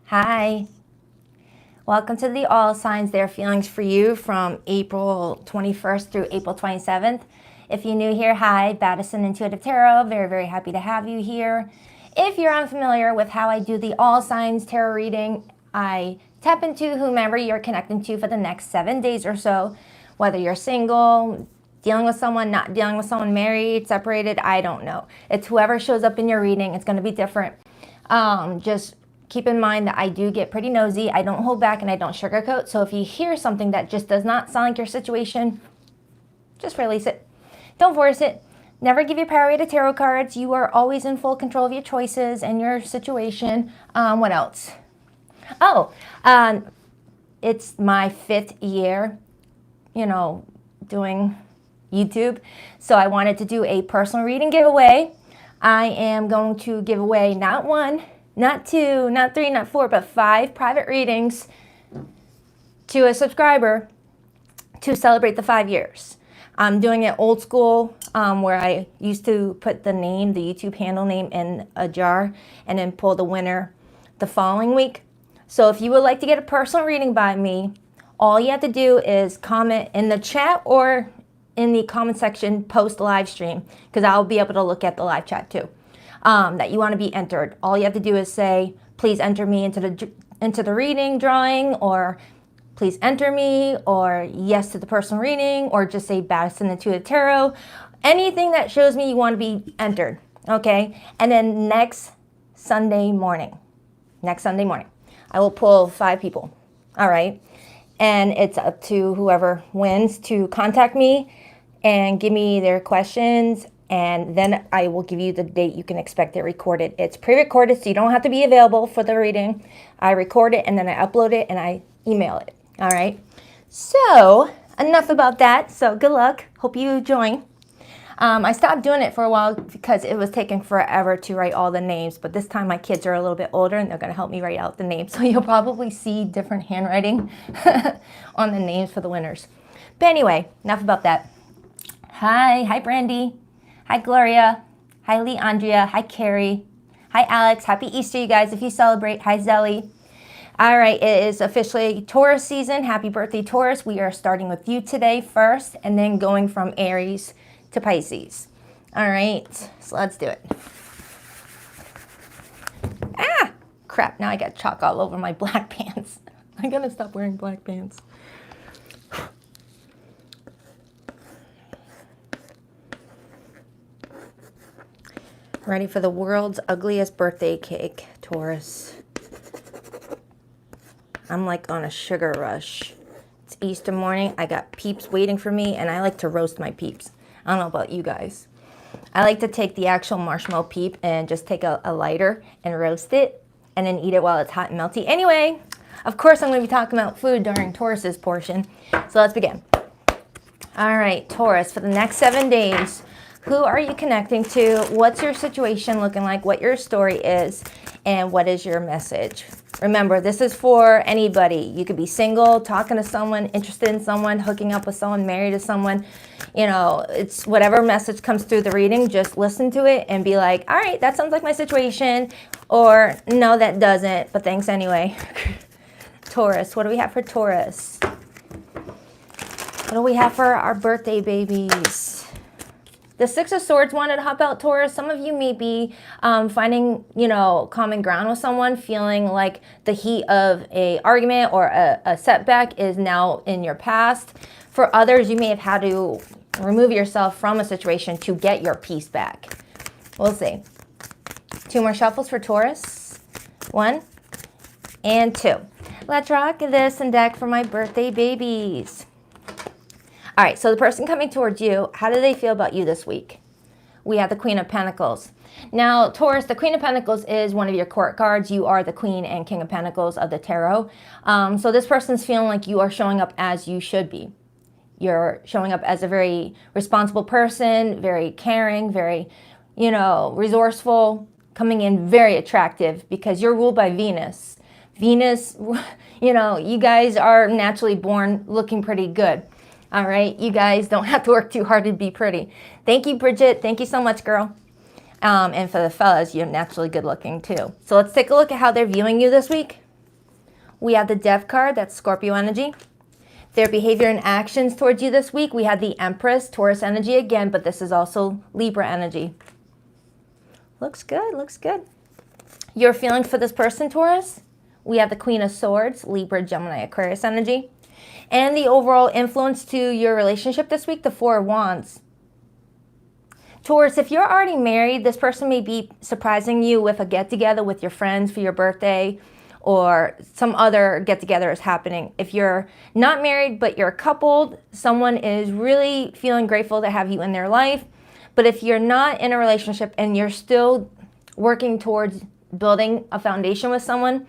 Hi. Welcome to the All Signs Their Feelings for You from April 21st through April 27th. If you're new here, hi, Baddison Intuitive Tarot. Very, very happy to have you here. If you're unfamiliar with how I do the All Signs Tarot reading, I tap into whomever you're connecting to for the next 7 days or so, whether you're single, dealing with someone, not dealing with someone, married, separated, I don't know. It's whoever shows up in your reading. It's going to be different. Just keep in mind that I do get pretty nosy. I don't hold back and I don't sugarcoat. So if you hear something that just does not sound like your situation, just release it. Don't force it. Never give your power away to tarot cards. You are always in full control of your choices and your situation. What else? It's my 5th year, doing YouTube. So I wanted to do a personal reading giveaway. I am going to give away not 1, not 2, not 3, not 4, but 5 private readings to a subscriber to celebrate the 5 years. I'm doing it old school, where I used to put the name, the YouTube handle name in a jar and then pull the winner the following week. So if you would like to get a personal reading by me, all you have to do is comment in the chat or in the comment section post live stream, because I'll be able to look at the live chat too, that you want to be entered. All you have to do is say, please enter me into the reading drawing, or please enter me, or yes to the personal reading, or just say Baddison Intuitive Tarot. Anything that shows me you want to be entered, okay? And then next Sunday morning, I will pull 5 people, all right? And it's up to whoever wins to contact me and give me their questions, and then I will give you the date you can expect it recorded. It's pre-recorded, so you don't have to be available for the reading. I record it, and then I upload it, and I email it, all right? So enough about that. So good luck. Hope you join. I stopped doing it for a while because it was taking forever to write all the names, but this time my kids are a little bit older and they're going to help me write out the names. So you'll probably see different handwriting on the names for the winners. But anyway, enough about that. Hi Brandy. Hi Gloria. Hi Leandria. Hi Carrie. Hi Alex. Happy Easter, you guys, if you celebrate. Hi Zelly. All right, it is officially Taurus season. Happy birthday, Taurus. We are starting with you today first, and then going from Aries to Pisces. All right, so let's do it. Ah, crap, now I got chalk all over my black pants. I gotta stop wearing black pants. Ready for the world's ugliest birthday cake, Taurus. I'm like on a sugar rush. It's Easter morning. I got peeps waiting for me, and I like to roast my peeps. I don't know about you guys. I like to take the actual marshmallow peep and just take a lighter and roast it and then eat it while it's hot and melty. Anyway, of course I'm going to be talking about food during Taurus's portion. So let's begin. All right, Taurus, for the next 7 days, who are you connecting to? What's your situation looking like? What your story is? And what is your message? Remember, this is for anybody. You could be single, talking to someone, interested in someone, hooking up with someone, married to someone. It's whatever message comes through the reading, just listen to it and be like, all right, that sounds like my situation. Or, no, that doesn't, but thanks anyway. Taurus, what do we have for Taurus? What do we have for our birthday babies? The 6 of Swords wanted to hop out, Taurus. Some of you may be finding, common ground with someone, feeling like the heat of a argument or a setback is now in your past. For others, you may have had to remove yourself from a situation to get your peace back. We'll see. 2 more shuffles for Taurus. 1 and 2. Let's rock this and deck for my birthday babies. All right, so the person coming towards you, how do they feel about you this week? We have the Queen of Pentacles. Now, Taurus, the Queen of Pentacles is one of your court cards. You are the Queen and King of Pentacles of the tarot. So this person's feeling like you are showing up as you should be. You're showing up as a very responsible person, very caring, very, resourceful, coming in very attractive because you're ruled by Venus. Venus, you guys are naturally born looking pretty good. All right, you guys don't have to work too hard to be pretty. Thank you, Bridget. Thank you so much, girl. And for the fellas, you're naturally good looking too. So let's take a look at how they're viewing you this week. We have the Death card, that's Scorpio energy. Their behavior and actions towards you this week, we have the Empress, Taurus energy again, but this is also Libra energy. Looks good, looks good. Your feelings for this person, Taurus, we have the Queen of Swords, Libra, Gemini, Aquarius energy. And the overall influence to your relationship this week, the Four of Wands. Taurus, if you're already married, this person may be surprising you with a get-together with your friends for your birthday, or some other get-together is happening. If you're not married but you're coupled, someone is really feeling grateful to have you in their life. But if you're not in a relationship and you're still working towards building a foundation with someone,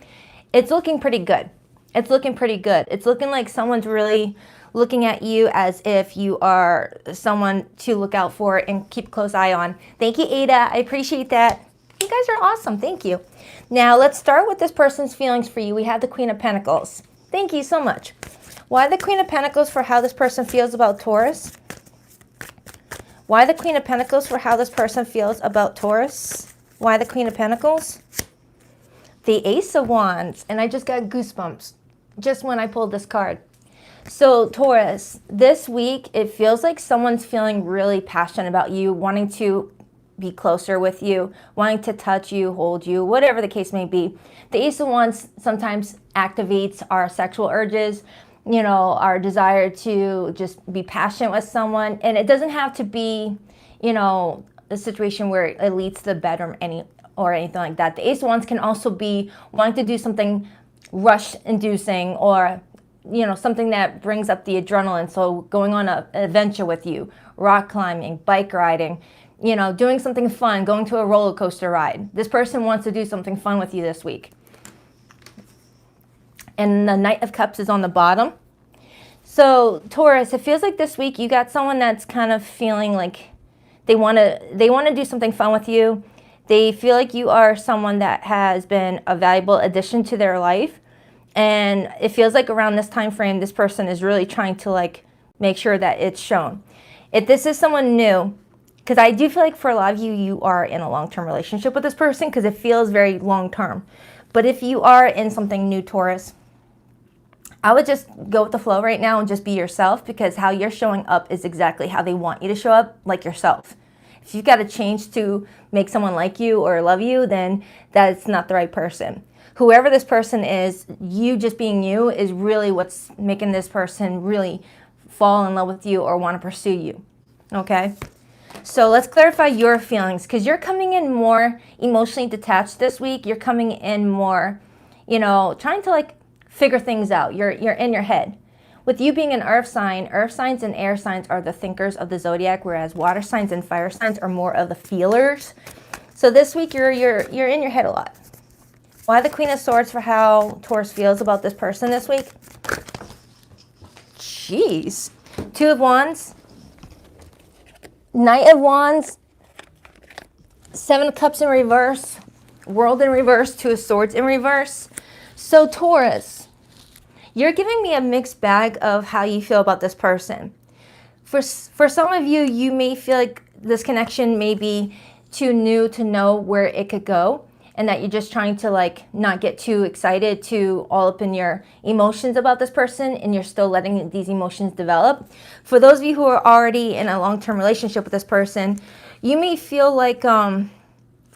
it's looking pretty good. It's looking pretty good. It's looking like someone's really looking at you as if you are someone to look out for and keep a close eye on. Thank you, Ada. I appreciate that. You guys are awesome. Thank you. Now, let's start with this person's feelings for you. We have the Queen of Pentacles. Thank you so much. Why the Queen of Pentacles for how this person feels about Taurus? Why the Queen of Pentacles for how this person feels about Taurus? Why the Queen of Pentacles? The Ace of Wands. And I just got goosebumps just when I pulled this card. So Taurus, this week, it feels like someone's feeling really passionate about you, wanting to be closer with you, wanting to touch you, hold you, whatever the case may be. The Ace of Wands sometimes activates our sexual urges, you know, our desire to just be passionate with someone. And it doesn't have to be, you know, a situation where it leads to the bedroom or anything like that. The Ace of Wands can also be wanting to do something rush-inducing, or you know, something that brings up the adrenaline. So going on an adventure with you, rock climbing, bike riding, you know, doing something fun, going to a roller coaster ride. This person wants to do something fun with you this week. And the Knight of Cups is on the bottom. So Taurus, it feels like this week you got someone that's kind of feeling like they want to do something fun with you. They feel like you are someone that has been a valuable addition to their life. And it feels like around this time frame, this person is really trying to like make sure that it's shown. If this is someone new, because I do feel like for a lot of you, you are in a long-term relationship with this person because it feels very long-term. But if you are in something new, Taurus, I would just go with the flow right now and just be yourself, because how you're showing up is exactly how they want you to show up, like yourself. If you've got to change to make someone like you or love you, then that's not the right person. Whoever this person is, you just being you is really what's making this person really fall in love with you or want to pursue you, okay? So let's clarify your feelings, because you're coming in more emotionally detached this week. You're coming in more, you know, trying to like figure things out. You're in your head. With you being an earth signs and air signs are the thinkers of the zodiac, whereas water signs and fire signs are more of the feelers. So this week you're in your head a lot. Why the Queen of Swords for how Taurus feels about this person this week? Jeez. Two of Wands, Knight of Wands, Seven of Cups in reverse, World in reverse, Two of Swords in reverse. So Taurus, you're giving me a mixed bag of how you feel about this person. For some of you, you may feel like this connection may be too new to know where it could go, and that you're just trying to like not get too excited, too all up in your emotions about this person, and you're still letting these emotions develop. For those of you who are already in a long-term relationship with this person, you may feel like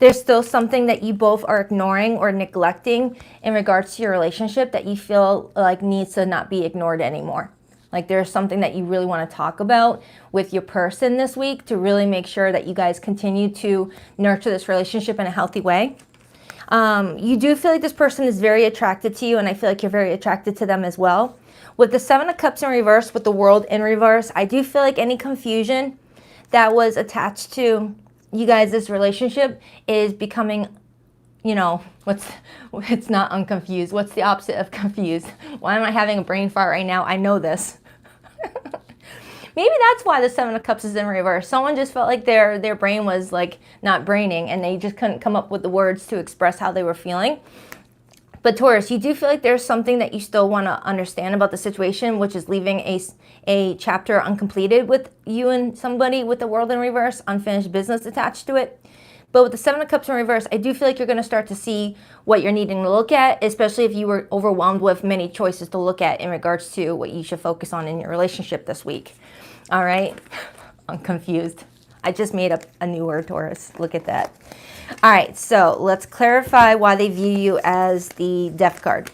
there's still something that you both are ignoring or neglecting in regards to your relationship that you feel like needs to not be ignored anymore. Like there's something that you really want to talk about with your person this week to really make sure that you guys continue to nurture this relationship in a healthy way. You do feel like this person is very attracted to you, and I feel like you're very attracted to them as well. With the Seven of Cups in reverse, with the World in reverse, I do feel like any confusion that was attached to you guys' this relationship is becoming, you know, it's not unconfused. What's the opposite of confused? Why am I having a brain fart right now? I know this. Maybe that's why the Seven of Cups is in reverse. Someone just felt like their brain was like not braining, and they just couldn't come up with the words to express how they were feeling. But Taurus, you do feel like there's something that you still want to understand about the situation, which is leaving a chapter uncompleted with you and somebody with the World in reverse, unfinished business attached to it. But with the Seven of Cups in reverse, I do feel like you're going to start to see what you're needing to look at, especially if you were overwhelmed with many choices to look at in regards to what you should focus on in your relationship this week. All right? I'm confused. I just made up a new word, Taurus. Look at that. All right, so let's clarify why they view you as the Death card.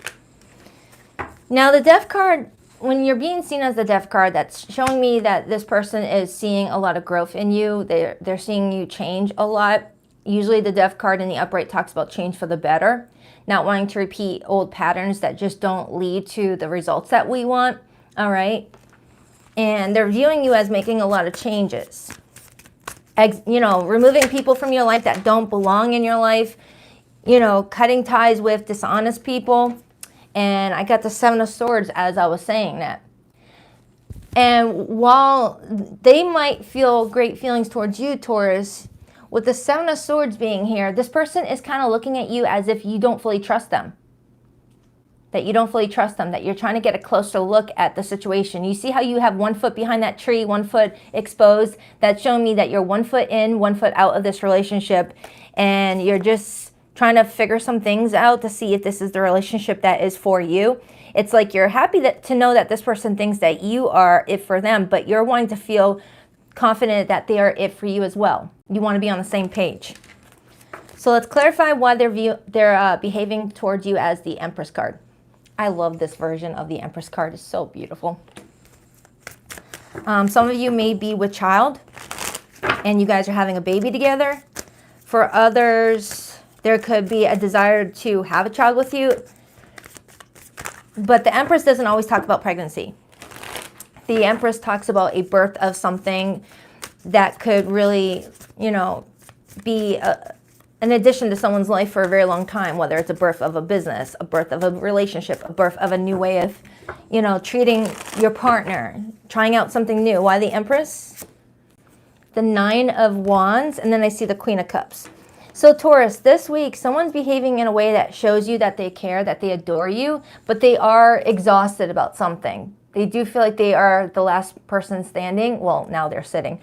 Now, the Death card, when you're being seen as the Death card, that's showing me that this person is seeing a lot of growth in you. They're seeing you change a lot. Usually the Death card in the upright talks about change for the better, not wanting to repeat old patterns that just don't lead to the results that we want, all right? And they're viewing you as making a lot of changes. You know, removing people from your life that don't belong in your life, you know, cutting ties with dishonest people. And I got the Seven of Swords as I was saying that. And while they might feel great feelings towards you, Taurus, with the Seven of Swords being here, this person is kind of looking at you as if you don't fully trust them. That you don't fully trust them, that you're trying to get a closer look at the situation. You see how you have 1 foot behind that tree, 1 foot exposed? That's showing me that you're 1 foot in, 1 foot out of this relationship, and you're just trying to figure some things out to see if this is the relationship that is for you. It's like you're happy to know that this person thinks that you are it for them, but you're wanting to feel confident that they are it for you as well. You want to be on the same page. So let's clarify why they're behaving towards you as the Empress card. I love this version of the Empress card. It's so beautiful. Some of you may be with child and you guys are having a baby together. For others, there could be a desire to have a child with you. But the Empress doesn't always talk about pregnancy. The Empress talks about a birth of something that could really, you know, be an addition to someone's life for a very long time, whether it's a birth of a business, a birth of a relationship, a birth of a new way of, you know, treating your partner, trying out something new. Why the Empress? The Nine of Wands, and then I see the Queen of Cups. So Taurus, this week, someone's behaving in a way that shows you that they care, that they adore you, but they are exhausted about something. They do feel like they are the last person standing. Well, now they're sitting.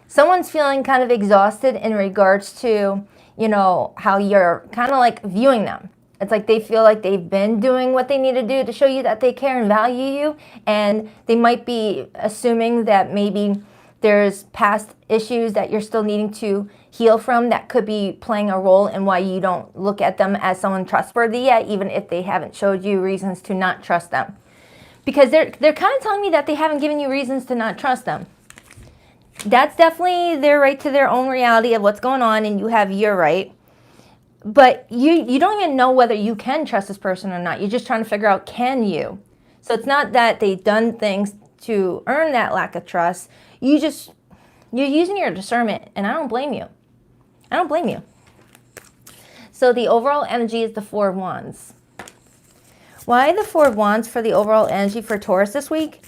Someone's feeling kind of exhausted in regards to, you know, how you're kind of like viewing them. It's like they feel like they've been doing what they need to do to show you that they care and value you. And they might be assuming that maybe there's past issues that you're still needing to heal from that could be playing a role in why you don't look at them as someone trustworthy yet, even if they haven't showed you reasons to not trust them. Because they're kind of telling me that they haven't given you reasons to not trust them. That's definitely their right to their own reality of what's going on, and you have your right. But you don't even know whether you can trust this person or not. You're just trying to figure out, can you? So it's not that they've done things to earn that lack of trust. You're using your discernment, and I don't blame you. I don't blame you. So the overall energy is the Four of Wands. Why the Four of Wands for the overall energy for Taurus this week?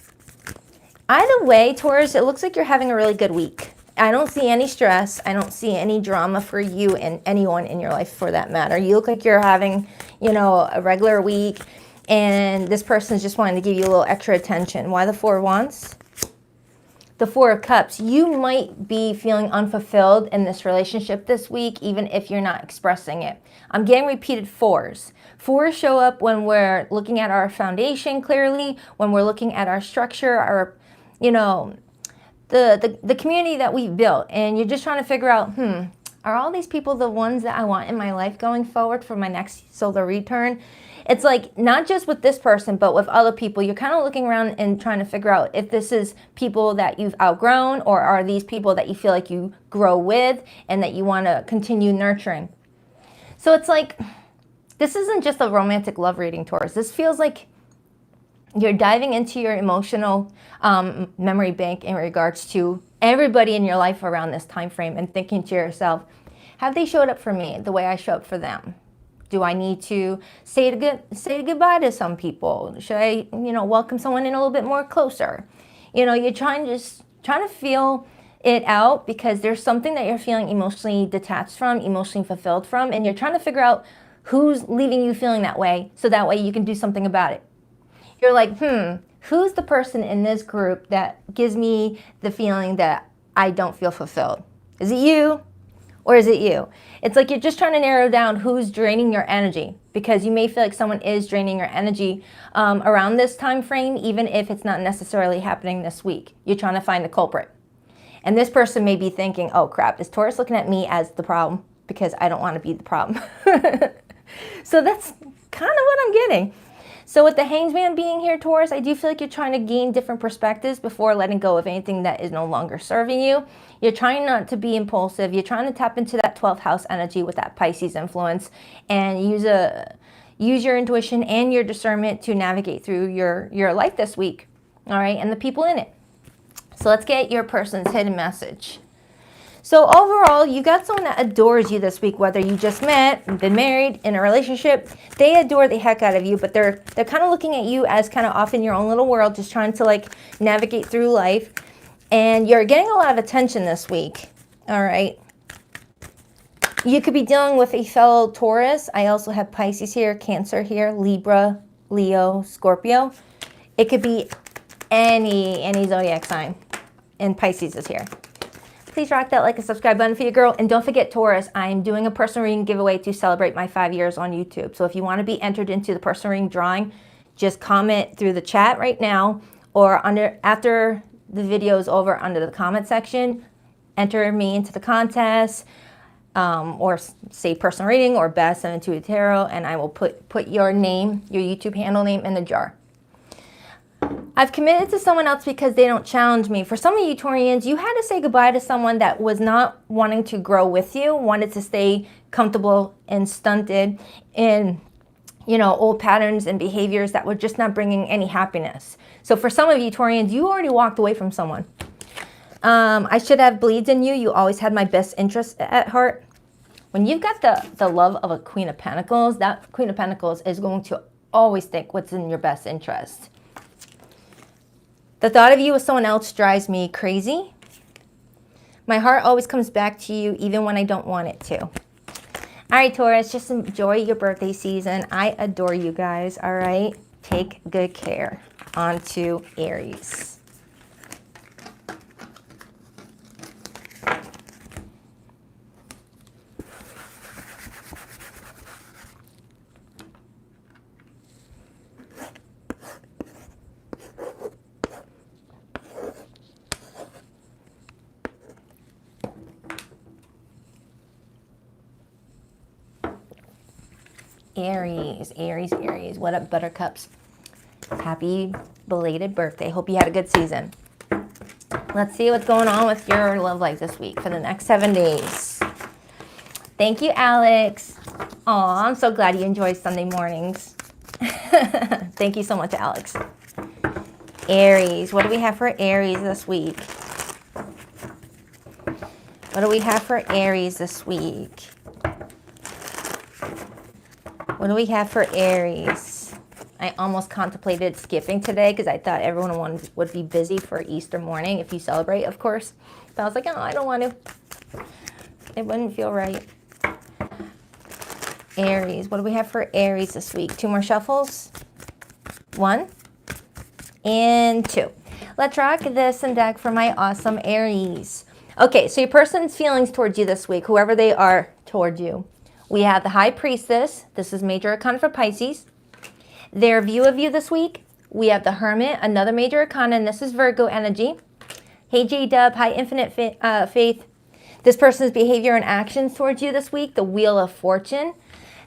Either way, Taurus, it looks like you're having a really good week. I don't see any stress. I don't see any drama for you and anyone in your life for that matter. You look like you're having, you know, a regular week, and this person's just wanting to give you a little extra attention. Why the Four of Wands? The Four of Cups. You might be feeling unfulfilled in this relationship this week, even if you're not expressing it. I'm getting repeated fours. Fours show up when we're looking at our foundation clearly, when we're looking at our structure, our, you know, the community that we've built, and you're just trying to figure out, are all these people the ones that I want in my life going forward for my next solar return? It's like not just with this person, but with other people. You're kind of looking around and trying to figure out if this is people that you've outgrown, or are these people that you feel like you grow with and that you want to continue nurturing. So it's like, this isn't just a romantic love reading, Taurus. This feels like you're diving into your emotional memory bank in regards to everybody in your life around this time frame, and thinking to yourself, have they showed up for me the way I show up for them? Do I need to say goodbye to some people? Should I, welcome someone in a little bit more closer? You're trying to feel it out, because there's something that you're feeling emotionally detached from, emotionally fulfilled from, and you're trying to figure out who's leaving you feeling that way, so that way you can do something about it. You're like, who's the person in this group that gives me the feeling that I don't feel fulfilled? Is it you? Or is it you? It's like you're just trying to narrow down who's draining your energy, because you may feel like someone is draining your energy around this time frame, even if it's not necessarily happening this week. You're trying to find the culprit. And this person may be thinking, oh crap, is Taurus looking at me as the problem? Because I don't want to be the problem. So that's kind of what I'm getting. So with the Hangman being here, Taurus, I do feel like you're trying to gain different perspectives before letting go of anything that is no longer serving you. You're trying not to be impulsive. You're trying to tap into that 12th house energy with that Pisces influence and use your intuition and your discernment to navigate through your life this week, all right, and the people in it. So let's get your person's hidden message. So overall, you got someone that adores you this week, whether you just met, been married, in a relationship. They adore the heck out of you, but they're kind of looking at you as kind of off in your own little world, just trying to like navigate through life. And you're getting a lot of attention this week, all right? You could be dealing with a fellow Taurus. I also have Pisces here, Cancer here, Libra, Leo, Scorpio. It could be any zodiac sign, and Pisces is here. Please rock that like and subscribe button for your girl. And don't forget, Taurus, I'm doing a personal reading giveaway to celebrate my 5 years on YouTube. So if you want to be entered into the personal reading drawing, just comment through the chat right now, or after the video is over, under the comment section, enter me into the contest, or say personal reading or Baddison Intuitive Tarot, and I will put your name, your YouTube handle name in the jar. I've committed to someone else because they don't challenge me. For some of you Taurians, you had to say goodbye to someone that was not wanting to grow with you, wanted to stay comfortable and stunted in, you know, old patterns and behaviors that were just not bringing any happiness. So for some of you Taurians, you already walked away from someone. I should have believed in you. You always had my best interest at heart. When you've got the love of a Queen of Pentacles, that Queen of Pentacles is going to always think what's in your best interest. The thought of you with someone else drives me crazy. My heart always comes back to you even when I don't want it to. All right, Taurus, just enjoy your birthday season. I adore you guys, all right? Take good care. On to Aries. Aries. What up, buttercups? Happy belated birthday. Hope you had a good season. Let's see what's going on with your love life this week for the next 7 days. Thank you, Alex. Aw, I'm so glad you enjoy Sunday mornings. Thank you so much, Alex. Aries. What do we have for Aries this week? What do we have for Aries this week? What do we have for Aries? I almost contemplated skipping today because I thought everyone would be busy for Easter morning, if you celebrate, of course. But I was like, oh, I don't want to. It wouldn't feel right. Aries. What do we have for Aries this week? 2 more shuffles. 1 and 2. Let's rock this and deck for my awesome Aries. Okay, so your person's feelings towards you this week, whoever they are toward you. We have the High Priestess. This is Major Arcana for Pisces. Their view of you this week. We have the Hermit, another Major Arcana, and this is Virgo energy. Hey, J-Dub, High Infinite Faith. This person's behavior and actions towards you this week. The Wheel of Fortune.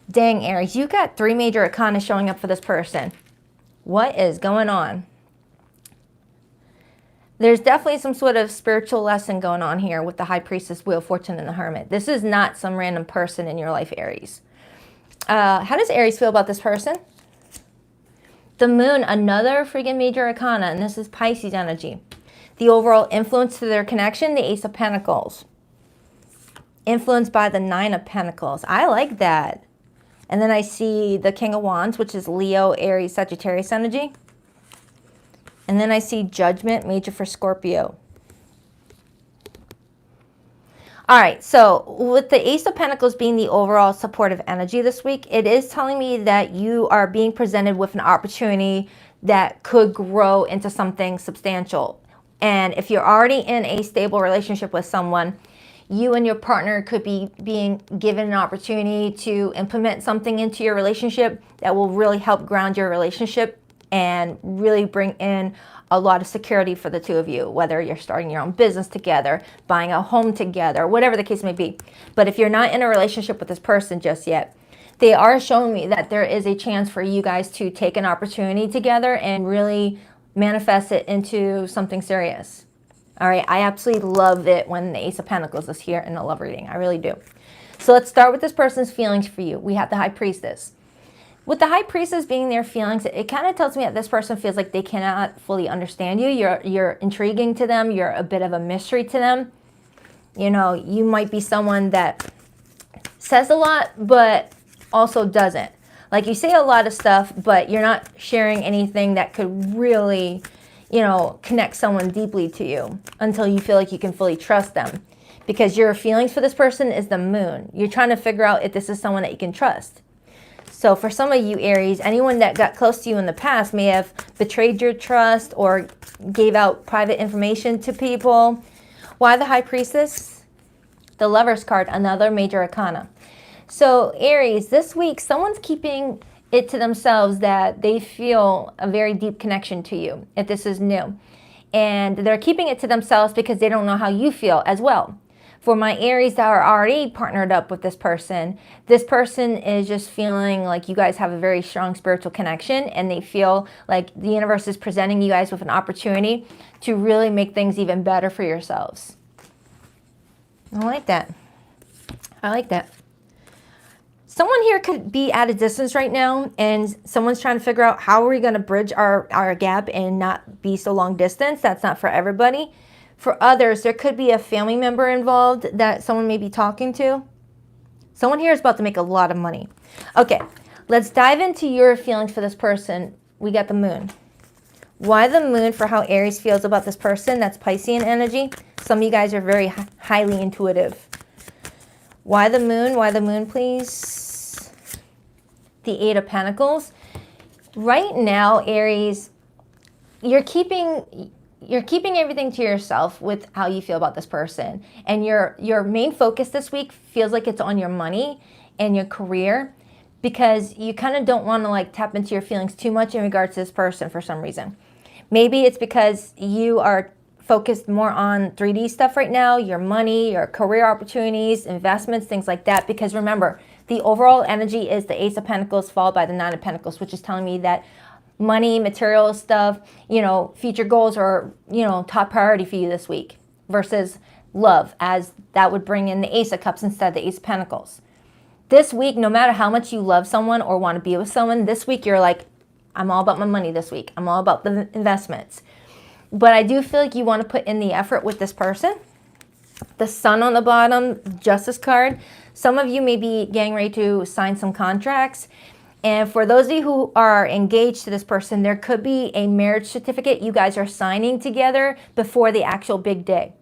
Dang, Aries, you got 3 Major Arcana showing up for this person. What is going on? There's definitely some sort of spiritual lesson going on here with the High Priestess, Wheel of Fortune, and the Hermit. This is not some random person in your life, Aries. How does Aries feel about this person? The Moon, another freaking Major Arcana, and this is Pisces energy. The overall influence to their connection, the Ace of Pentacles. Influenced by the 9 of Pentacles. I like that. And then I see the King of Wands, which is Leo, Aries, Sagittarius energy. And then I see Judgment, Major for Scorpio. All right, so with the Ace of Pentacles being the overall supportive energy this week, it is telling me that you are being presented with an opportunity that could grow into something substantial. And if you're already in a stable relationship with someone, You and your partner could be being given an opportunity to implement something into your relationship that will really help ground your relationship and really bring in a lot of security for the two of you, whether you're starting your own business together, buying a home together, whatever the case may be. But if you're not in a relationship with this person just yet, they are showing me that there is a chance for you guys to take an opportunity together and really manifest it into something serious. All right, I absolutely love it when the Ace of Pentacles is here in the love reading. I really do. So let's start with this person's feelings for you. We have the High Priestess. With the High Priestess being their feelings, it kind of tells me that this person feels like they cannot fully understand you. You're intriguing to them. You're a bit of a mystery to them. You know, you might be someone that says a lot, but also doesn't. Like, you say a lot of stuff, but you're not sharing anything that could really, you know, connect someone deeply to you until you feel like you can fully trust them. Because your feelings for this person is the moon. You're trying to figure out if this is someone that you can trust. So for some of you, Aries, anyone that got close to you in the past may have betrayed your trust or gave out private information to people. Why the High Priestess? The Lover's card, another major arcana. So Aries, this week, someone's keeping it to themselves that they feel a very deep connection to you, if this is new. And they're keeping it to themselves because they don't know how you feel as well. For my Aries that are already partnered up with this person is just feeling like you guys have a very strong spiritual connection, and they feel like the universe is presenting you guys with an opportunity to really make things even better for yourselves. I like that. I like that. Someone here could be at a distance right now, and someone's trying to figure out how are we going to bridge our gap and not be so long distance. That's not for everybody. For others, there could be a family member involved that someone may be talking to. Someone here is about to make a lot of money. Okay, let's dive into your feelings for this person. We got the moon. Why the moon for how Aries feels about this person? That's Piscean energy. Some of you guys are very highly intuitive. Why the moon? Why the moon, please? The Eight of Pentacles. Right now, Aries, you're keeping everything to yourself with how you feel about this person. And your main focus this week feels like it's on your money and your career, because you kind of don't want to like tap into your feelings too much in regards to this person for some reason. Maybe it's because you are focused more on 3D stuff right now, your money, your career opportunities, investments, things like that. Because remember, the overall energy is the Ace of Pentacles followed by the Nine of Pentacles, which is telling me that money, material stuff, you know, future goals are, you know, top priority for you this week, versus love, as that would bring in the Ace of Cups instead of the Ace of Pentacles. This week, no matter how much you love someone or want to be with someone, this week you're like, I'm all about my money this week. I'm all about the investments. But I do feel like you want to put in the effort with this person. The Sun on the bottom, Justice card. Some of you may be getting ready to sign some contracts. And for those of you who are engaged to this person, there could be a marriage certificate you guys are signing together before the actual big day,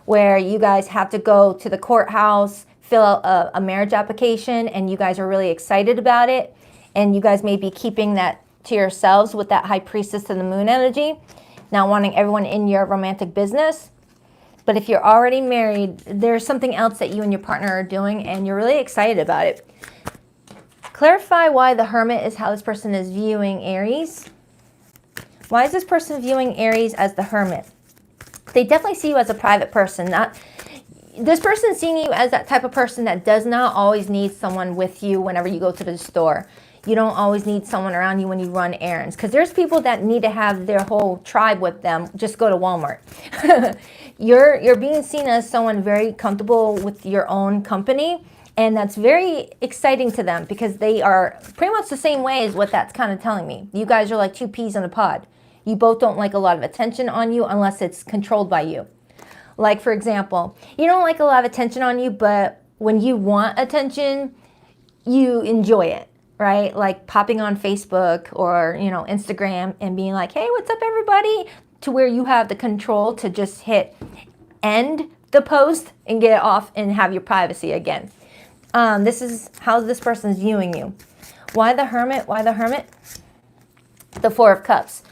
where you guys have to go to the courthouse, fill out a marriage application, and you guys are really excited about it. And you guys may be keeping that to yourselves with that High Priestess and the Moon energy, not wanting everyone in your romantic business. But if you're already married, there's something else that you and your partner are doing, and you're really excited about it. Clarify why the Hermit is how this person is viewing Aries. Why is this person viewing Aries as the Hermit? They definitely see you as a private person. This person is seeing you as that type of person that does not always need someone with you whenever you go to the store. You don't always need someone around you when you run errands, because there's people that need to have their whole tribe with them. Just go to Walmart. You're being seen as someone very comfortable with your own company, and that's very exciting to them, because they are pretty much the same way as what that's kind of telling me. You guys are like two peas in a pod. You both don't like a lot of attention on you unless it's controlled by you. Like, for example, you don't like a lot of attention on you, but when you want attention, you enjoy it. Right? Like popping on Facebook or, you know, Instagram and being like, hey, what's up, everybody? To where you have the control to just hit end the post and get it off and have your privacy again. This is how this person's viewing you. Why the Hermit? Why the Hermit? The Four of Cups.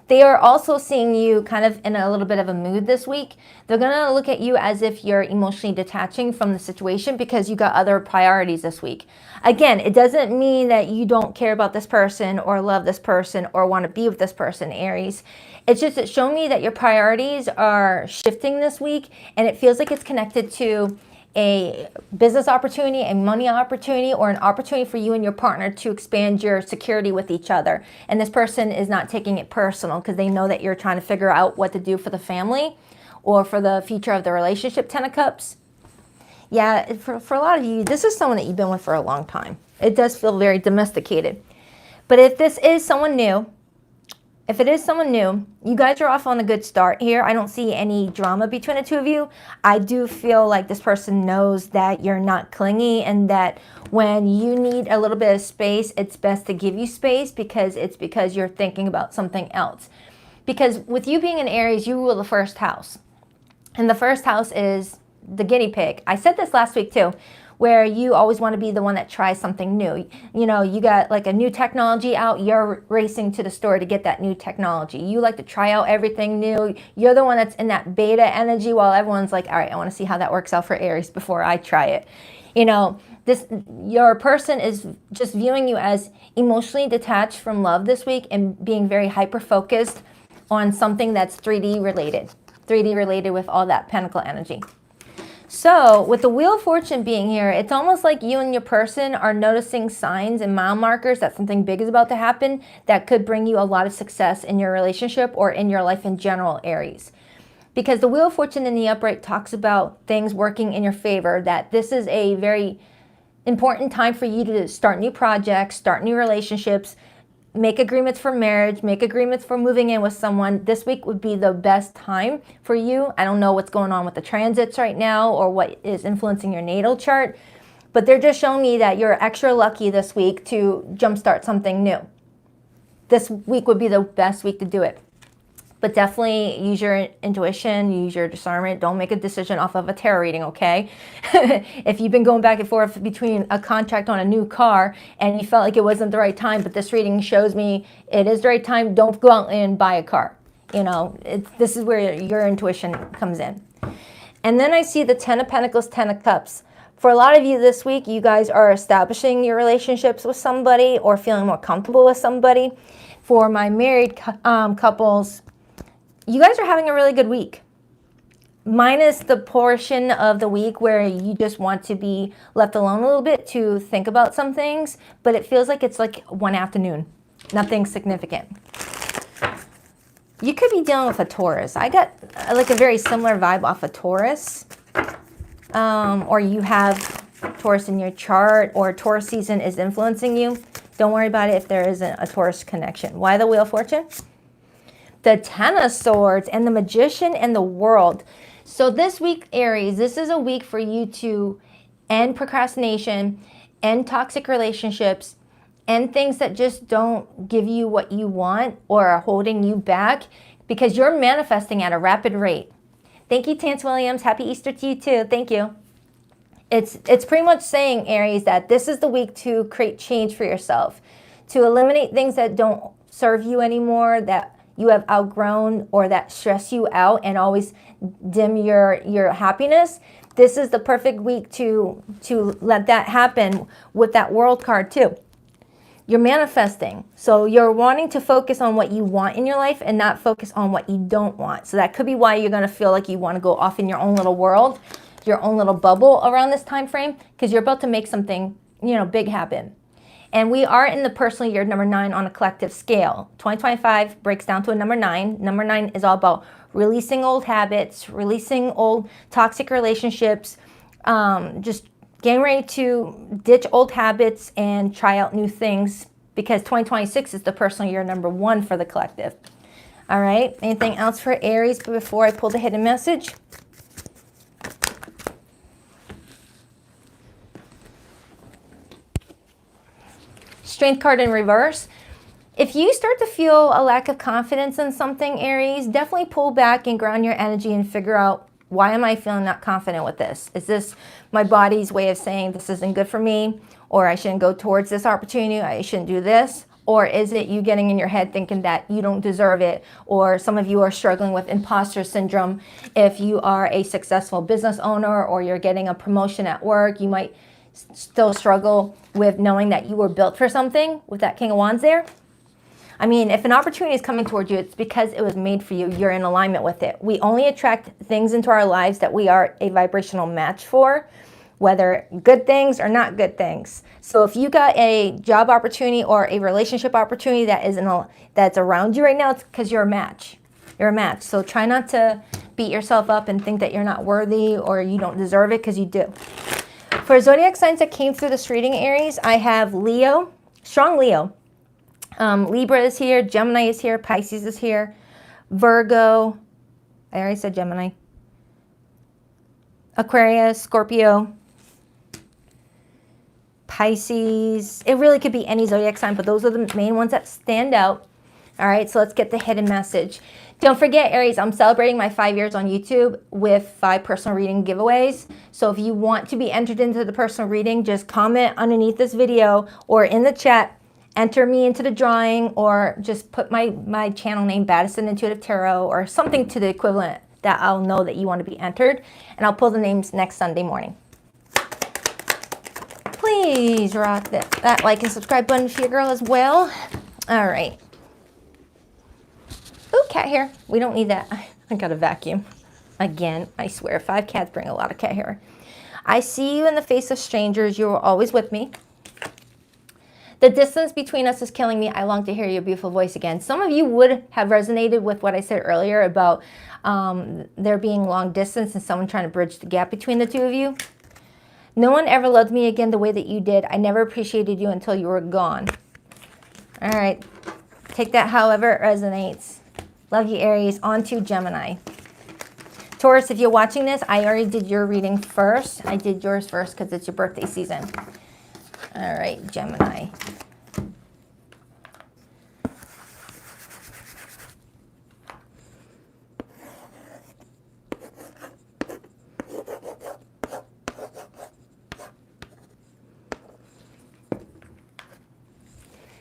They are also seeing you kind of in a little bit of a mood this week. They're going to look at you as if you're emotionally detaching from the situation because you got other priorities this week. Again, it doesn't mean that you don't care about this person or love this person or want to be with this person, Aries. It's just it's showing me that your priorities are shifting this week, and it feels like it's connected to a business opportunity, a money opportunity, or an opportunity for you and your partner to expand your security with each other. And this person is not taking it personal because they know that you're trying to figure out what to do for the family or for the future of the relationship. 10 of Cups. Yeah, for a lot of you, this is someone that you've been with for a long time. It does feel very domesticated. But if this is someone new, if it is someone new, you guys are off on a good start here. I don't see any drama between the two of you. I do feel like this person knows that you're not clingy and that when you need a little bit of space, it's best to give you space because you're thinking about something else. Because with you being an Aries, you rule the first house. And the first house is the guinea pig. I said this last week too, where you always want to be the one that tries something new. You know, you got like a new technology out, you're racing to the store to get that new technology. You like to try out everything new. You're the one that's in that beta energy while everyone's like, all right, I want to see how that works out for Aries before I try it. You know, your person is just viewing you as emotionally detached from love this week and being very hyper-focused on something that's 3D related. 3D related with all that pentacle energy. So with the Wheel of Fortune being here, it's almost like you and your person are noticing signs and mile markers that something big is about to happen that could bring you a lot of success in your relationship or in your life in general, Aries. Because the Wheel of Fortune in the upright talks about things working in your favor, that this is a very important time for you to start new projects, start new relationships, make agreements for marriage, make agreements for moving in with someone. This week would be the best time for you. I don't know what's going on with the transits right now or what is influencing your natal chart, but they're just showing me that you're extra lucky this week to jumpstart something new. This week would be the best week to do it. But definitely use your intuition, use your discernment. Don't make a decision off of a tarot reading, okay? If you've been going back and forth between a contract on a new car and you felt like it wasn't the right time, but this reading shows me it is the right time, don't go out and buy a car. You know, this is where your intuition comes in. And then I see the 10 of Pentacles, 10 of Cups. For a lot of you this week, you guys are establishing your relationships with somebody or feeling more comfortable with somebody. For my married couples, you guys are having a really good week, minus the portion of the week where you just want to be left alone a little bit to think about some things, but it feels like it's like one afternoon, nothing significant. You could be dealing with a Taurus. I got like a very similar vibe off a Taurus, or you have Taurus in your chart, or Taurus season is influencing you. Don't worry about it if there isn't a Taurus connection. Why the Wheel of Fortune? The 10 of Swords and the Magician and the World. So this week, Aries, this is a week for you to end procrastination, end toxic relationships, end things that just don't give you what you want or are holding you back because you're manifesting at a rapid rate. Thank you, Tance Williams. Happy Easter to you too. Thank you. It's pretty much saying, Aries, that this is the week to create change for yourself, to eliminate things that don't serve you anymore, that you have outgrown or that stress you out and always dim your happiness. This is the perfect week to let that happen with that World card too. You're manifesting. So you're wanting to focus on what you want in your life and not focus on what you don't want. So that could be why you're going to feel like you want to go off in your own little world, your own little bubble around this time frame, because you're about to make something, big happen. And we are in the personal year number 9 on a collective scale. 2025 breaks down to a number 9. Number 9 is all about releasing old habits, releasing old toxic relationships, just getting ready to ditch old habits and try out new things because 2026 is the personal year number 1 for the collective. All right, anything else for Aries before I pull the hidden message? Strength card in reverse. If you start to feel a lack of confidence in something, Aries, definitely pull back and ground your energy and figure out, why am I feeling not confident with this? Is this my body's way of saying this isn't good for me, or I shouldn't go towards this opportunity, I shouldn't do this? Or is it you getting in your head thinking that you don't deserve it? Or some of you are struggling with imposter syndrome. If you are a successful business owner or you're getting a promotion at work, you might still struggle with knowing that you were built for something with that King of Wands there. I mean, if an opportunity is coming towards you, it's because it was made for you. You're in alignment with it. We only attract things into our lives that we are a vibrational match for, whether good things or not good things. So if you got a job opportunity or a relationship opportunity that's around you right now, it's because you're a match. You're a match. So try not to beat yourself up and think that you're not worthy or you don't deserve it, because you do. For zodiac signs that came through this reading, Aries, I have Leo, strong Leo. Libra is here, Gemini is here, Pisces is here, Virgo, I already said Gemini, Aquarius, Scorpio, Pisces. It really could be any zodiac sign, but those are the main ones that stand out. All right, so let's get the hidden message. Don't forget, Aries, I'm celebrating my 5 years on YouTube with 5 personal reading giveaways. So if you want to be entered into the personal reading, just comment underneath this video or in the chat, enter me into the drawing, or just put my channel name, Baddison Intuitive Tarot, or something to the equivalent that I'll know that you want to be entered. And I'll pull the names next Sunday morning. Please rock that like and subscribe button for your girl as well. All right. Ooh, cat hair. We don't need that. I got a vacuum. Again, I swear, 5 cats bring a lot of cat hair. I see you in the face of strangers. You are always with me. The distance between us is killing me. I long to hear your beautiful voice again. Some of you would have resonated with what I said earlier about there being long distance and someone trying to bridge the gap between the two of you. No one ever loved me again the way that you did. I never appreciated you until you were gone. All right. Take that however it resonates. Love you, Aries. On to Gemini. Taurus, if you're watching this, I already did your reading first. I did yours first because it's your birthday season. All right, Gemini.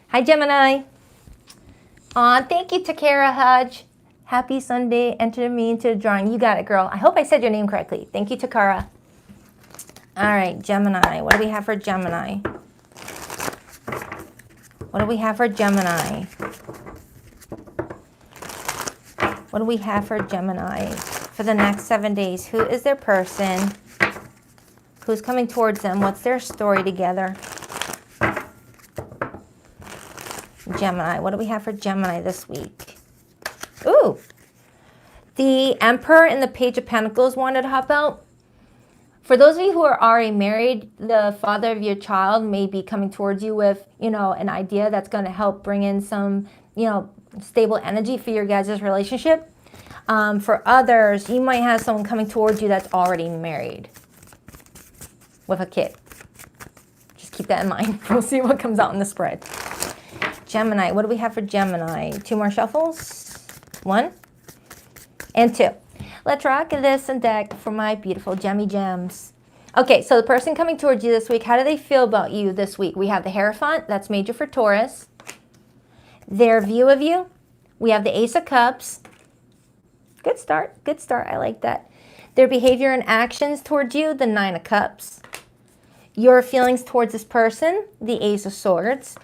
Hi, Gemini. Aw, thank you, Takara Hodge. Happy Sunday. Enter me into the drawing. You got it, girl. I hope I said your name correctly. Thank you, Takara. All right, Gemini. What do we have for Gemini? What do we have for Gemini? What do we have for Gemini for the next 7 days? Who is their person? Who's coming towards them? What's their story together? Gemini. What do we have for Gemini this week? Ooh. The Emperor and the Page of Pentacles wanted to hop out. For those of you who are already married, the father of your child may be coming towards you with, an idea that's going to help bring in some, stable energy for your guys' relationship. For others, you might have someone coming towards you that's already married with a kid. Just keep that in mind. We'll see what comes out in the spread. Gemini. What do we have for Gemini? 2 more shuffles. 1 and 2. Let's rock this and deck for my beautiful Gemmy Gems. Okay, so the person coming towards you this week, how do they feel about you this week? We have the Hierophant, that's major for Taurus. Their view of you, we have the Ace of Cups. Good start, I like that. Their behavior and actions towards you, the 9 of Cups. Your feelings towards this person, the Ace of Swords.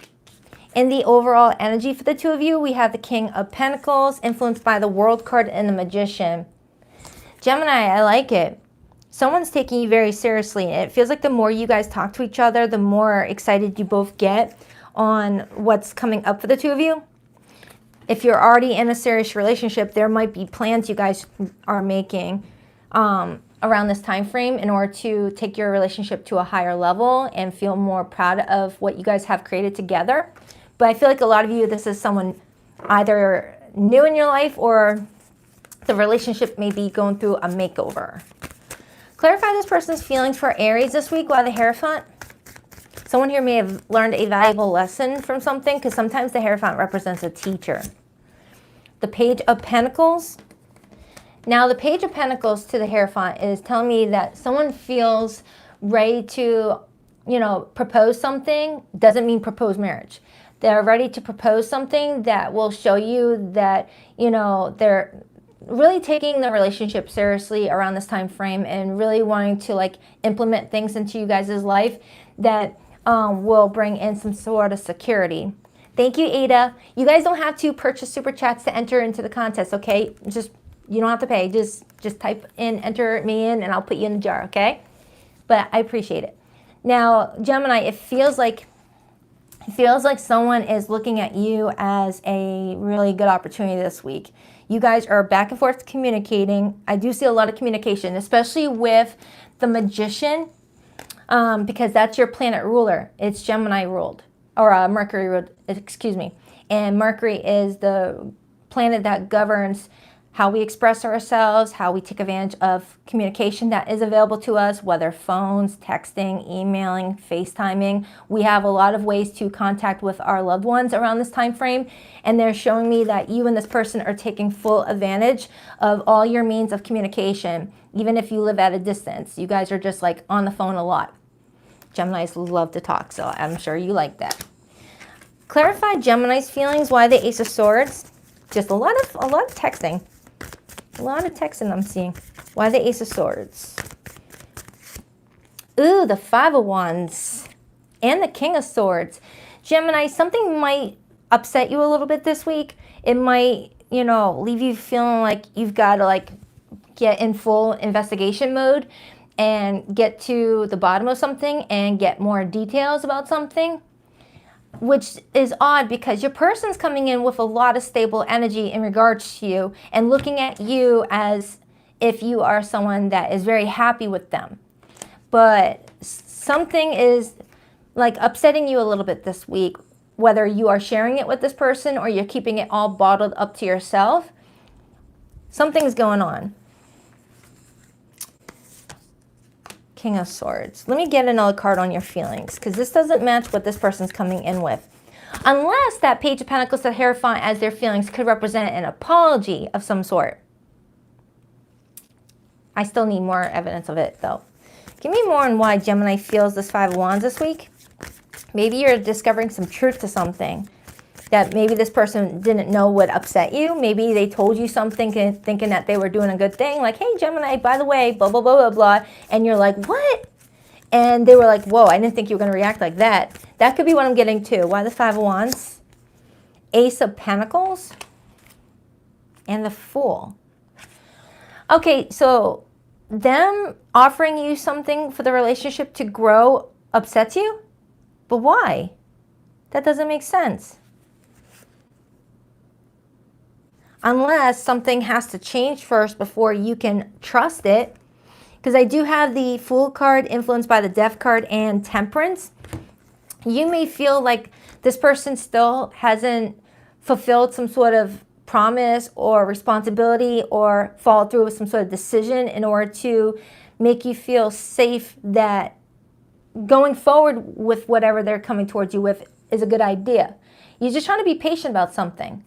In the overall energy for the two of you, we have the King of Pentacles, influenced by the World card and the Magician. Gemini, I like it. Someone's taking you very seriously. It feels like the more you guys talk to each other, the more excited you both get on what's coming up for the two of you. If you're already in a serious relationship, there might be plans you guys are making around this time frame in order to take your relationship to a higher level and feel more proud of what you guys have created together. But I feel like a lot of you, this is someone either new in your life or the relationship may be going through a makeover. Clarify this person's feelings for Aries this week while the Hierophant. Someone here may have learned a valuable lesson from something, because sometimes the Hierophant represents a teacher. The Page of Pentacles. Now, the Page of Pentacles to the Hierophant is telling me that someone feels ready to, propose something. Doesn't mean propose marriage. They're ready to propose something that will show you that, you know, they're really taking the relationship seriously around this time frame and really wanting to like implement things into you guys' life that will bring in some sort of security. Thank you, Ada. You guys don't have to purchase super chats to enter into the contest, okay? Just, you don't have to pay. Just type in, enter me in, and I'll put you in the jar, okay? But I appreciate it. Now, Gemini, it feels like someone is looking at you as a really good opportunity this week. You guys are back and forth communicating. I do see a lot of communication, especially with the Magician, because that's your planet ruler. It's Gemini ruled, or Mercury ruled, excuse me. And Mercury is the planet that governs how we express ourselves, how we take advantage of communication that is available to us, whether phones, texting, emailing, FaceTiming. We have a lot of ways to contact with our loved ones around this time frame, and they're showing me that you and this person are taking full advantage of all your means of communication, even if you live at a distance. You guys are just like on the phone a lot. Geminis love to talk, so I'm sure you like that. Clarify Gemini's feelings. Why the Ace of Swords? Just a lot of texting. A lot of texting I'm seeing. Why the Ace of Swords? Ooh, the Five of Wands. And the King of Swords. Gemini, something might upset you a little bit this week. It might, you know, leave you feeling like you've got to like get in full investigation mode and get to the bottom of something and get more details about something. Which is odd because your person's coming in with a lot of stable energy in regards to you and looking at you as if you are someone that is very happy with them. But something is like upsetting you a little bit this week, whether you are sharing it with this person or you're keeping it all bottled up to yourself. Something's going on. King of Swords. Let me get another card on your feelings because this doesn't match what this person's coming in with. Unless that Page of Pentacles, the Hierophant as their feelings could represent an apology of some sort. I still need more evidence of it though. Give me more on why Gemini feels this Five of Wands this week. Maybe you're discovering some truth to something that maybe this person didn't know would upset you. Maybe they told you something thinking that they were doing a good thing. Like, hey, Gemini, by the way, blah, blah, blah, blah, blah. And you're like, what? And they were like, whoa, I didn't think you were going to react like that. That could be what I'm getting to. Why the Five of Wands? Ace of Pentacles. And the Fool. Okay, so them offering you something for the relationship to grow upsets you? But why? That doesn't make sense. Unless something has to change first before you can trust it. Because I do have the Fool card influenced by the Death card and Temperance. You may feel like this person still hasn't fulfilled some sort of promise or responsibility or followed through with some sort of decision in order to make you feel safe that going forward with whatever they're coming towards you with is a good idea. You're just trying to be patient about something.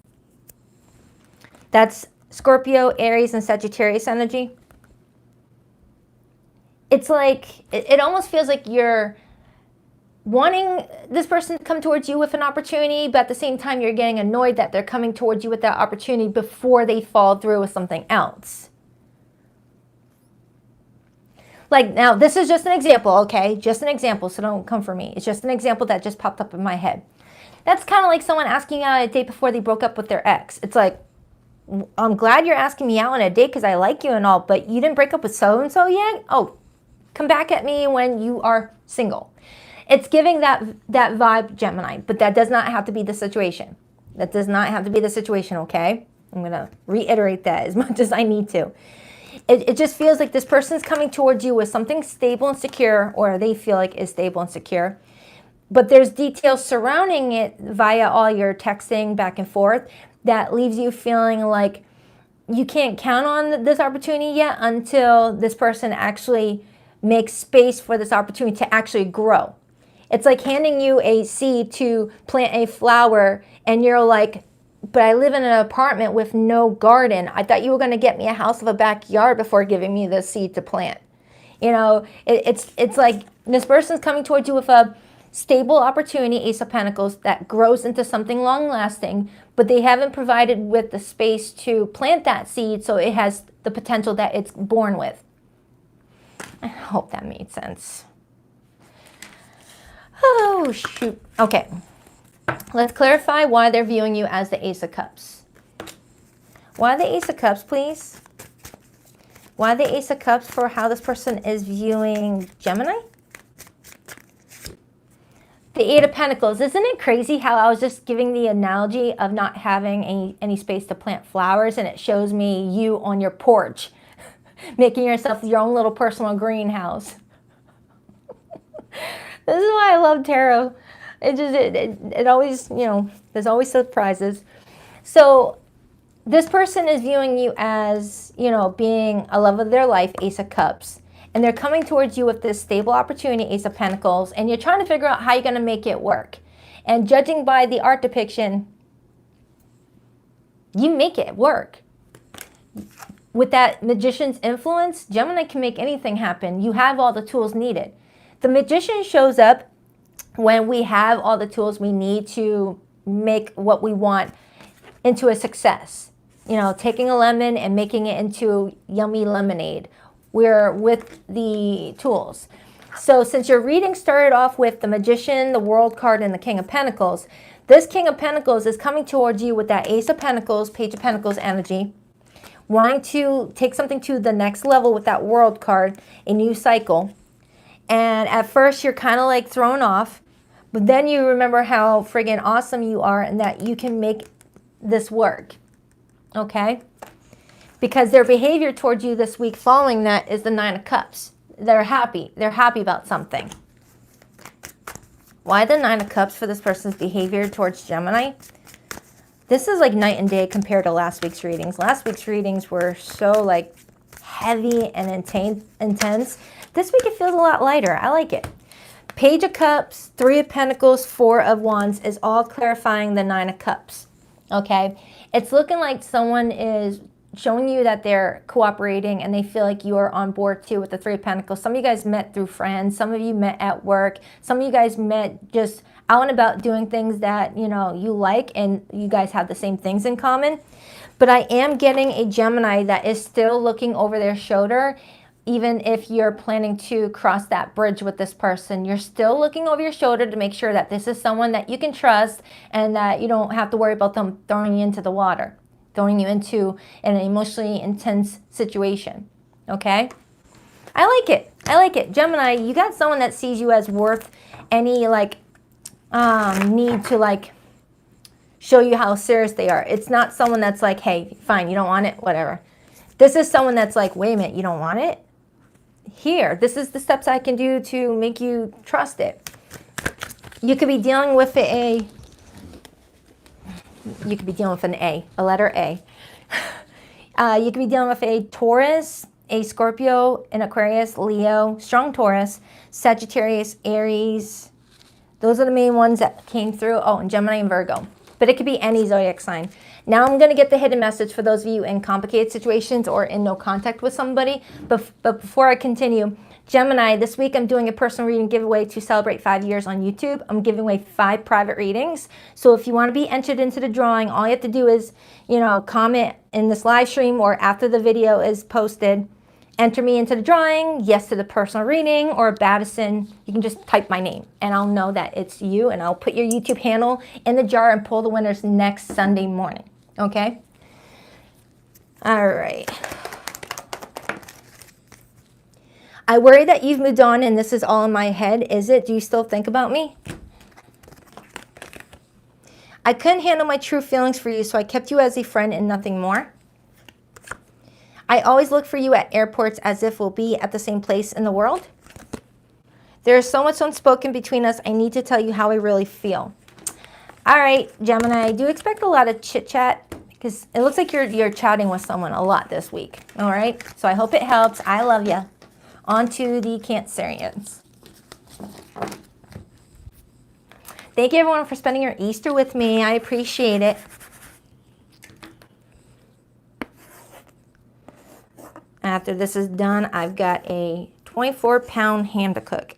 That's Scorpio, Aries, and Sagittarius energy. It's like, it almost feels like you're wanting this person to come towards you with an opportunity, but at the same time, you're getting annoyed that they're coming towards you with that opportunity before they fall through with something else. Like, now, this is just an example, okay? Just an example, so don't come for me. It's just an example that just popped up in my head. That's kind of like someone asking you out on a date before they broke up with their ex. It's like, I'm glad you're asking me out on a date because I like you and all, but you didn't break up with so-and-so yet? Oh, come back at me when you are single. It's giving that vibe, Gemini, but that does not have to be the situation. That does not have to be the situation, okay? I'm going to reiterate that as much as I need to. It just feels like this person's coming towards you with something stable and secure, or they feel like is stable and secure. But there's details surrounding it via all your texting back and forth that leaves you feeling like you can't count on this opportunity yet until this person actually makes space for this opportunity to actually grow. It's like handing you a seed to plant a flower and you're like, but I live in an apartment with no garden. I thought you were going to get me a house with a backyard before giving me the seed to plant. You know, it's like this person's coming towards you with a stable opportunity, Ace of Pentacles, that grows into something long-lasting, but they haven't provided with the space to plant that seed so it has the potential that it's born with. I hope that made sense. Oh, shoot. Okay. Let's clarify why they're viewing you as the Ace of Cups. Why the Ace of Cups, please? Why the Ace of Cups for how this person is viewing Gemini? The Eight of Pentacles. Isn't it crazy how I was just giving the analogy of not having any space to plant flowers, and it shows me you on your porch making yourself your own little personal greenhouse. This is why I love tarot. It always, you know, there's always surprises. So this person is viewing you as, you know, being a love of their life, Ace of Cups. And they're coming towards you with this stable opportunity, Ace of Pentacles. And you're trying to figure out how you're going to make it work. And judging by the art depiction, you make it work. With that magician's influence, Gemini can make anything happen. You have all the tools needed. The magician shows up when we have all the tools we need to make what we want into a success. You know, taking a lemon and making it into yummy lemonade. We're with the tools. So since your reading started off with the Magician, the World card, and the King of Pentacles, this King of Pentacles is coming towards you with that Ace of Pentacles, Page of Pentacles energy, wanting to take something to the next level with that World card, a new cycle. And at first you're kind of like thrown off, but then you remember how friggin' awesome you are and that you can make this work, okay? Because their behavior towards you this week following that is the Nine of Cups. They're happy. They're happy about something. Why the Nine of Cups for this person's behavior towards Gemini? This is like night and day compared to last week's readings. Last week's readings were so like heavy and intense. This week it feels a lot lighter. I like it. Page of Cups, Three of Pentacles, Four of Wands is all clarifying the Nine of Cups. Okay? It's looking like someone is showing you that they're cooperating and they feel like you are on board too with the Three of Pentacles. Some of you guys met through friends. Some of you met at work. Some of you guys met just out and about doing things that, you know, you like and you guys have the same things in common. But I am getting a Gemini that is still looking over their shoulder. Even if you're planning to cross that bridge with this person, you're still looking over your shoulder to make sure that this is someone that you can trust and that you don't have to worry about them throwing you into the water, throwing you into an emotionally intense situation, okay? I like it. I like it. Gemini, you got someone that sees you as worth any, like, need to, like, show you how serious they are. It's not someone that's like, hey, fine, you don't want it, whatever. This is someone that's like, wait a minute, you don't want it? Here, this is the steps I can do to make you trust it. You could be dealing with a letter A. You could be dealing with a Taurus, a Scorpio, an Aquarius, Leo, strong Taurus, Sagittarius, Aries. Those are the main ones that came through. Oh, and Gemini and Virgo. But it could be any zodiac sign. Now I'm going to get the hidden message for those of you in complicated situations or in no contact with somebody. But before I continue, Gemini, this week I'm doing a personal reading giveaway to celebrate 5 years on YouTube. I'm giving away 5 private readings. So if you want to be entered into the drawing, all you have to do is, you know, comment in this live stream or after the video is posted. Enter me into the drawing, yes to the personal reading, or Baddison. You can just type my name and I'll know that it's you, and I'll put your YouTube handle in the jar and pull the winners next Sunday morning. Okay? All right. I worry that you've moved on and this is all in my head. Is it? Do you still think about me? I couldn't handle my true feelings for you, so I kept you as a friend and nothing more. I always look for you at airports as if we'll be at the same place in the world. There is so much unspoken between us. I need to tell you how I really feel. All right, Gemini, I do expect a lot of chit-chat because it looks like you're chatting with someone a lot this week. All right, so I hope it helps. I love you. On to the Cancerians. Thank you, everyone, for spending your Easter with me. I appreciate it. After this is done, I've got a 24-pound ham to cook.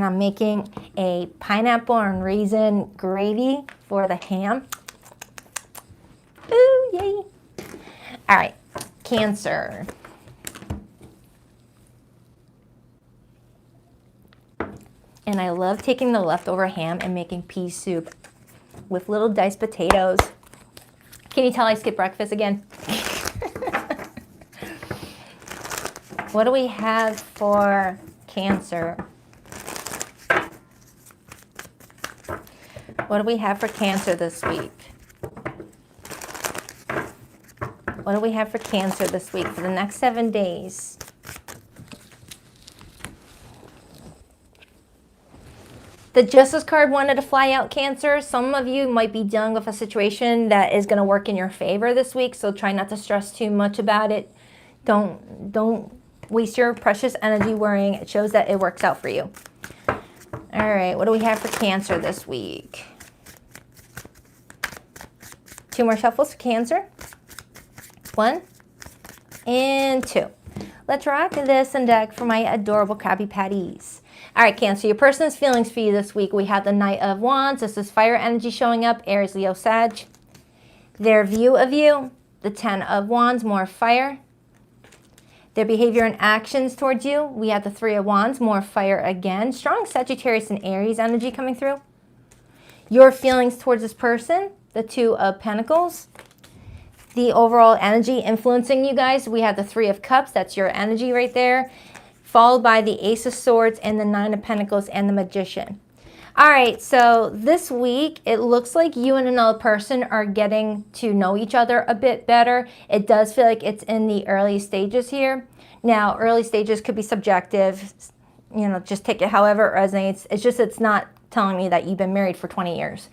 and I'm making a pineapple and raisin gravy for the ham. Ooh, yay. All right, Cancer. And I love taking the leftover ham and making pea soup with little diced potatoes. Can you tell I skipped breakfast again? What do we have for Cancer? What do we have for Cancer this week? What do we have for Cancer this week for the next 7 days? The Justice card wanted to fly out, Cancer. Some of you might be dealing with a situation that is going to work in your favor this week, so try not to stress too much about it. Don't waste your precious energy worrying. It shows that it works out for you. All right, what do we have for Cancer this week? 2 more shuffles for Cancer. 1 and 2. Let's rock this and deck for my adorable Krabby Patties. All right, Cancer, your person's feelings for you this week. We have the Knight of Wands. This is fire energy showing up. Aries, Leo, Sag. Their view of you, the 10 of Wands, more fire. Their behavior and actions towards you, we have the 3 of Wands, more fire again. Strong Sagittarius and Aries energy coming through. Your feelings towards this person, the 2 of Pentacles. The overall energy influencing you guys, we have the 3 of Cups. That's your energy right there. Followed by the Ace of Swords and the 9 of Pentacles and the Magician. All right, so this week, it looks like you and another person are getting to know each other a bit better. It does feel like it's in the early stages here. Now, early stages could be subjective. You know, just take it however it resonates. It's just, it's not telling me that you've been married for 20 years.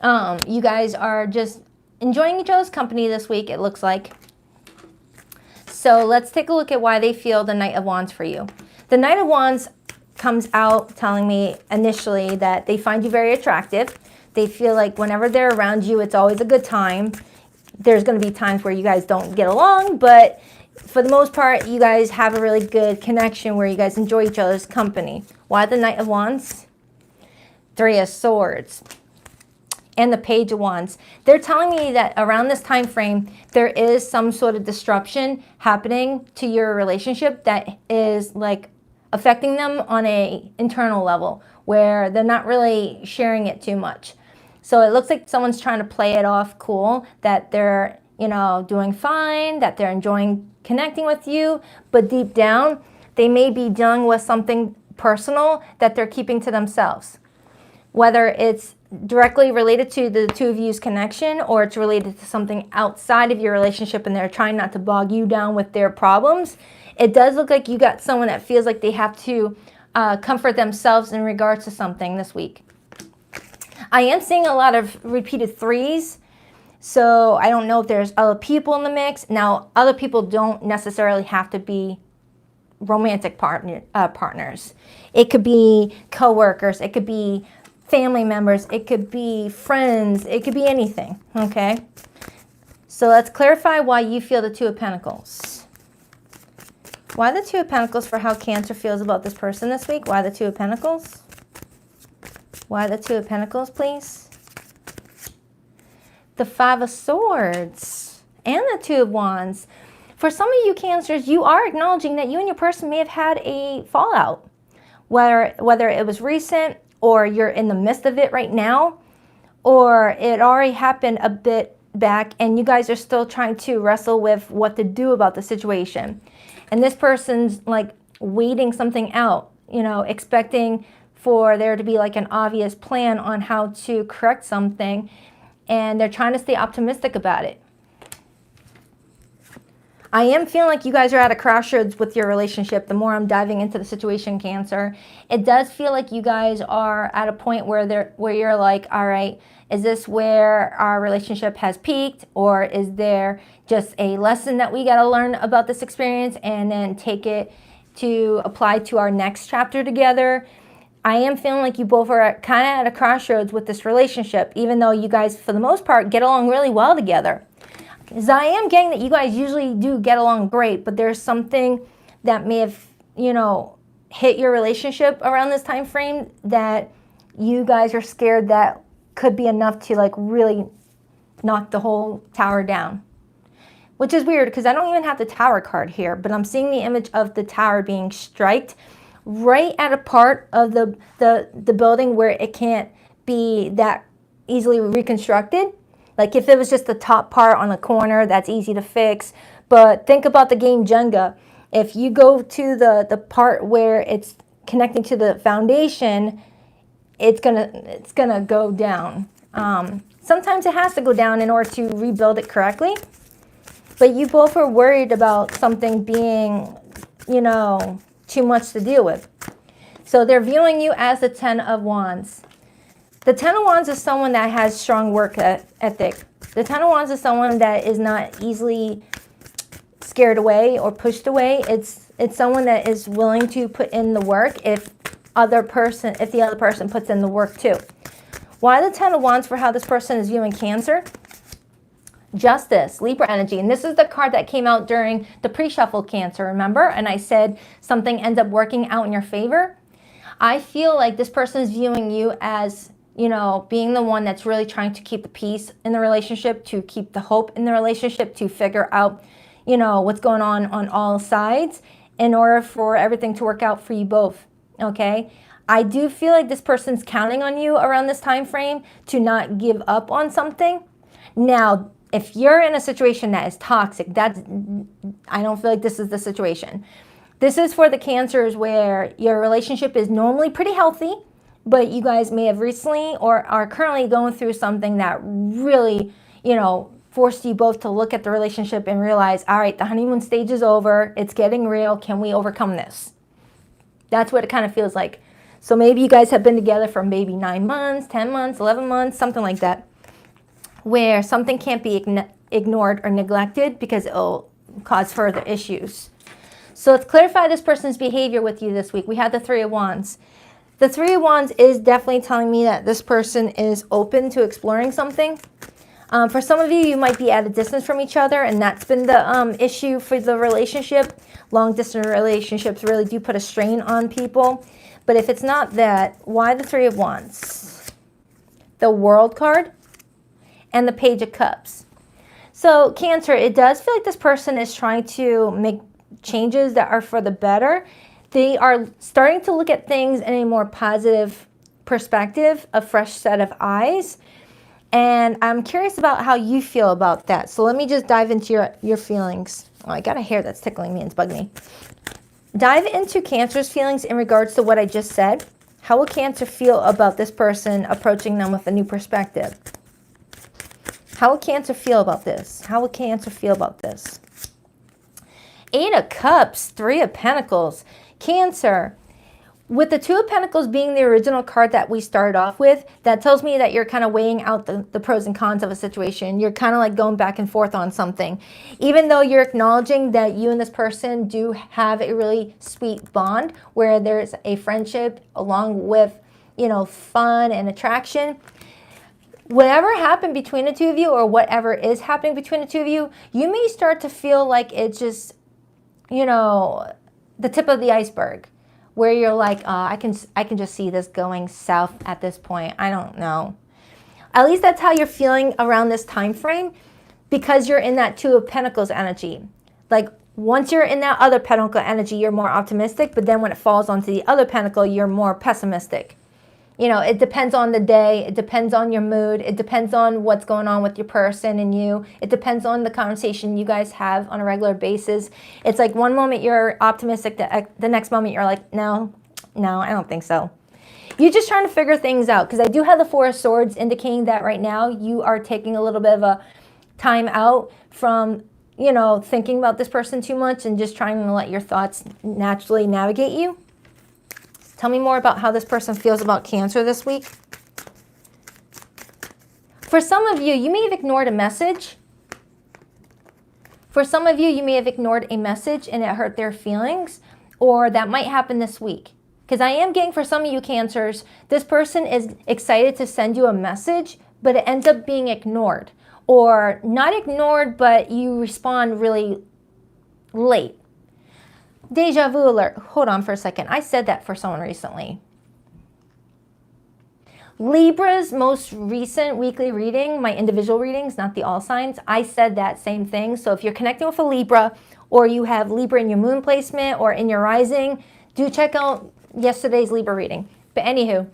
You guys are just enjoying each other's company this week, it looks like. So let's take a look at why they feel the Knight of Wands for you. The Knight of Wands comes out telling me initially that they find you very attractive. They feel like whenever they're around you, it's always a good time. There's going to be times where you guys don't get along, but for the most part, you guys have a really good connection where you guys enjoy each other's company. Why the Knight of Wands? 3 of Swords. And the Page of Wands. They're telling me that around this time frame, there is some sort of disruption happening to your relationship that is like affecting them on a internal level where they're not really sharing it too much. So it looks like someone's trying to play it off cool, that they're, you know, doing fine, that they're enjoying connecting with you, but deep down, they may be dealing with something personal that they're keeping to themselves. Whether it's directly related to the 2 of you's connection or it's related to something outside of your relationship and they're trying not to bog you down with their problems, it does look like you got someone that feels like they have to comfort themselves in regards to something this week. I am seeing a lot of repeated 3s, so I don't know if there's other people in the mix. Now, other people don't necessarily have to be romantic partners. It could be coworkers, it could be family members, it could be friends, it could be anything, okay? So let's clarify why you feel the 2 of Pentacles. Why the 2 of Pentacles for how Cancer feels about this person this week? Why the 2 of Pentacles? Why the 2 of Pentacles, please? The 5 of Swords and the 2 of Wands. For some of you Cancers, you are acknowledging that you and your person may have had a fallout. Whether it was recent, or you're in the midst of it right now, or it already happened a bit back and you guys are still trying to wrestle with what to do about the situation. And this person's like waiting something out, you know, expecting for there to be like an obvious plan on how to correct something, and they're trying to stay optimistic about it. I am feeling like you guys are at a crossroads with your relationship the more I'm diving into the situation, Cancer. It does feel like you guys are at a point where you're like, all right, is this where our relationship has peaked, or is there just a lesson that we got to learn about this experience and then take it to apply to our next chapter together? I am feeling like you both are kind of at a crossroads with this relationship, even though you guys, for the most part, get along really well together. Because I am getting that you guys usually do get along great, but there's something that may have, you know, hit your relationship around this time frame that you guys are scared that could be enough to like really knock the whole tower down. Which is weird because I don't even have the tower card here, but I'm seeing the image of the tower being striked right at a part of the building where it can't be that easily reconstructed. Like if it was just the top part on the corner, that's easy to fix. But think about the game Jenga. If you go to the part where it's connecting to the foundation, it's gonna go down. Sometimes it has to go down in order to rebuild it correctly. But you both are worried about something being, you know, too much to deal with. So they're viewing you as the 10 of Wands. The 10 of Wands is someone that has strong work ethic. The 10 of Wands is someone that is not easily scared away or pushed away. It's someone that is willing to put in the work if the other person puts in the work too. Why the 10 of Wands for how this person is viewing Cancer? Justice, Libra energy. And this is the card that came out during the pre-shuffle, Cancer, remember? And I said something ends up working out in your favor. I feel like this person is viewing you as, you know, being the one that's really trying to keep the peace in the relationship, to keep the hope in the relationship, to figure out, you know, what's going on all sides in order for everything to work out for you both, okay? I do feel like this person's counting on you around this time frame to not give up on something. Now, if you're in a situation that is toxic, I don't feel like this is the situation. This is for the Cancers where your relationship is normally pretty healthy, but you guys may have recently or are currently going through something that really, you know, forced you both to look at the relationship and realize, all right, the honeymoon stage is over. It's getting real. Can we overcome this? That's what it kind of feels like. So maybe you guys have been together for maybe 9 months, 10 months, 11 months, something like that, where something can't be ignored or neglected because it'll cause further issues. So let's clarify this person's behavior with you this week. We have the 3 of Wands. The 3 of Wands is definitely telling me that this person is open to exploring something. For some of you, you might be at a distance from each other, and that's been the issue for the relationship. Long-distance relationships really do put a strain on people. But if it's not that, why the 3 of Wands? The World card and the Page of Cups. So Cancer, it does feel like this person is trying to make changes that are for the better. They are starting to look at things in a more positive perspective, a fresh set of eyes. And I'm curious about how you feel about that. So let me just dive into your feelings. Oh, I got a hair that's tickling me and it's bugging me. Dive into Cancer's feelings in regards to what I just said. How will Cancer feel about this person approaching them with a new perspective? How will Cancer feel about this? How will Cancer feel about this? 8 of Cups, 3 of Pentacles. Cancer, with the 2 of Pentacles being the original card that we started off with, that tells me that you're kind of weighing out the pros and cons of a situation. You're kind of like going back and forth on something. Even though you're acknowledging that you and this person do have a really sweet bond where there's a friendship along with, you know, fun and attraction. Whatever happened between the 2 of you, or whatever is happening between the 2 of you, you may start to feel like it's just, you know, the tip of the iceberg, where you're like, I can just see this going south at this point. I don't know. At least that's how you're feeling around this time frame, because you're in that 2 of Pentacles energy. Like once you're in that other Pentacle energy, you're more optimistic, but then when it falls onto the other Pentacle, you're more pessimistic. You know, it depends on the day. It depends on your mood. It depends on what's going on with your person and you. It depends on the conversation you guys have on a regular basis. It's like one moment you're optimistic, the next moment you're like, no, I don't think so. You're just trying to figure things out, because I do have the 4 of Swords indicating that right now you are taking a little bit of a time out from, you know, thinking about this person too much and just trying to let your thoughts naturally navigate you. Tell me more about how this person feels about Cancer this week. For some of you, you may have ignored a message. For some of you, you may have ignored a message and it hurt their feelings, or that might happen this week. Because I am getting, for some of you Cancers, this person is excited to send you a message, but it ends up being ignored. Or not ignored, but you respond really late. Deja vu alert. Hold on for a second. I said that for someone recently. Libra's most recent weekly reading, my individual readings, not the all signs, I said that same thing. So if you're connecting with a Libra, or you have Libra in your moon placement or in your rising, do check out yesterday's Libra reading. But anywho,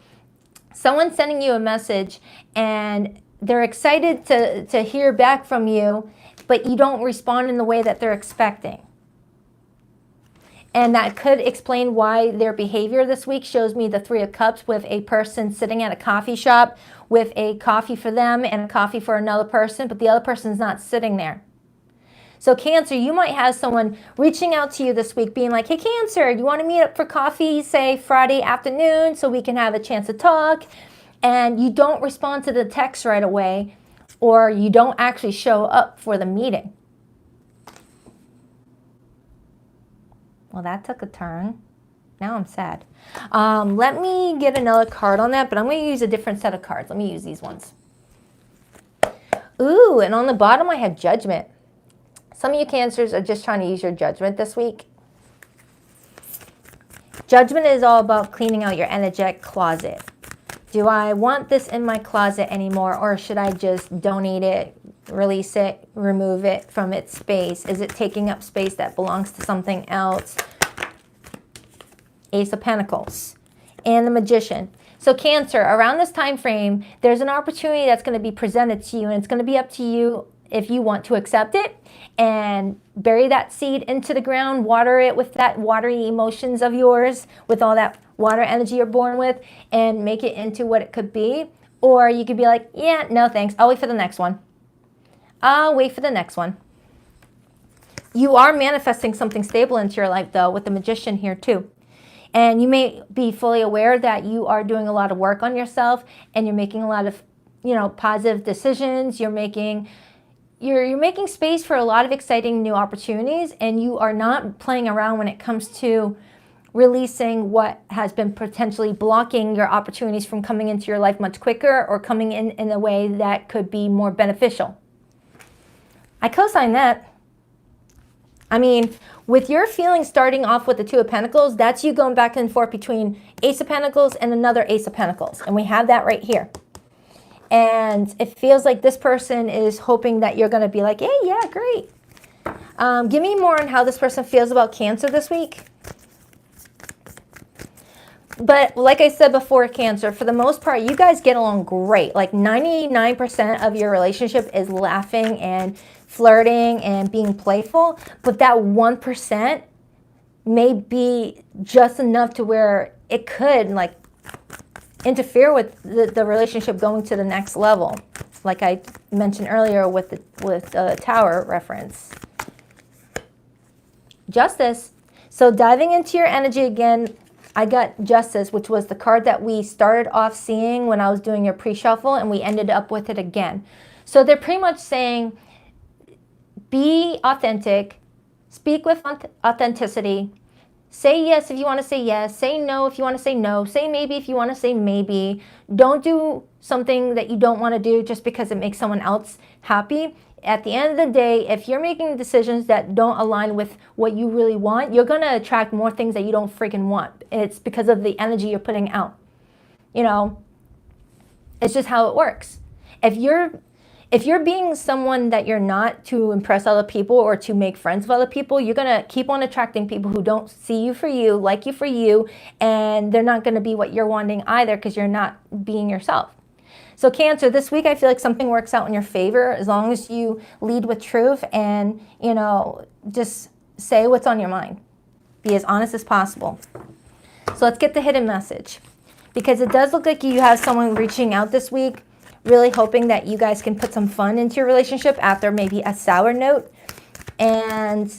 someone's sending you a message and they're excited to hear back from you, but you don't respond in the way that they're expecting. And that could explain why their behavior this week shows me the Three of Cups with a person sitting at a coffee shop with a coffee for them and a coffee for another person, but the other person's not sitting there. So Cancer, you might have someone reaching out to you this week being like, hey Cancer, you want to meet up for coffee, say Friday afternoon so we can have a chance to talk? And you don't respond to the text right away, or you don't actually show up for the meeting. Well, that took a turn. Now I'm sad. Let me get another card on that, but I'm going to use a different set of cards. Let me use these ones. Ooh, and on the bottom I had Judgment. Some of you Cancers are just trying to use your judgment this week. Judgment is all about cleaning out your energetic closet. Do I want this in my closet anymore, or should I just donate it, release it, remove it from its space? Is it taking up space that belongs to something else? Ace of Pentacles and the Magician. So Cancer, around this time frame, there's an opportunity that's going to be presented to you, and it's going to be up to you if you want to accept it and bury that seed into the ground, water it with that watery emotions of yours, with all that water energy you're born with, and make it into what it could be. Or you could be like, yeah, no thanks, I'll wait for the next one. I'll wait for the next one. You are manifesting something stable into your life, though, with the Magician here, too. And you may be fully aware that you are doing a lot of work on yourself, and you're making a lot of, positive decisions. You're making space for a lot of exciting new opportunities, and you are not playing around when it comes to releasing what has been potentially blocking your opportunities from coming into your life much quicker, or coming in a way that could be more beneficial. I co-sign that. I mean, with your feelings starting off with the Two of Pentacles, that's you going back and forth between Ace of Pentacles and another Ace of Pentacles. And we have that right here. And it feels like this person is hoping that you're going to be like, hey, yeah, great. Give me more on how this person feels about Cancer this week. But like I said before, Cancer, for the most part, you guys get along great. Like 99% of your relationship is laughing and flirting and being playful. But that 1% may be just enough to where it could like interfere with the relationship going to the next level. Like I mentioned earlier with the Tower reference. Justice. So diving into your energy again, I got Justice, which was the card that we started off seeing when I was doing your pre-shuffle, and we ended up with it again. So they're pretty much saying, be authentic, speak with authenticity, say yes if you want to say yes, say no if you want to say no, say maybe if you want to say maybe. Don't do something that you don't want to do just because it makes someone else happy. At the end of the day, if you're making decisions that don't align with what you really want, you're going to attract more things that you don't freaking want. It's because of the energy you're putting out. It's just how it works. If you're being someone that you're not to impress other people or to make friends with other people, you're going to keep on attracting people who don't see you for you, like you for you, and they're not going to be what you're wanting either because you're not being yourself. So Cancer, this week I feel like something works out in your favor as long as you lead with truth and, just say what's on your mind. Be as honest as possible. So let's get the hidden message. Because it does look like you have someone reaching out this week, really hoping that you guys can put some fun into your relationship after maybe a sour note. And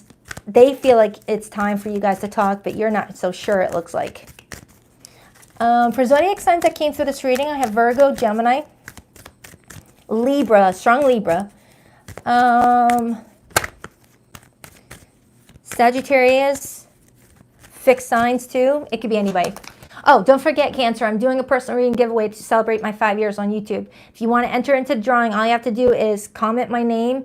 they feel like it's time for you guys to talk, but you're not so sure, it looks like. For zodiac signs that came through this reading, I have Virgo, Gemini, Libra, strong Libra, Sagittarius, fixed signs too. It could be anybody. Oh, don't forget, Cancer, I'm doing a personal reading giveaway to celebrate my 5 years on YouTube. If you want to enter into the drawing, all you have to do is comment my name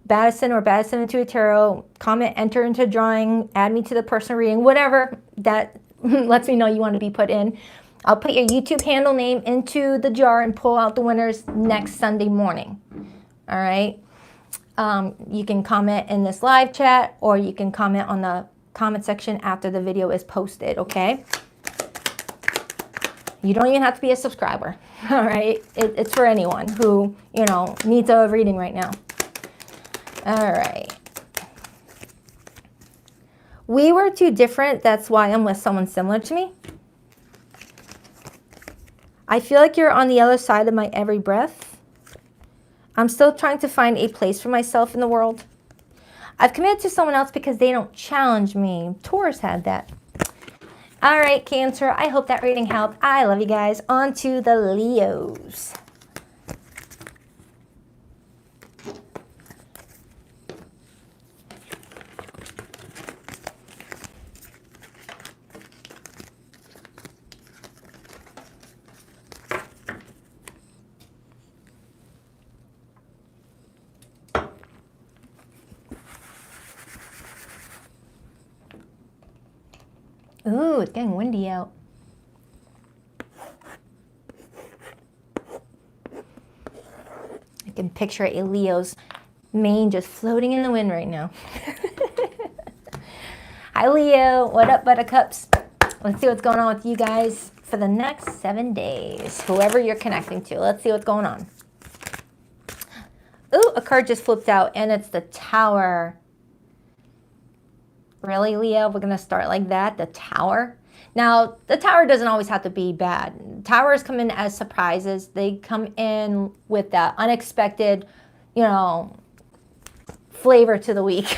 Baddison or Baddison Intuitive Tarot, comment, enter into drawing, add me to the personal reading, whatever that lets me know you want to be put in. I'll put your YouTube handle name into the jar and pull out the winners next Sunday morning. All right. You can comment in this live chat, or you can comment on the comment section after the video is posted, okay? You don't even have to be a subscriber, all right? It's for anyone who, you know, needs a reading right now. All right. We were too different. That's why I'm with someone similar to me. I feel like you're on the other side of my every breath. I'm still trying to find a place for myself in the world. I've committed to someone else because they don't challenge me. Taurus had that. All right, Cancer, I hope that reading helped. I love you guys. On to the Leos. Ooh, it's getting windy out. I can picture a Leo's mane just floating in the wind right now. Hi, Leo. What up, buttercups? Let's see what's going on with you guys for the next 7 days. Whoever you're connecting to. Let's see what's going on. Ooh, a card just flipped out, and it's the Tower. Really, Leo? We're going to start like that? The Tower? Now, the Tower doesn't always have to be bad. Towers come in as surprises. They come in with that unexpected, you know, flavor to the week.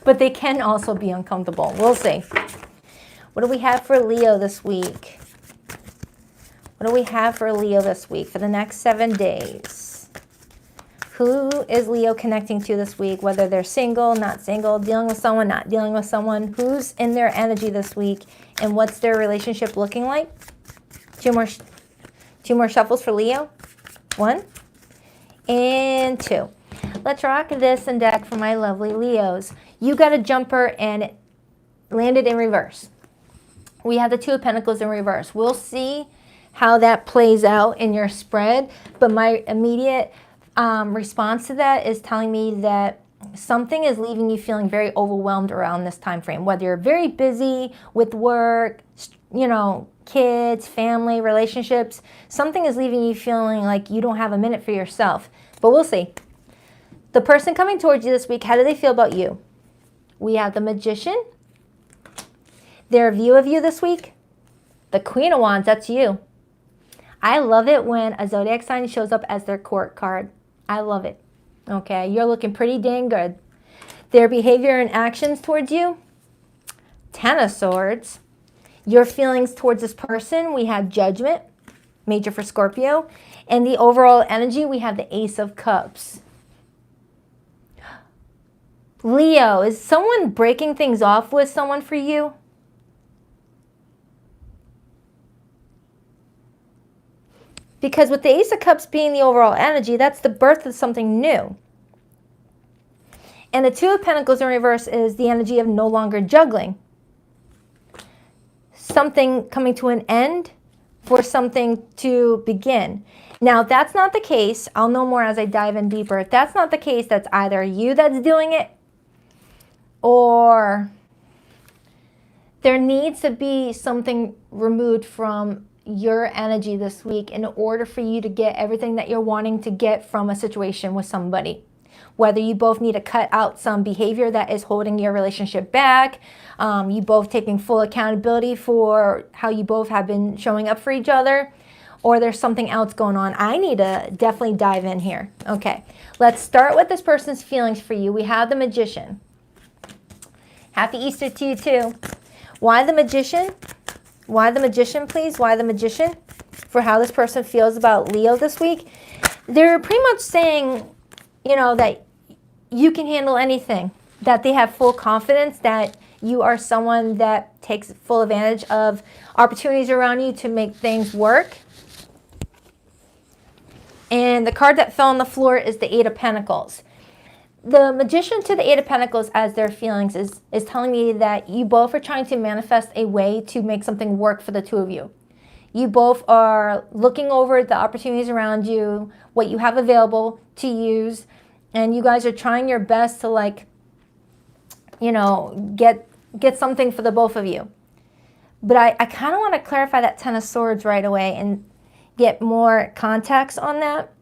But they can also be uncomfortable. We'll see. What do we have for Leo this week? What do we have for Leo this week for the next 7 days? Who is Leo connecting to this week? Whether they're single, not single, dealing with someone, not dealing with someone. Who's in their energy this week? And what's their relationship looking like? Two more shuffles for Leo. 1 and 2. Let's rock this and deck for my lovely Leos. You got a jumper and it landed in reverse. We have the 2 of Pentacles in reverse. We'll see how that plays out in your spread. But my immediate response to that is telling me that something is leaving you feeling very overwhelmed around this time frame. Whether you're very busy with work, you know, kids, family, relationships, something is leaving you feeling like you don't have a minute for yourself. But we'll see. The person coming towards you this week, how do they feel about you? We have the Magician. Their view of you this week, the Queen of Wands, that's you. I love it when a zodiac sign shows up as their court card. I love it. Okay, you're looking pretty dang good. Their behavior and actions towards you, 10 of Swords. Your feelings towards this person, we have Judgment, major for Scorpio. And the overall energy, we have the Ace of Cups. Leo, is someone breaking things off with someone for you? Because with the Ace of Cups being the overall energy, that's the birth of something new. And the 2 of Pentacles in reverse is the energy of no longer juggling. Something coming to an end for something to begin. Now, if that's not the case, I'll know more as I dive in deeper. If that's not the case, that's either you that's doing it, or there needs to be something removed from your energy this week in order for you to get everything that you're wanting to get from a situation with somebody. Whether you both need to cut out some behavior that is holding your relationship back, you both taking full accountability for how you both have been showing up for each other, or there's something else going on. I need to definitely dive in here. Okay, let's start with this person's feelings for you. We have the Magician. Happy Easter to you too. Why the Magician? Why the Magician, please? Why the Magician? For how this person feels about Leo this week. They're pretty much saying, you know, that you can handle anything. That they have full confidence that you are someone that takes full advantage of opportunities around you to make things work. And the card that fell on the floor is the 8 of Pentacles. the Magician to the Eight of Pentacles as their feelings is telling me that you both are trying to manifest a way to make something work for the two of you. You both are looking over the opportunities around you, what you have available to use, and you guys are trying your best to, like, you know, get something for the both of you. But I kind of want to clarify that Ten of Swords right away and get more context on that.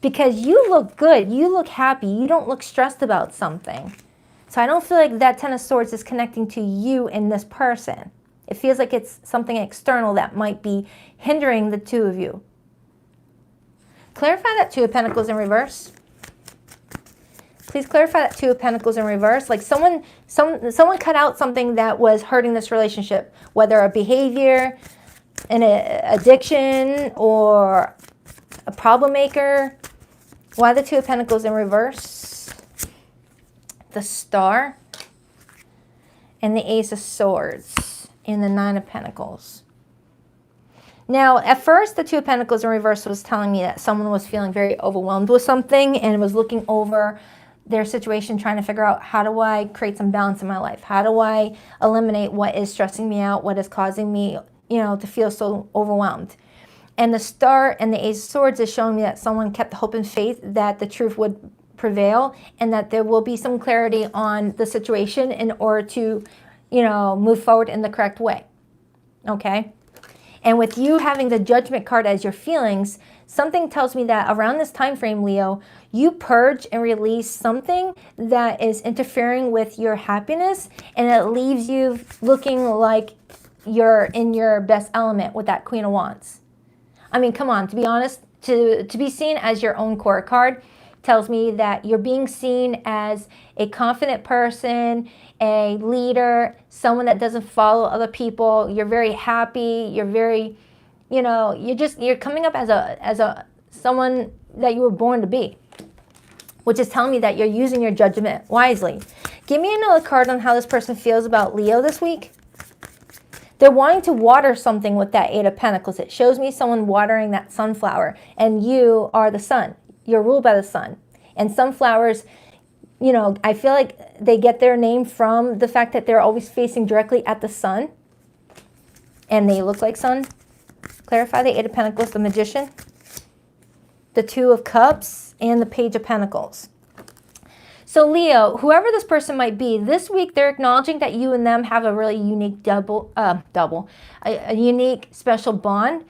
Because you look good, you look happy, you don't look stressed about something. So I don't feel like that Ten of Swords is connecting to you and this person. It feels like it's something external that might be hindering the two of you. Clarify that Two of Pentacles in reverse. Please clarify that Two of Pentacles in reverse. Like someone cut out something that was hurting this relationship, whether a behavior, an addiction, or a problem maker. Why the Two of Pentacles in reverse? The Star and the Ace of Swords and the Nine of Pentacles. Now, at first, the Two of Pentacles in reverse was telling me that someone was feeling very overwhelmed with something and was looking over their situation, trying to figure out, how do I create some balance in my life? How do I eliminate what is stressing me out, what is causing me, you know, to feel so overwhelmed? And the Star and the Ace of Swords is showing me that someone kept hope and faith that the truth would prevail and that there will be some clarity on the situation in order to, you know, move forward in the correct way. Okay? And with you having the Judgment card as your feelings, something tells me that around this time frame, Leo, you purge and release something that is interfering with your happiness, and it leaves you looking like you're in your best element with that Queen of Wands. I mean, come on, to be honest, to be seen as your own core card tells me that you're being seen as a confident person, a leader, someone that doesn't follow other people. You're very happy. You're very, you know, you're coming up as someone that you were born to be, which is telling me that you're using your judgment wisely. Give me another card on how this person feels about Leo this week. They're wanting to water something with that Eight of Pentacles. It shows me someone watering that sunflower, and you are the sun. You're ruled by the sun. And sunflowers, you know, I feel like they get their name from the fact that they're always facing directly at the sun, and they look like sun. Clarify the Eight of Pentacles, the Magician, the Two of Cups, and the Page of Pentacles. So Leo, whoever this person might be, this week they're acknowledging that you and them have a really unique a unique special bond,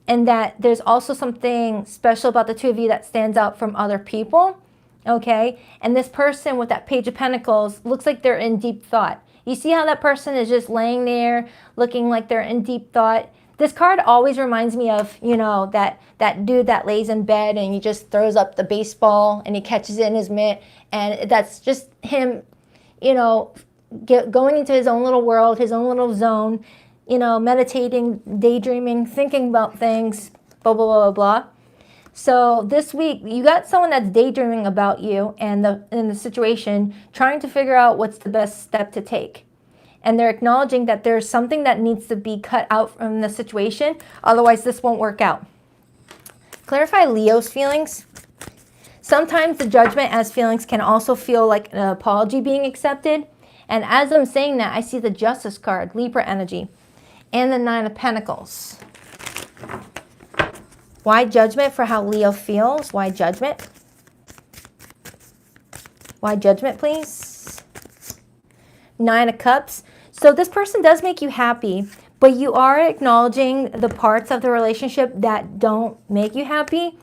and that there's also something special about the two of you that stands out from other people, okay? And this person with that Page of Pentacles looks like they're in deep thought. You see how that person is just laying there looking like they're in deep thought? This card always reminds me of, you know, that dude that lays in bed and he just throws up the baseball and he catches it in his mitt, and that's just him, you know, going into his own little world, his own little zone, you know, meditating, daydreaming, thinking about things, blah, blah, blah, blah. So this week, you got someone that's daydreaming about you and the situation, trying to figure out what's the best step to take. And they're acknowledging that there's something that needs to be cut out from the situation, otherwise this won't work out. Clarify Leo's feelings. Sometimes the Judgment as feelings can also feel like an apology being accepted. And as I'm saying that, I see the Justice card, Libra energy, and the Nine of Pentacles. Why Judgment for how Leo feels? Why Judgment? Why Judgment, please? Nine of Cups. So this person does make you happy, but you are acknowledging the parts of the relationship that don't make you happy,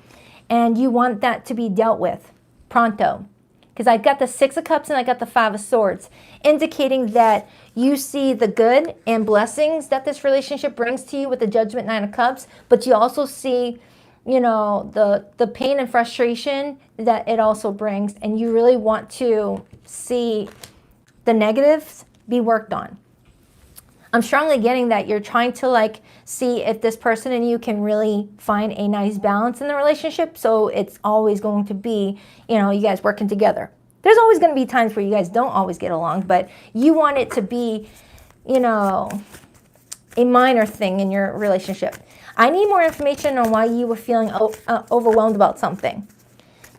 and you want that to be dealt with pronto. Because I got the Six of Cups and I got the Five of Swords, indicating that you see the good and blessings that this relationship brings to you with the Judgment, Nine of Cups, but you also see, you know, the pain and frustration that it also brings, and you really want to see the negatives be worked on. I'm strongly getting that you're trying to, like, see if this person and you can really find a nice balance in the relationship, so it's always going to be, you know, you guys working together. There's always going to be times where you guys don't always get along, but you want it to be, you know, a minor thing in your relationship. I need more information on why you were feeling overwhelmed about something.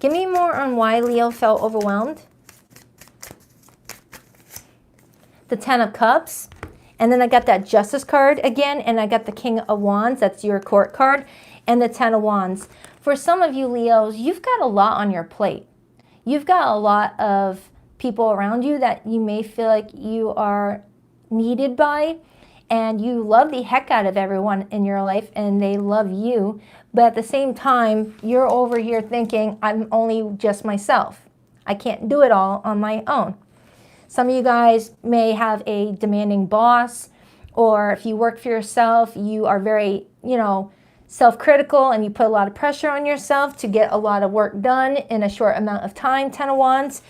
Give me more on why Leo felt overwhelmed. The Ten of Cups. And then I got that Justice card again, and I got the King of Wands. That's your court card. And the Ten of Wands. For some of you Leos, you've got a lot on your plate. You've got a lot of people around you that you may feel like you are needed by, and you love the heck out of everyone in your life and they love you, but at the same time you're over here thinking, I'm only just myself. I can't do it all on my own. Some of you guys may have a demanding boss, or if you work for yourself, you are very, self-critical, and you put a lot of pressure on yourself to get a lot of work done in a short amount of time, Ten of Wands.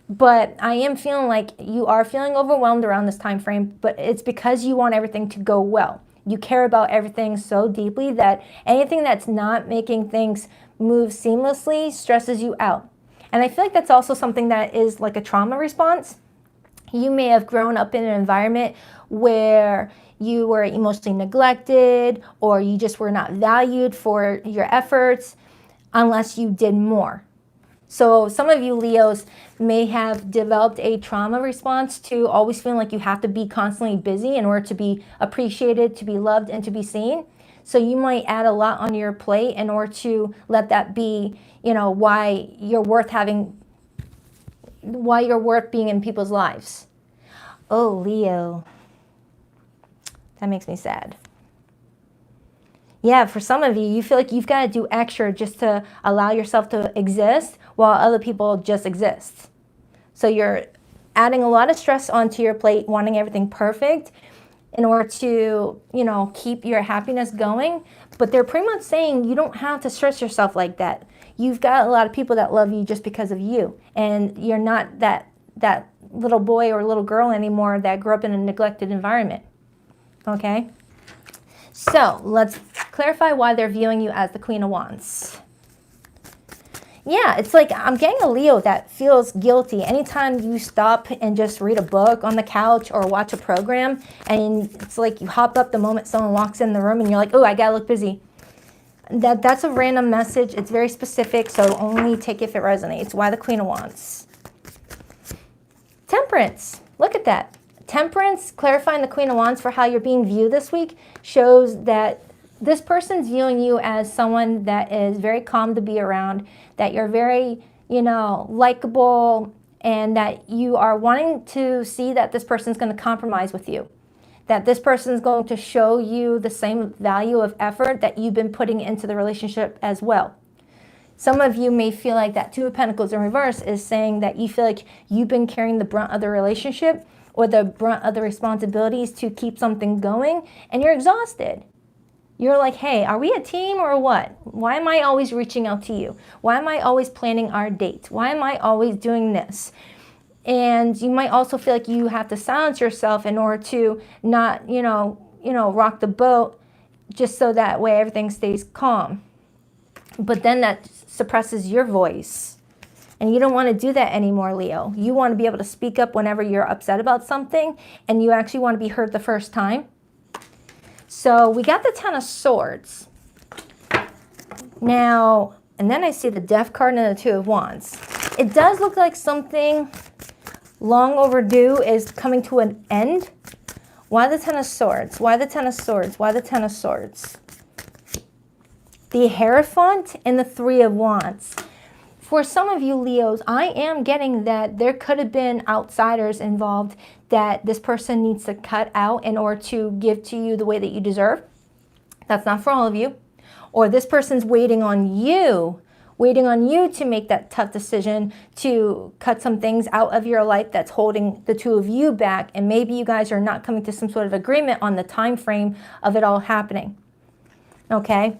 But I am feeling like you are feeling overwhelmed around this time frame, but it's because you want everything to go well. You care about everything so deeply that anything that's not making things move seamlessly stresses you out. And I feel like that's also something that is like a trauma response. You may have grown up in an environment where you were emotionally neglected, or you just were not valued for your efforts unless you did more. So some of you Leos may have developed a trauma response to always feeling like you have to be constantly busy in order to be appreciated, to be loved, and to be seen. So you might add a lot on your plate in order to let that be, why you're worth being in people's lives. Oh, Leo. That makes me sad. Yeah, for some of you, you feel like you've got to do extra just to allow yourself to exist while other people just exist. So you're adding a lot of stress onto your plate, wanting everything perfect in order to, keep your happiness going. But they're pretty much saying you don't have to stress yourself like that. You've got a lot of people that love you just because of you. And you're not that little boy or little girl anymore that grew up in a neglected environment. Okay? So let's clarify why they're viewing you as the Queen of Wands. Yeah, it's like I'm getting a Leo that feels guilty anytime you stop and just read a book on the couch or watch a program, and it's like you hop up the moment someone walks in the room and you're like, oh, I gotta look busy. That's a random message. It's very specific, so only take it if it resonates. Why the Queen of Wands? Temperance. Look at that. Temperance, clarifying the Queen of Wands for how you're being viewed this week, shows that this person's viewing you as someone that is very calm to be around, that you're very, likable, and that you are wanting to see that this person's going to compromise with you, that this person's going to show you the same value of effort that you've been putting into the relationship as well. Some of you may feel like that Two of Pentacles in reverse is saying that you feel like you've been carrying the brunt of the relationship or the brunt of the responsibilities to keep something going, and you're exhausted. You're like, hey, are we a team or what? Why am I always reaching out to you? Why am I always planning our dates? Why am I always doing this? And you might also feel like you have to silence yourself in order to not, rock the boat, just so that way everything stays calm. But then that suppresses your voice. And you don't want to do that anymore, Leo. You want to be able to speak up whenever you're upset about something, and you actually want to be heard the first time. So we got the Ten of Swords. Now, and then I see the Death card and the Two of Wands. It does look like something long overdue is coming to an end. Why the Ten of Swords? Why the Ten of Swords? Why the Ten of Swords? The Hierophant and the Three of Wands. For some of you Leos, I am getting that there could have been outsiders involved that this person needs to cut out in order to give to you the way that you deserve. That's not for all of you. Or this person's waiting on you to make that tough decision to cut some things out of your life that's holding the two of you back. And maybe you guys are not coming to some sort of agreement on the time frame of it all happening. Okay?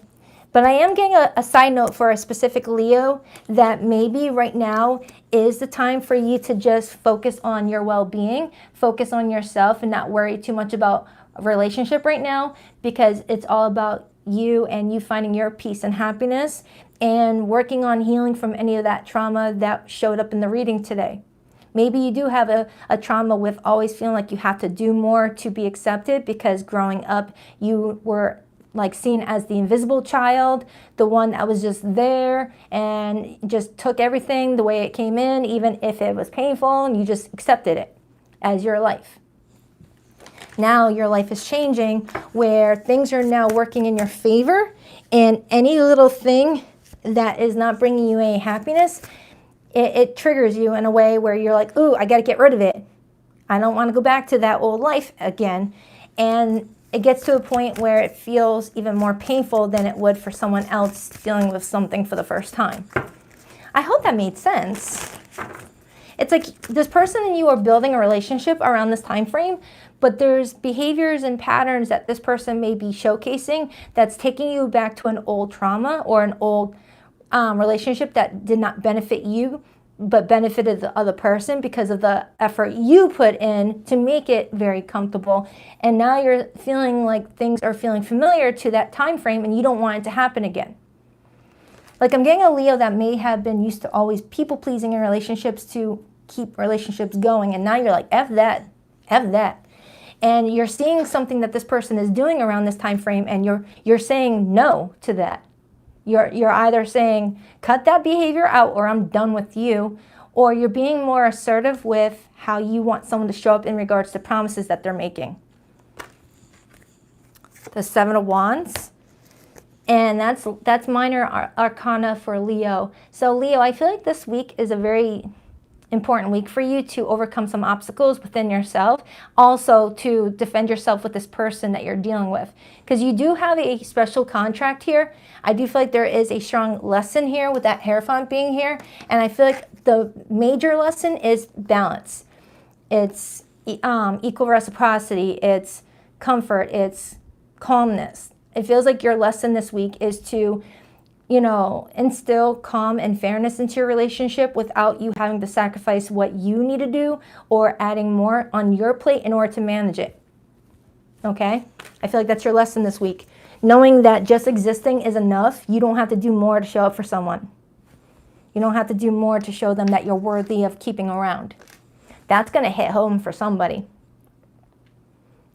But I am getting a side note for a specific Leo that maybe right now is the time for you to just focus on your well-being, focus on yourself, and not worry too much about a relationship right now, because it's all about you and you finding your peace and happiness and working on healing from any of that trauma that showed up in the reading today. Maybe you do have a trauma with always feeling like you have to do more to be accepted, because growing up you were like seen as the invisible child, the one that was just there and just took everything the way it came in, even if it was painful, and you just accepted it as your life. Now your life is changing where things are now working in your favor, and any little thing that is not bringing you any happiness, it triggers you in a way where you're like, ooh, I got to get rid of it. I don't want to go back to that old life again. And it gets to a point where it feels even more painful than it would for someone else dealing with something for the first time. I hope that made sense. It's like this person and you are building a relationship around this time frame, but there's behaviors and patterns that this person may be showcasing that's taking you back to an old trauma or an old relationship that did not benefit you, but benefited the other person because of the effort you put in to make it very comfortable. And now you're feeling like things are feeling familiar to that time frame and you don't want it to happen again. Like I'm getting a Leo that may have been used to always people pleasing in relationships to keep relationships going. And now you're like, F that, F that. And you're seeing something that this person is doing around this time frame and you're saying no to that. You're either saying, cut that behavior out or I'm done with you, or you're being more assertive with how you want someone to show up in regards to promises that they're making. The Seven of Wands, and that's minor arcana for Leo. So Leo, I feel like this week is a very important week for you to overcome some obstacles within yourself, also to defend yourself with this person that you're dealing with, because you do have a special contract here. I do feel like there is a strong lesson here with that Hierophant being here, and I feel like the major lesson is balance. It's equal reciprocity, it's comfort, it's calmness. It feels like your lesson this week is to instill calm and fairness into your relationship without you having to sacrifice what you need to do or adding more on your plate in order to manage it. Okay? I feel like that's your lesson this week. Knowing that just existing is enough. You don't have to do more to show up for someone. You don't have to do more to show them that you're worthy of keeping around. That's going to hit home for somebody.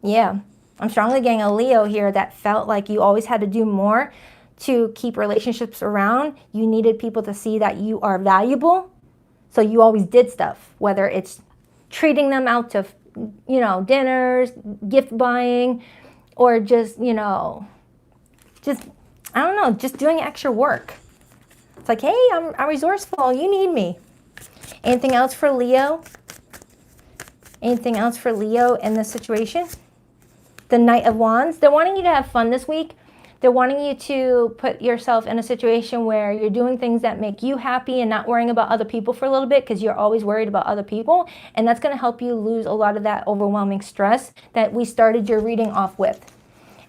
Yeah. I'm strongly getting a Leo here that felt like you always had to do more to keep relationships around. You needed people to see that you are valuable. So you always did stuff, whether it's treating them out to, dinners, gift buying, or just doing extra work. It's like, hey, I'm resourceful. You need me. Anything else for Leo? Anything else for Leo in this situation? The Knight of Wands. They're wanting you to have fun this week. They're wanting you to put yourself in a situation where you're doing things that make you happy and not worrying about other people for a little bit, because you're always worried about other people. And that's going to help you lose a lot of that overwhelming stress that we started your reading off with.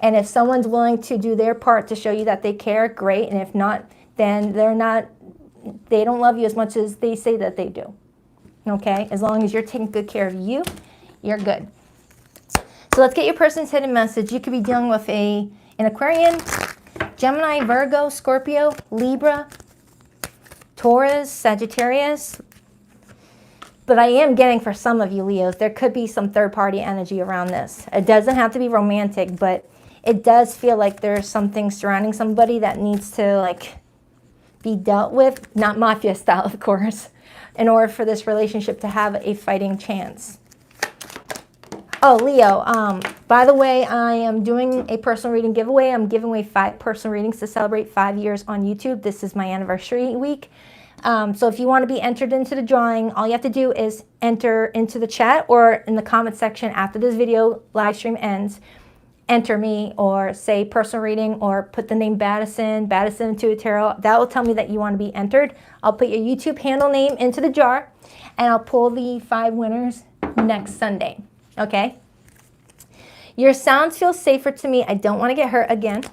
And if someone's willing to do their part to show you that they care, great. And if not, then they don't love you as much as they say that they do. Okay? As long as you're taking good care of you, you're good. So let's get your person's hidden message. You could be dealing with an Aquarian, Gemini, Virgo, Scorpio, Libra, Taurus, Sagittarius. But I am getting for some of you Leos, there could be some third-party energy around this. It doesn't have to be romantic, but it does feel like there's something surrounding somebody that needs to be dealt with, not mafia style, of course, in order for this relationship to have a fighting chance. Oh, Leo, by the way, I am doing a personal reading giveaway. I'm giving away 5 personal readings to celebrate 5 years on YouTube. This is my anniversary week. So if you want to be entered into the drawing, all you have to do is enter into the chat or in the comment section after this video live stream ends. Enter me or say personal reading or put the name Baddison into a tarot. That will tell me that you want to be entered. I'll put your YouTube handle name into the jar and I'll pull the 5 winners next Sunday. Okay? Your sounds feel safer to me. I don't want to get hurt again.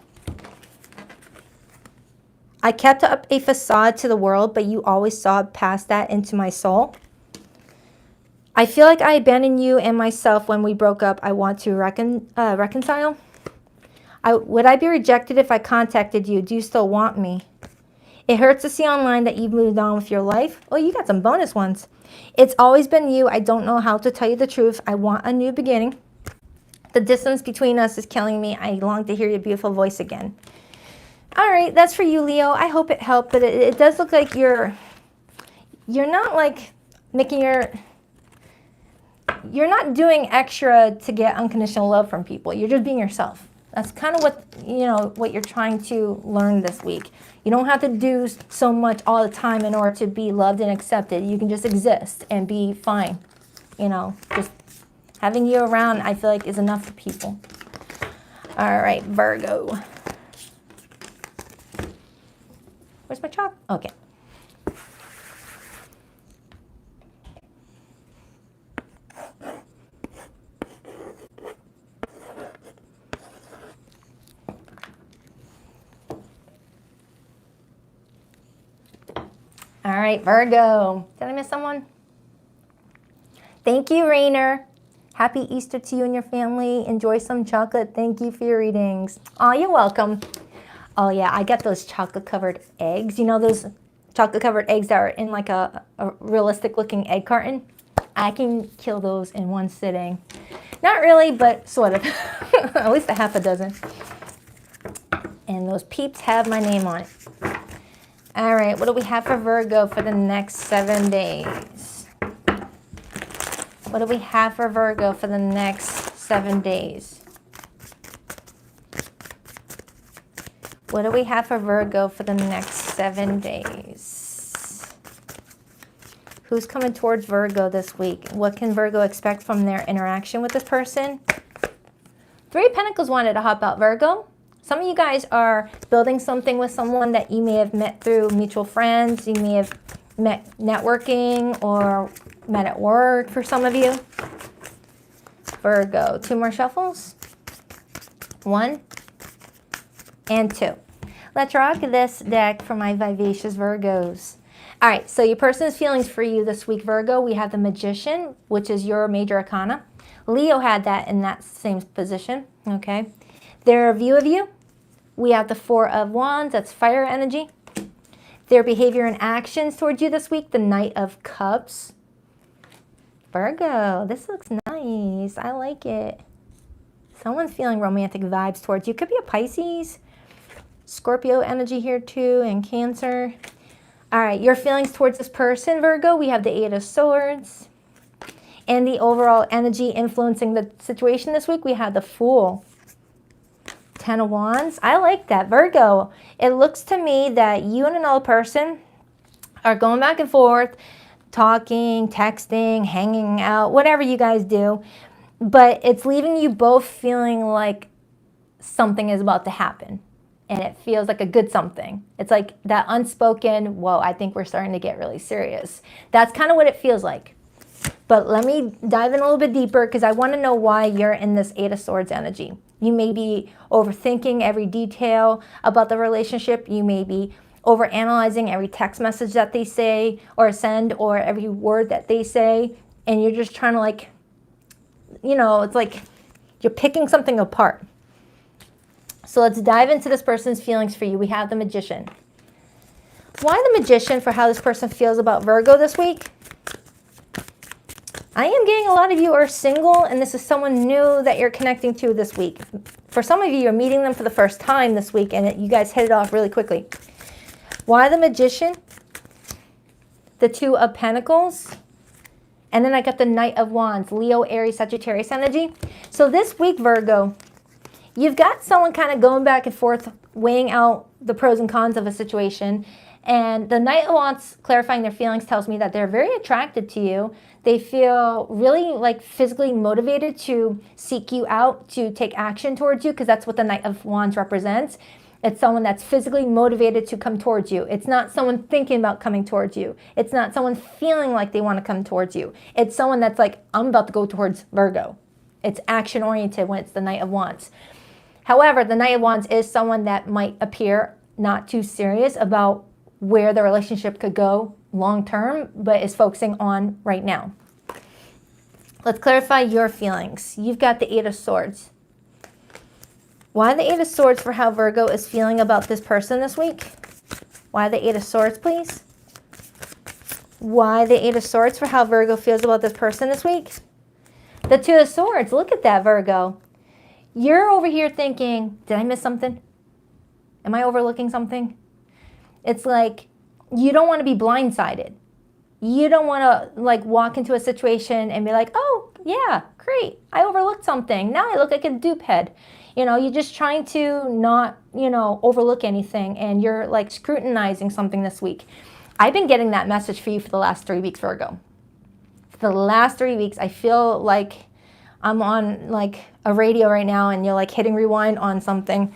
I kept up a facade to the world, but you always saw past that into my soul. I feel like I abandoned you and myself when we broke up. I want to reconcile. Would I be rejected if I contacted you? Do you still want me? It hurts to see online that you've moved on with your life. Oh, you got some bonus ones. It's always been you. I don't know how to tell you the truth. I want a new beginning. The distance between us is killing me. I long to hear your beautiful voice again. All right, that's for you, Leo. I hope it helped, but it does look like you're not like making you're not doing extra to get unconditional love from people. You're just being yourself. That's kind of what, you know, what you're trying to learn this week. You don't have to do so much all the time in order to be loved and accepted. You can just exist and be fine. You know, just having you around, I feel like, is enough for people. All right, Virgo. Where's my chalk? Okay. All right, Virgo. Did I miss someone? Thank you, Rainer. Happy Easter to you and your family. Enjoy some chocolate. Thank you for your readings. Oh, you're welcome. Oh, yeah, I got those chocolate-covered eggs. You know those chocolate-covered eggs that are in like a realistic-looking egg carton? I can kill those in one sitting. Not really, but sort of. At least a half a dozen. And those peeps have my name on it. All right, what do we have for Virgo for the next 7 days? What do we have for Virgo for the next 7 days? What do we have for Virgo for the next 7 days? Who's coming towards Virgo this week? What can Virgo expect from their interaction with this person? Three of Pentacles wanted to hop out, Virgo. Some of you guys are building something with someone that you may have met through mutual friends. You may have met networking or met at work for some of you. Virgo, 2 more shuffles. 1 and 2. Let's rock this deck for my vivacious Virgos. All right, so your person's feelings for you this week, Virgo. We have the Magician, which is your major arcana. Leo had that in that same position, okay? Their view of you, we have the 4 of Wands, that's fire energy. Their behavior and actions towards you this week, the Knight of Cups. Virgo, this looks nice. I like it. Someone's feeling romantic vibes towards you. Could be a Pisces. Scorpio energy here too, and Cancer. All right, your feelings towards this person, Virgo, we have the 8 of Swords. And the overall energy influencing the situation this week, we have the Fool. 10 of Wands. I like that, Virgo. It looks to me that you and another person are going back and forth, talking, texting, hanging out, whatever you guys do. But it's leaving you both feeling like something is about to happen. And it feels like a good something. It's like that unspoken, whoa, I think we're starting to get really serious. That's kind of what it feels like. But let me dive in a little bit deeper because I want to know why you're in this 8 of Swords energy. You may be overthinking every detail about the relationship. You may be overanalyzing every text message that they say or send or every word that they say. And you're just trying to, like, you know, it's like you're picking something apart. So let's dive into this person's feelings for you. We have the Magician. Why the Magician for how this person feels about Virgo this week? I am getting a lot of you are single, and this is someone new that you're connecting to this week. For some of you, you're meeting them for the first time this week, and you guys hit it off really quickly. Why the Magician? The 2 of Pentacles. And then I got the Knight of Wands, Leo, Aries, Sagittarius energy. So this week, Virgo, you've got someone kind of going back and forth, weighing out the pros and cons of a situation. And the Knight of Wands, clarifying their feelings, tells me that they're very attracted to you. They feel really like physically motivated to seek you out, to take action towards you, because that's what the Knight of Wands represents. It's someone that's physically motivated to come towards you. It's not someone thinking about coming towards you. It's not someone feeling like they want to come towards you. It's someone that's like, I'm about to go towards Virgo. It's action-oriented when it's the Knight of Wands. However, the Knight of Wands is someone that might appear not too serious about where the relationship could go long-term, but is focusing on right now. Let's clarify your feelings. You've got the 8 of Swords. Why the 8 of Swords for how Virgo is feeling about this person this week? Why the 8 of Swords, please? Why the 8 of Swords for how Virgo feels about this person this week? The 2 of Swords. Look at that, Virgo. you're over here thinking, did I miss something? Am I overlooking something? It's like you don't want to be blindsided. You don't want to like walk into a situation and be like, oh yeah, great, I overlooked something. Now I look like a dupe head. You know, you're just trying to not, you know, overlook anything, and you're like scrutinizing something this week. I've been getting that message for you for the last 3 weeks, Virgo. For the last 3 weeks, I feel like I'm on like a radio right now and you're like hitting rewind on something.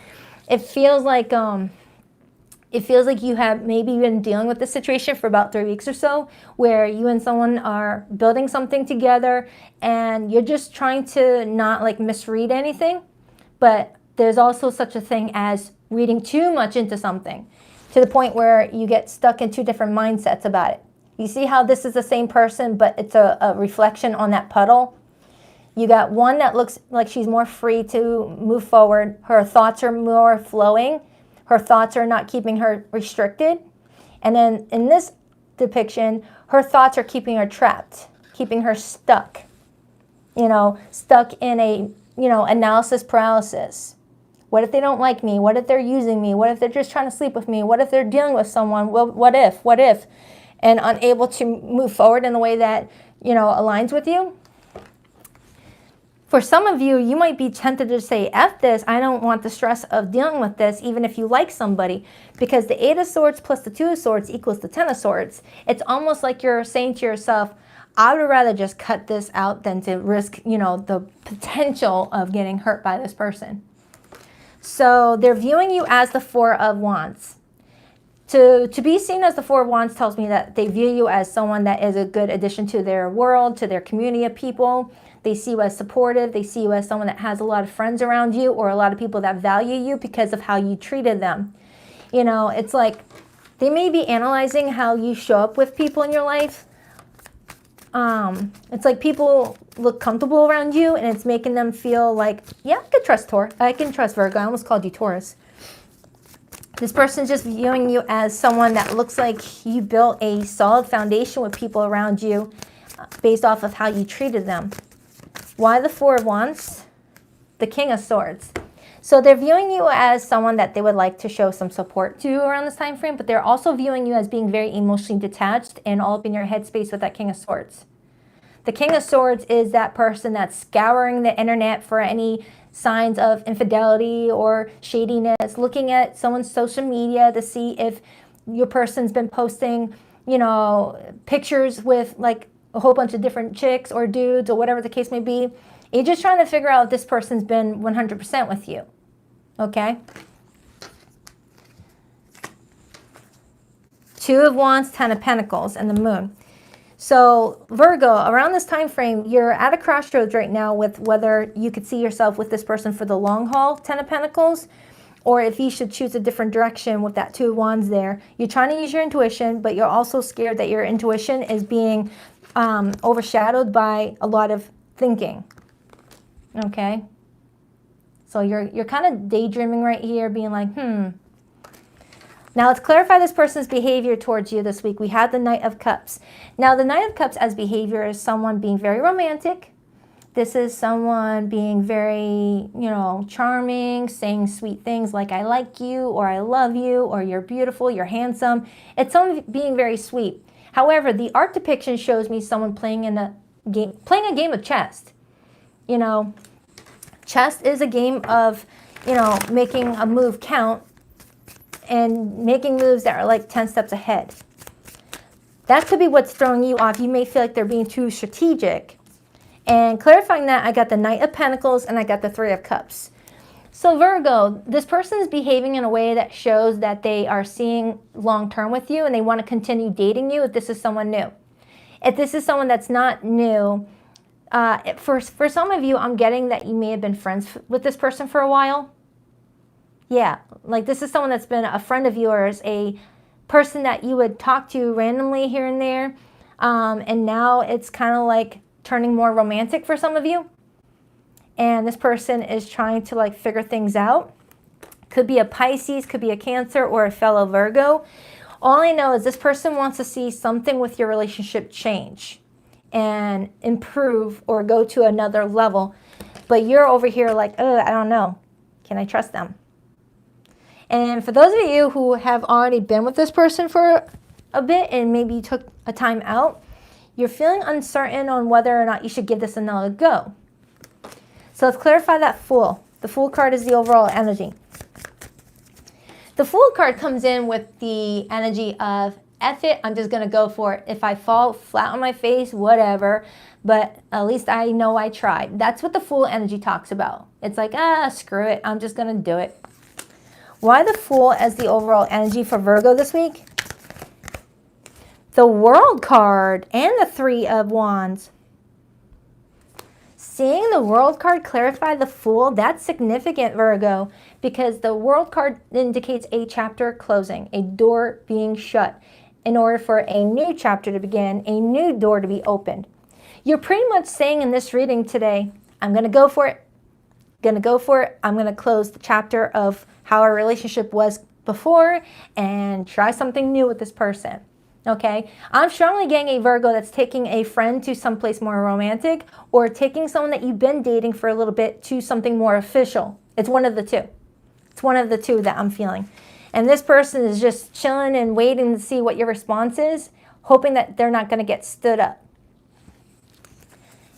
It feels like you have maybe been dealing with this situation for about 3 weeks or so, where you and someone are building something together and you're just trying to not like misread anything. But there's also such a thing as reading too much into something to the point where you get stuck in two different mindsets about it. You see how this is the same person, but it's a reflection on that puddle? You got one that looks like she's more free to move forward. Her thoughts are more flowing. Her thoughts are not keeping her restricted. And then in this depiction, her thoughts are keeping her trapped, keeping her stuck. You know, stuck in a, you know, analysis paralysis. What if they don't like me? What if they're using me? What if they're just trying to sleep with me? What if they're dealing with someone? Well, what if? And unable to move forward in a way that, you know, aligns with you. For some of you, you might be tempted to say, F this, I don't want the stress of dealing with this, even if you like somebody, because the 8 of Swords plus the 2 of Swords equals the 10 of Swords. It's almost like you're saying to yourself, I would rather just cut this out than to risk, you know, the potential of getting hurt by this person. So they're viewing you as the 4 of Wands. To be seen as the 4 of Wands tells me that they view you as someone that is a good addition to their world, to their community of people. They see you as supportive. They see you as someone that has a lot of friends around you, or a lot of people that value you because of how you treated them. You know, it's like they may be analyzing how you show up with people in your life. It's like people look comfortable around you, and it's making them feel like, yeah, I can trust I can trust Virgo. I almost called you Taurus. This person's just viewing you as someone that looks like you built a solid foundation with people around you based off of how you treated them. Why the 4 of Wands? The King of Swords. So they're viewing you as someone that they would like to show some support to around this time frame, but they're also viewing you as being very emotionally detached and all up in your headspace with that King of Swords. The King of Swords is that person that's scouring the internet for any signs of infidelity or shadiness, looking at someone's social media to see if your person's been posting, you know, pictures with like a whole bunch of different chicks or dudes or whatever the case may be. You're just trying to figure out if this person's been 100% with you. Okay? 2 of Wands, 10 of Pentacles, and the Moon. So Virgo, around this time frame, you're at a crossroads right now with whether you could see yourself with this person for the long haul, 10 of Pentacles, or if you should choose a different direction with that 2 of Wands there. You're trying to use your intuition, but you're also scared that your intuition is being overshadowed by a lot of thinking. Okay? So you're kind of daydreaming right here, being like, Now let's clarify this person's behavior towards you this week. We had the Knight of Cups. Now the Knight of Cups as behavior is someone being very romantic. This is someone being very, you know, charming, saying sweet things like I like you, or I love you, or you're beautiful, you're handsome. It's someone being very sweet. However, the art depiction shows me someone playing a game of chess. You know, chess is a game of, you know, making a move count and making moves that are like 10 steps ahead. That could be what's throwing you off. You may feel like they're being too strategic. And clarifying that, I got the Knight of Pentacles and I got the 3 of Cups. So Virgo, this person is behaving in a way that shows that they are seeing long-term with you and they want to continue dating you if this is someone new. If this is someone that's not new, for some of you, I'm getting that you may have been friends with this person for a while. Yeah, like this is someone that's been a friend of yours, a person that you would talk to randomly here and there. And now it's kind of like turning more romantic for some of you. And this person is trying to like figure things out. Could be a Pisces, could be a Cancer, or a fellow Virgo. All I know is this person wants to see something with your relationship change and improve or go to another level. But you're over here like, oh, I don't know. Can I trust them? And for those of you who have already been with this person for a bit and maybe you took a time out, you're feeling uncertain on whether or not you should give this another go. So let's clarify that Fool. The Fool card is the overall energy. The Fool card comes in with the energy of, F it, I'm just going to go for it. If I fall flat on my face, whatever, but at least I know I tried. That's what the Fool energy talks about. It's like, screw it, I'm just going to do it. Why the Fool as the overall energy for Virgo this week? The World card and the Three of Wands. Seeing the World card clarify the Fool, that's significant, Virgo, because the World card indicates a chapter closing, a door being shut, in order for a new chapter to begin, a new door to be opened. You're pretty much saying in this reading today, I'm going to go for it. I'm going to close the chapter of how our relationship was before and try something new with this person. Okay, I'm strongly getting a Virgo that's taking a friend to someplace more romantic, or taking someone that you've been dating for a little bit to something more official. It's one of the two. It's one of the two that I'm feeling. And this person is just chilling and waiting to see what your response is, hoping that they're not going to get stood up.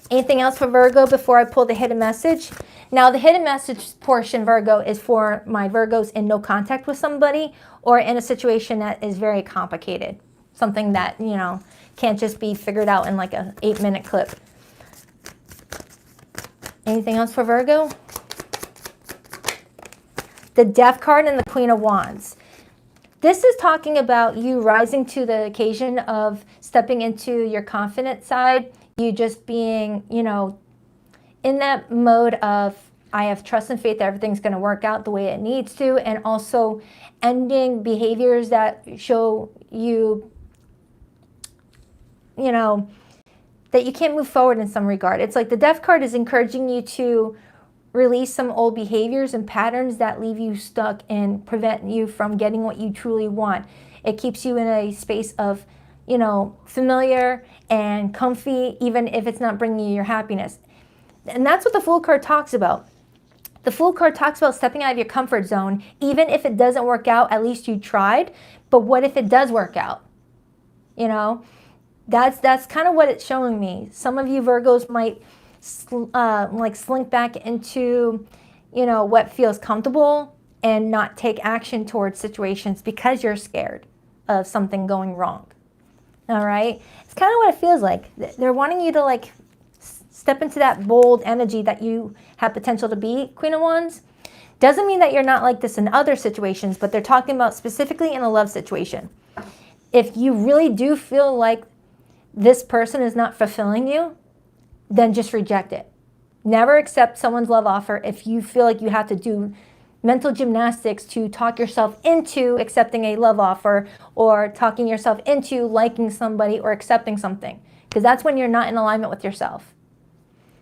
Anything else for Virgo before I pull the hidden message? Now, the hidden message portion, Virgo, is for my Virgos in no contact with somebody or in a situation that is very complicated. Something that, you know, can't just be figured out in like an 8-minute clip. Anything else for Virgo? The Death card and the Queen of Wands. This is talking about you rising to the occasion of stepping into your confident side. You just being, you know, in that mode of, I have trust and faith that everything's going to work out the way it needs to. And also ending behaviors that show you, you know, that you can't move forward in some regard. It's like the Death card is encouraging you to release some old behaviors and patterns that leave you stuck and prevent you from getting what you truly want. It keeps you in a space of, you know, familiar and comfy, even if it's not bringing you your happiness. And that's what the Fool card talks about. The Fool card talks about stepping out of your comfort zone. Even if it doesn't work out, at least you tried. But what if it does work out? You know, that's kind of what it's showing me. Some of you Virgos might like slink back into, you know, what feels comfortable and not take action towards situations because you're scared of something going wrong. All right, it's kind of what it feels like. They're wanting you to like step into that bold energy that you have potential to be, Queen of Wands. Doesn't mean that you're not like this in other situations, but they're talking about specifically in a love situation. If you really do feel like this person is not fulfilling you, then just reject it. Never accept someone's love offer if you feel like you have to do mental gymnastics to talk yourself into accepting a love offer or talking yourself into liking somebody or accepting something, because that's when you're not in alignment with yourself.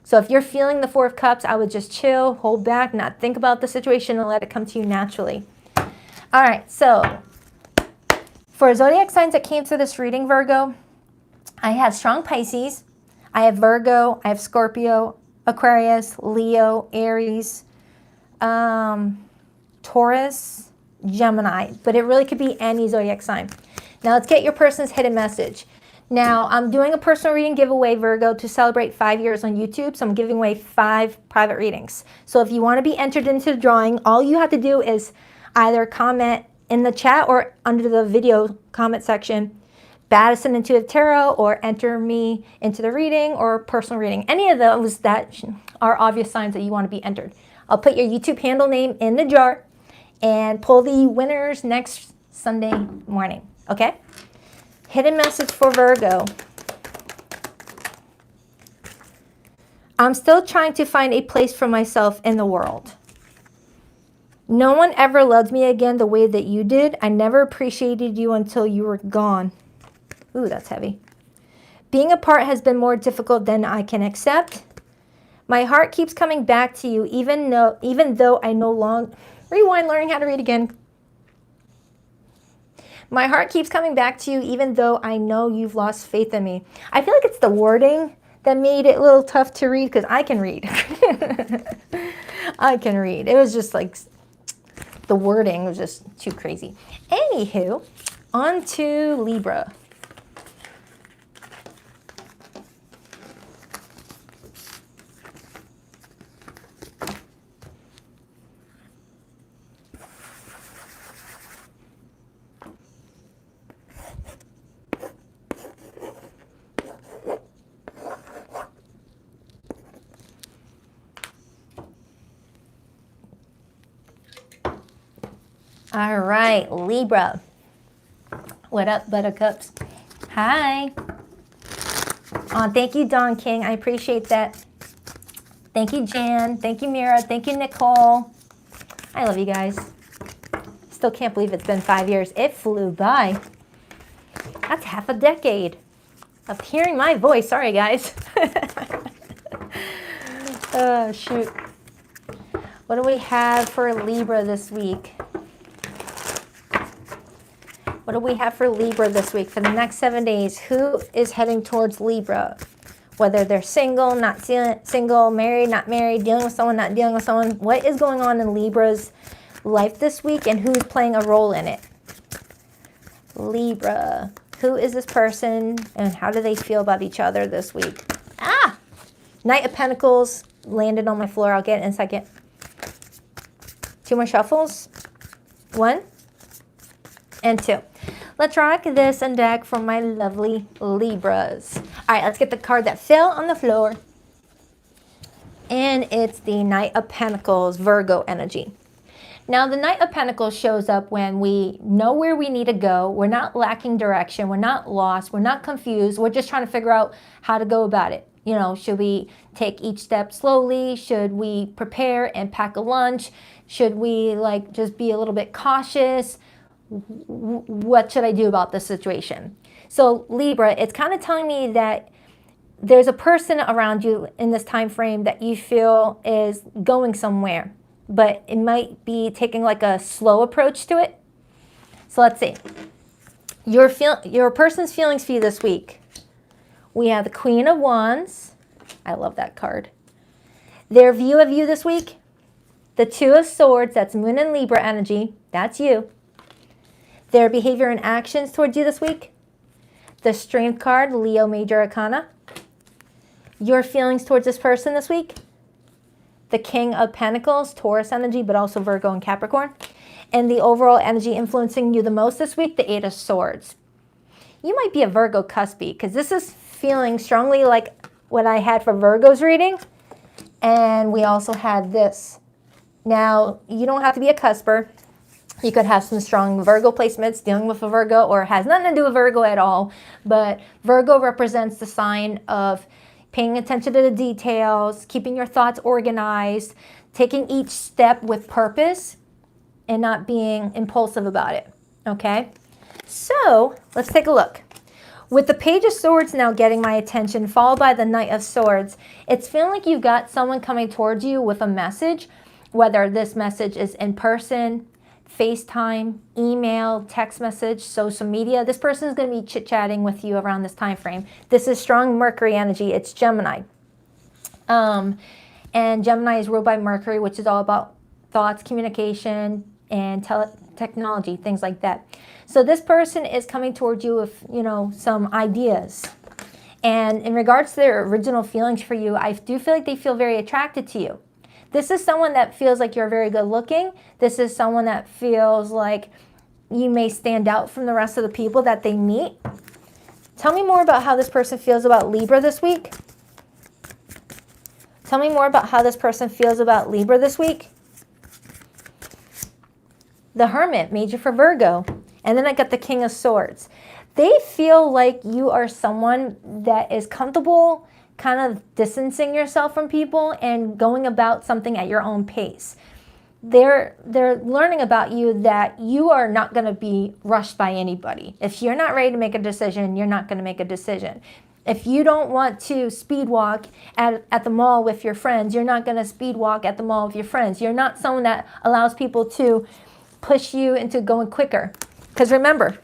So if you're feeling the Four of Cups, I would just chill, hold back, not think about the situation and let it come to you naturally. All right, so for zodiac signs that came through this reading, Virgo, I have strong Pisces, I have Virgo, I have Scorpio, Aquarius, Leo, Aries, Taurus, Gemini, but it really could be any zodiac sign. Now let's get your person's hidden message. Now I'm doing a personal reading giveaway, Virgo, to celebrate 5 years on YouTube. So I'm giving away 5 private readings. So if you want to be entered into the drawing, all you have to do is either comment in the chat or under the video comment section, Baddison Intuitive Tarot, or enter me into the reading or personal reading. Any of those that are obvious signs that you want to be entered. I'll put your YouTube handle name in the jar and pull the winners next Sunday morning, okay? Hidden message for Virgo. I'm still trying to find a place for myself in the world. No one ever loved me again the way that you did. I never appreciated you until you were gone. Ooh, that's heavy. Being apart has been more difficult than I can accept. My heart keeps coming back to you, even though I no longer... Rewind, learning how to read again. My heart keeps coming back to you, even though I know you've lost faith in me. I feel like it's the wording that made it a little tough to read, because I can read. I can read. It was just like the wording was just too crazy. Anywho, on to Libra. All right, Libra. What up, buttercups? Hi. Oh, thank you, Don King. I appreciate that. Thank you, Jan. Thank you, Mira. Thank you, Nicole. I love you guys. Still can't believe it's been 5 years. It flew by. That's half a decade of hearing my voice. Sorry, guys. Oh, shoot. What do we have for Libra this week? What do we have for Libra this week? For the next 7 days, who is heading towards Libra? Whether they're single, not single, married, not married, dealing with someone, not dealing with someone. What is going on in Libra's life this week, and who's playing a role in it? Libra. Who is this person, and how do they feel about each other this week? Ah! Knight of Pentacles landed on my floor. I'll get it in a second. 2 more shuffles. 1 and 2. Let's rock this and deck for my lovely Libras. All right, let's get the card that fell on the floor. And it's the Knight of Pentacles, Virgo energy. Now, the Knight of Pentacles shows up when we know where we need to go. We're not lacking direction. We're not lost. We're not confused. We're just trying to figure out how to go about it. You know, should we take each step slowly? Should we prepare and pack a lunch? Should we like just be a little bit cautious? What should I do about this situation? So Libra, it's kind of telling me that there's a person around you in this time frame that you feel is going somewhere, but it might be taking like a slow approach to it. So let's see. Your person's feelings for you this week. We have the Queen of Wands. I love that card. Their view of you this week. The Two of Swords, that's Moon and Libra energy. That's you. Their behavior and actions towards you this week. The Strength card, Leo Major Arcana. Your feelings towards this person this week. The King of Pentacles, Taurus energy, but also Virgo and Capricorn. And the overall energy influencing you the most this week, the Eight of Swords. You might be a Virgo cuspy, because this is feeling strongly like what I had for Virgo's reading. And we also had this. Now, you don't have to be a cusper. You could have some strong Virgo placements dealing with a Virgo, or it has nothing to do with Virgo at all. But Virgo represents the sign of paying attention to the details, keeping your thoughts organized, taking each step with purpose, and not being impulsive about it, okay? So let's take a look. With the Page of Swords now getting my attention, followed by the Knight of Swords, it's feeling like you've got someone coming towards you with a message, whether this message is in person, FaceTime, email, text message, social media. This person is going to be chit-chatting with you around this time frame. This is strong Mercury energy. It's Gemini. And Gemini is ruled by Mercury, which is all about thoughts, communication, and technology, things like that. So this person is coming towards you with, you know, some ideas. And in regards to their original feelings for you, I do feel like they feel very attracted to you. This is someone that feels like you're very good looking. This is someone that feels like you may stand out from the rest of the people that they meet. Tell me more about how this person feels about Libra this week. Tell me more about how this person feels about Libra this week. The Hermit, major for Virgo. And then I got the King of Swords. They feel like you are someone that is comfortable kind of distancing yourself from people and going about something at your own pace. They're learning about you that you are not going to be rushed by anybody. If you're not ready to make a decision, you're not going to make a decision. If you don't want to speed walk at the mall with your friends, you're not going to speed walk at the mall with your friends. You're not someone that allows people to push you into going quicker. Because remember,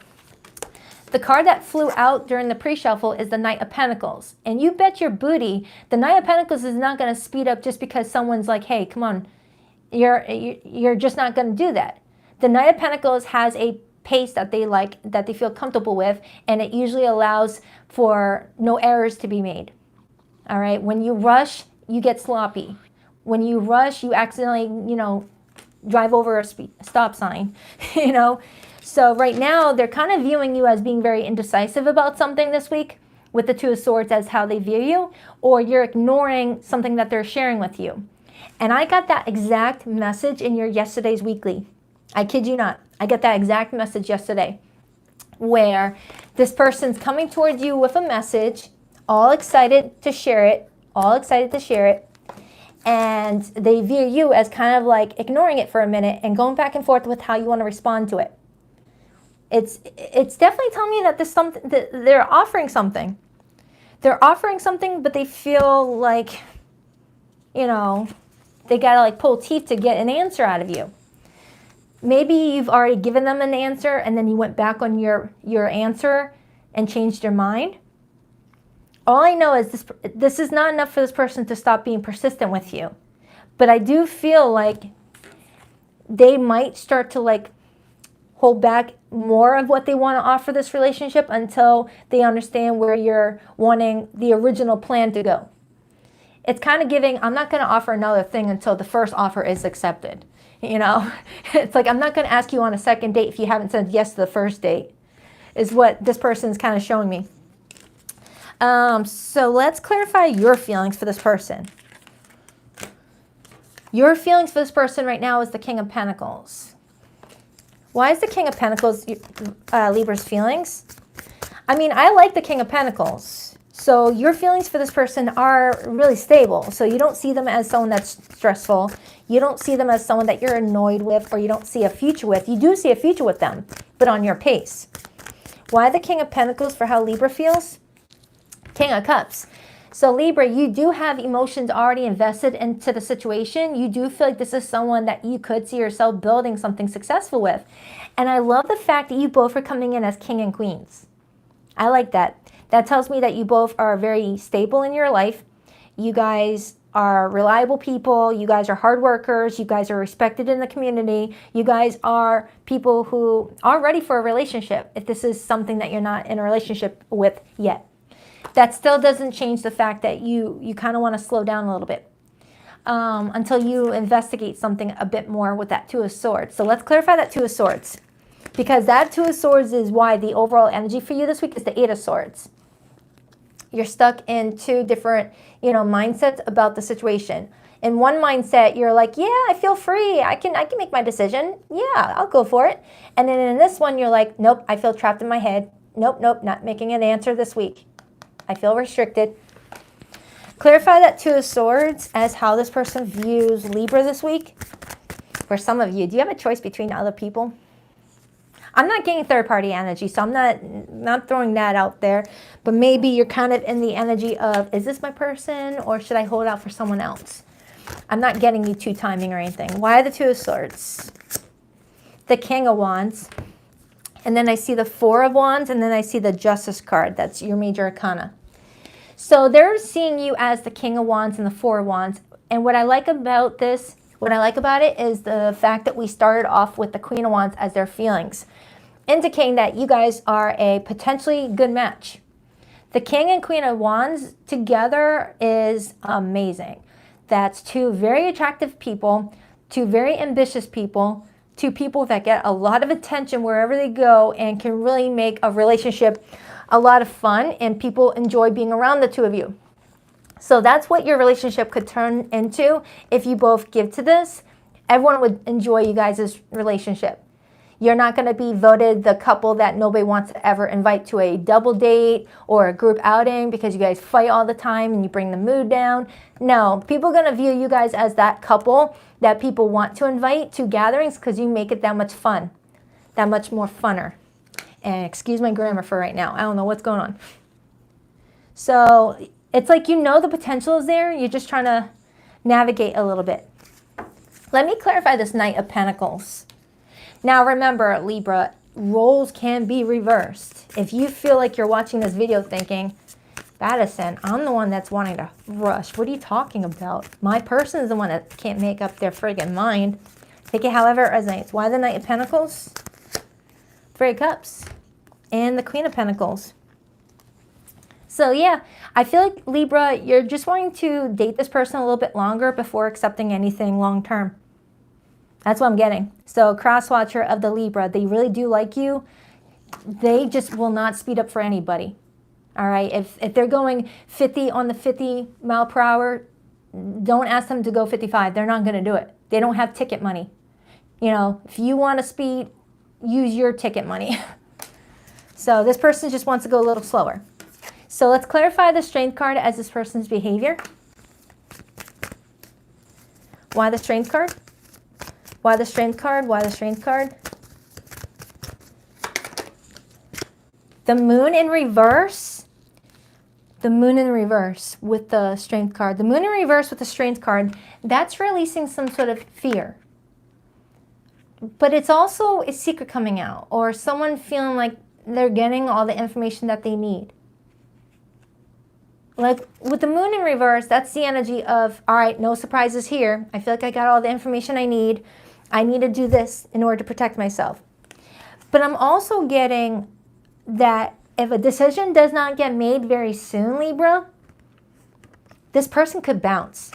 The card that flew out during the pre-shuffle is the Knight of Pentacles. And you bet your booty, the Knight of Pentacles is not going to speed up just because someone's like, hey, come on. You're just not going to do that. The Knight of Pentacles has a pace that they like, that they feel comfortable with, and it usually allows for no errors to be made. All right, when you rush, you get sloppy. When you rush, you accidentally, drive over a stop sign, So right now, they're kind of viewing you as being very indecisive about something this week with the Two of Swords as how they view you, or you're ignoring something that they're sharing with you. And I got that exact message in your yesterday's weekly. I kid you not. I got that exact message yesterday where this person's coming towards you with a message, all excited to share it, and they view you as kind of like ignoring it for a minute and going back and forth with how you want to respond to it. It's definitely telling me that that they're offering something. They're offering something, but they feel like, they gotta like pull teeth to get an answer out of you. Maybe you've already given them an answer and then you went back on your answer and changed your mind. All I know is this is not enough for this person to stop being persistent with you. But I do feel like they might start to like hold back more of what they want to offer this relationship until they understand where you're wanting the original plan to go. It's kind of giving, I'm not going to offer another thing until the first offer is accepted. It's like, I'm not going to ask you on a second date if you haven't said yes to the first date, is what this person is kind of showing me. So let's clarify your feelings for this person. Your feelings for this person right now is the King of Pentacles. Why is the King of Pentacles Libra's feelings? I mean, I like the King of Pentacles. So your feelings for this person are really stable. So you don't see them as someone that's stressful. You don't see them as someone that you're annoyed with, or you don't see a future with. You do see a future with them, but on your pace. Why the King of Pentacles for how Libra feels? King of Cups. So Libra, you do have emotions already invested into the situation. You do feel like this is someone that you could see yourself building something successful with. And I love the fact that you both are coming in as king and queens. I like that. That tells me that you both are very stable in your life. You guys are reliable people. You guys are hard workers. You guys are respected in the community. You guys are people who are ready for a relationship if this is something that you're not in a relationship with yet. That still doesn't change the fact that you kind of want to slow down a little bit until you investigate something a bit more with that Two of Swords. So let's clarify that Two of Swords, because that Two of Swords is why the overall energy for you this week is the Eight of Swords. You're stuck in two different, mindsets about the situation. In one mindset, you're like, yeah, I feel free. I can make my decision. Yeah, I'll go for it. And then in this one, you're like, nope, I feel trapped in my head. Nope, not making an answer this week. I feel restricted. Clarify that Two of Swords as how this person views Libra this week. For some of you, do you have a choice between other people? I'm not getting third-party energy, so I'm not throwing that out there. But maybe you're kind of in the energy of, is this my person, or should I hold out for someone else? I'm not getting you two timing or anything. Why the Two of Swords? The King of Wands. And then I see the Four of Wands, and then I see the Justice card. That's your major arcana. So they're seeing you as the King of Wands and the Four of Wands. And what I like about this, what I like about it is the fact that we started off with the Queen of Wands as their feelings, indicating that you guys are a potentially good match. The King and Queen of Wands together is amazing. That's two very attractive people, two very ambitious people, two people that get a lot of attention wherever they go and can really make a relationship a lot of fun, and people enjoy being around the two of you. So that's what your relationship could turn into if you both give to this. Everyone would enjoy you guys' relationship. You're not going to be voted the couple that nobody wants to ever invite to a double date or a group outing because you guys fight all the time and you bring the mood down. No, people are going to view you guys as that couple that people want to invite to gatherings because you make it that much fun, that much more funner. And excuse my grammar for right now. I don't know what's going on. So it's like the potential is there. You're just trying to navigate a little bit. Let me clarify this Knight of Pentacles. Now remember, Libra, roles can be reversed. If you feel like you're watching this video thinking, Baddison, I'm the one that's wanting to rush. What are you talking about? My person is the one that can't make up their friggin' mind. Take it however it resonates. Why the Knight of Pentacles? Three of Cups. And the Queen of Pentacles. So yeah, I feel like Libra, you're just wanting to date this person a little bit longer before accepting anything long term. That's what I'm getting. So cross-watcher of the Libra, they really do like you. They just will not speed up for anybody. All right, if they're going 50 on the 50 mile per hour, don't ask them to go 55. They're not going to do it. They don't have ticket money. You know, if you want to speed, use your ticket money. So this person just wants to go a little slower. So let's clarify the Strength card as this person's behavior. Why the Strength card? Why the Strength card? Why the Strength card? The Moon in reverse. The Moon in reverse with the Strength card. The Moon in reverse with the Strength card, that's releasing some sort of fear. But it's also a secret coming out, or someone feeling like they're getting all the information that they need. Like with the Moon in reverse, that's the energy of, all right, no surprises here. I feel like I got all the information I need. I need to do this in order to protect myself. But I'm also getting that if a decision does not get made very soon, Libra, this person could bounce.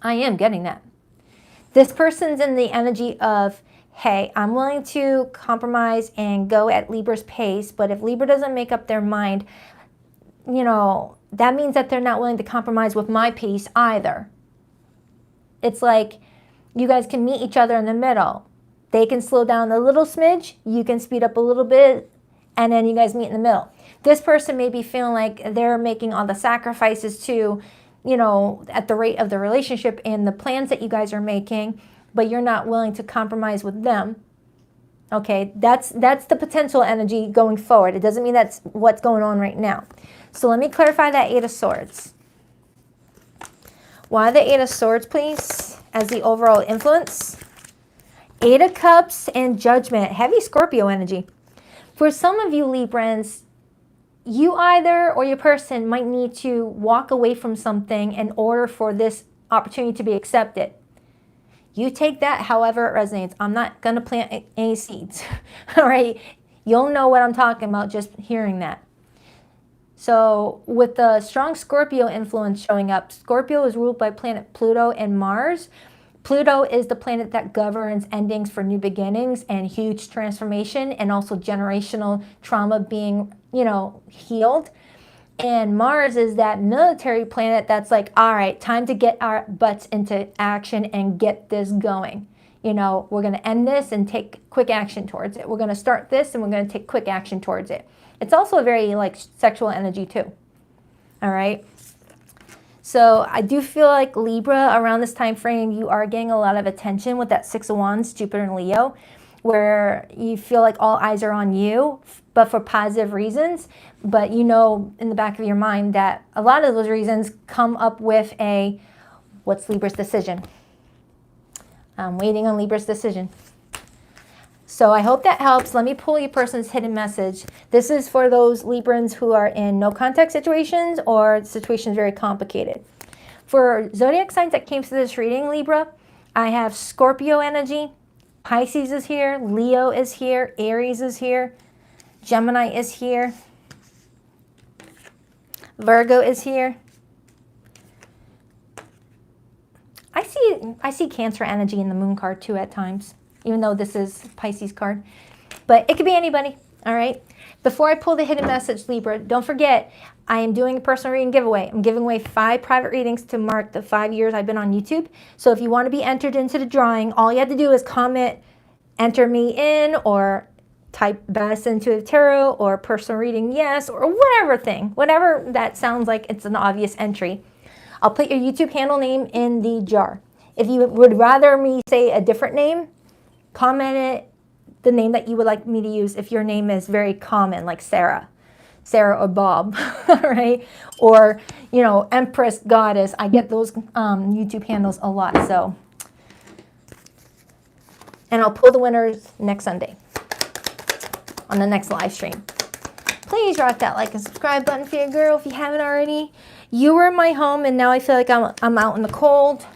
I am getting that. This person's in the energy of, hey, I'm willing to compromise and go at Libra's pace, but if Libra doesn't make up their mind, you know, that means that they're not willing to compromise with my pace either. It's like you guys can meet each other in the middle. They can slow down a little smidge, you can speed up a little bit, and then you guys meet in the middle. This person may be feeling like they're making all the sacrifices to, you know, at the rate of the relationship and the plans that you guys are making, but you're not willing to compromise with them. Okay, that's the potential energy going forward. It doesn't mean that's what's going on right now. So let me clarify that Eight of Swords. Why the Eight of Swords, please, as the overall influence? Eight of Cups and Judgment. Heavy Scorpio energy. For some of you Librans, you either or your person might need to walk away from something in order for this opportunity to be accepted. You take that however it resonates. I'm not going to plant any seeds. All right? You'll know what I'm talking about just hearing that. So with the strong Scorpio influence showing up, Scorpio is ruled by planet Pluto and Mars. Pluto is the planet that governs endings for new beginnings and huge transformation, and also generational trauma being, you know, healed. And Mars is that military planet that's like, all right, time to get our butts into action and get this going. You know, we're going to end this and take quick action towards it. We're going to start this and we're going to take quick action towards it. It's also a very like sexual energy too. All right. So I do feel like Libra, around this time frame, you are getting a lot of attention with that Six of Wands, Jupiter and Leo, where you feel like all eyes are on you, but for positive reasons. But you know in the back of your mind that a lot of those reasons come up with a, what's Libra's decision? I'm waiting on Libra's decision. So I hope that helps. Let me pull your person's hidden message. This is for those Librans who are in no contact situations or situations very complicated. For zodiac signs that came to this reading, Libra, I have Scorpio energy, Pisces is here, Leo is here, Aries is here, Gemini is here, Virgo is here. I see Cancer energy in the Moon card too at times, even though this is Pisces card. But it could be anybody, all right? Before I pull the hidden message, Libra, don't forget, I am doing a personal reading giveaway. I'm giving away 5 private readings to mark the 5 years I've been on YouTube. So if you want to be entered into the drawing, all you have to do is comment, enter me in, or type Baddison to the tarot, or personal reading yes, or whatever that sounds like it's an obvious entry. I'll put your YouTube handle name in the jar. If you would rather me say a different name, comment it, the name that you would like me to use if your name is very common, like Sarah or Bob, right? Or, you know, Empress, Goddess. I get those YouTube handles a lot, so. And I'll pull the winners next Sunday. on the next live stream. Please rock that like and subscribe button for your girl if you haven't already. You were in my home and now I feel like I'm out in the cold.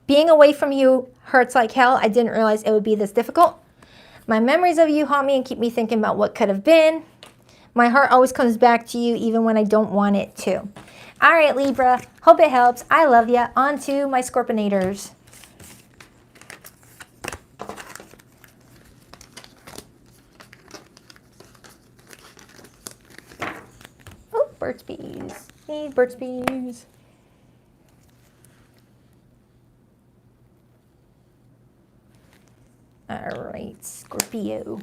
Being away from you hurts like hell. I didn't realize it would be this difficult. My memories of you haunt me and keep me thinking about what could have been. My heart always comes back to you even when I don't want it to. All right, Libra. Hope it helps. I love ya. On to my Scorpionators. Oh, Burt's Bees. Need Burt's Bees. All right, Scorpio.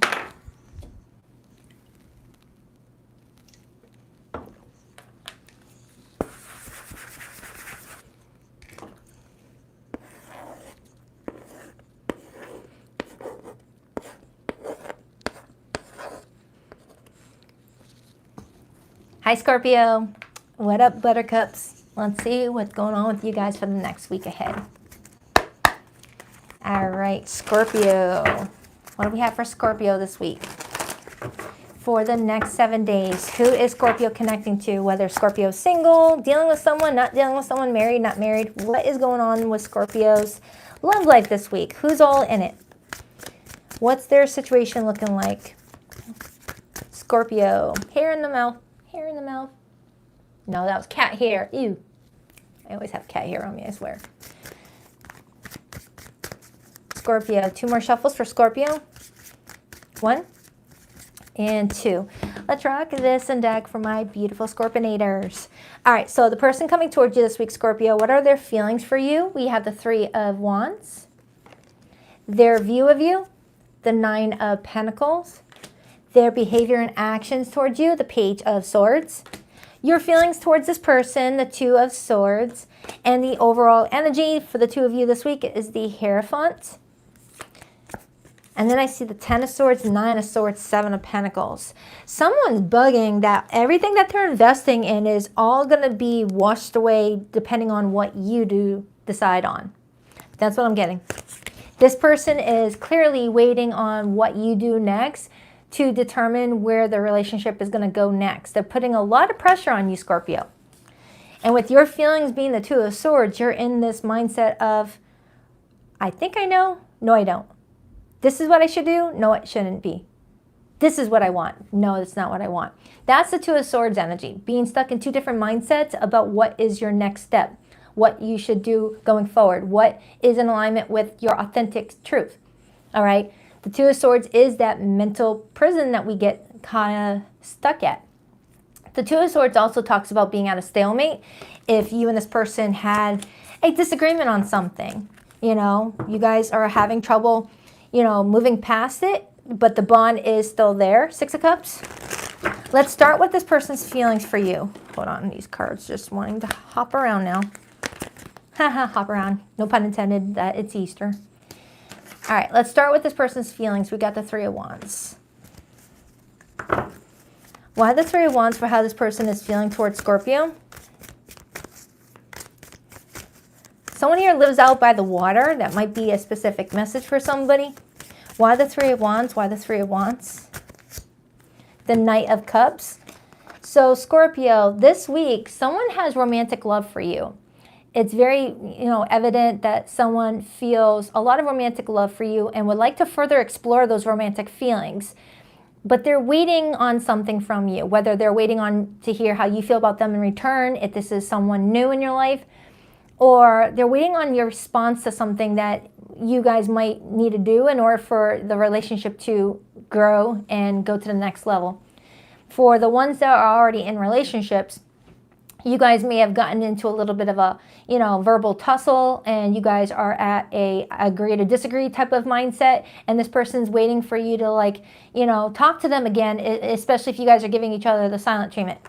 Hi, Scorpio. What up, Buttercups? Let's see what's going on with you guys for the next week ahead. All right, Scorpio. What do we have for Scorpio this week? For the next 7 days, who is Scorpio connecting to? Whether Scorpio's single, dealing with someone, not dealing with someone, married, not married. What is going on with Scorpio's love life this week? Who's all in it? What's their situation looking like? Scorpio. Hair in the mouth. Hair in the mouth. No, that was cat hair. Ew. I always have cat hair on me, I swear. Scorpio. 2 more shuffles for Scorpio. 1 and 2. Let's rock this and deck for my beautiful Scorpionators. All right, so the person coming towards you this week, Scorpio, what are their feelings for you? We have the 3 of Wands. Their view of you, the 9 of Pentacles. Their behavior and actions towards you, the Page of Swords. Your feelings towards this person, the 2 of Swords. And the overall energy for the 2 of you this week is the Hierophant. And then I see the 10 of Swords, 9 of Swords, 7 of Pentacles. Someone's bugging that everything that they're investing in is all going to be washed away depending on what you decide on. That's what I'm getting. This person is clearly waiting on what you do next to determine where the relationship is going to go next. They're putting a lot of pressure on you, Scorpio. And with your feelings being the 2 of Swords, you're in this mindset of, I think I know. No, I don't. This is what I should do. No, it shouldn't be. This is what I want. No, that's not what I want. That's the 2 of Swords energy. Being stuck in 2 different mindsets about what is your next step, what you should do going forward, what is in alignment with your authentic truth. All right. The 2 of Swords is that mental prison that we get kind of stuck at. The 2 of Swords also talks about being at a stalemate. If you and this person had a disagreement on something, you know, you guys are having trouble, you know, moving past it, but the bond is still there. 6 of Cups. Let's start with this person's feelings for you. Hold on, these cards just wanting to hop around now. Haha, hop around. No pun intended that it's Easter. All right, let's start with this person's feelings. We got the 3 of Wands. Why the 3 of Wands for how this person is feeling towards Scorpio? Someone here lives out by the water. That might be a specific message for somebody. Why the 3 of Wands? Why the 3 of Wands? The Knight of Cups. So Scorpio, this week, someone has romantic love for you. It's very, evident that someone feels a lot of romantic love for you and would like to further explore those romantic feelings. But they're waiting on something from you, whether they're waiting on to hear how you feel about them in return, if this is someone new in your life, or they're waiting on your response to something that you guys might need to do in order for the relationship to grow and go to the next level. For the ones that are already in relationships, you guys may have gotten into a little bit of a, verbal tussle, and you guys are at a agree to disagree type of mindset, and this person's waiting for you to talk to them again, especially if you guys are giving each other the silent treatment.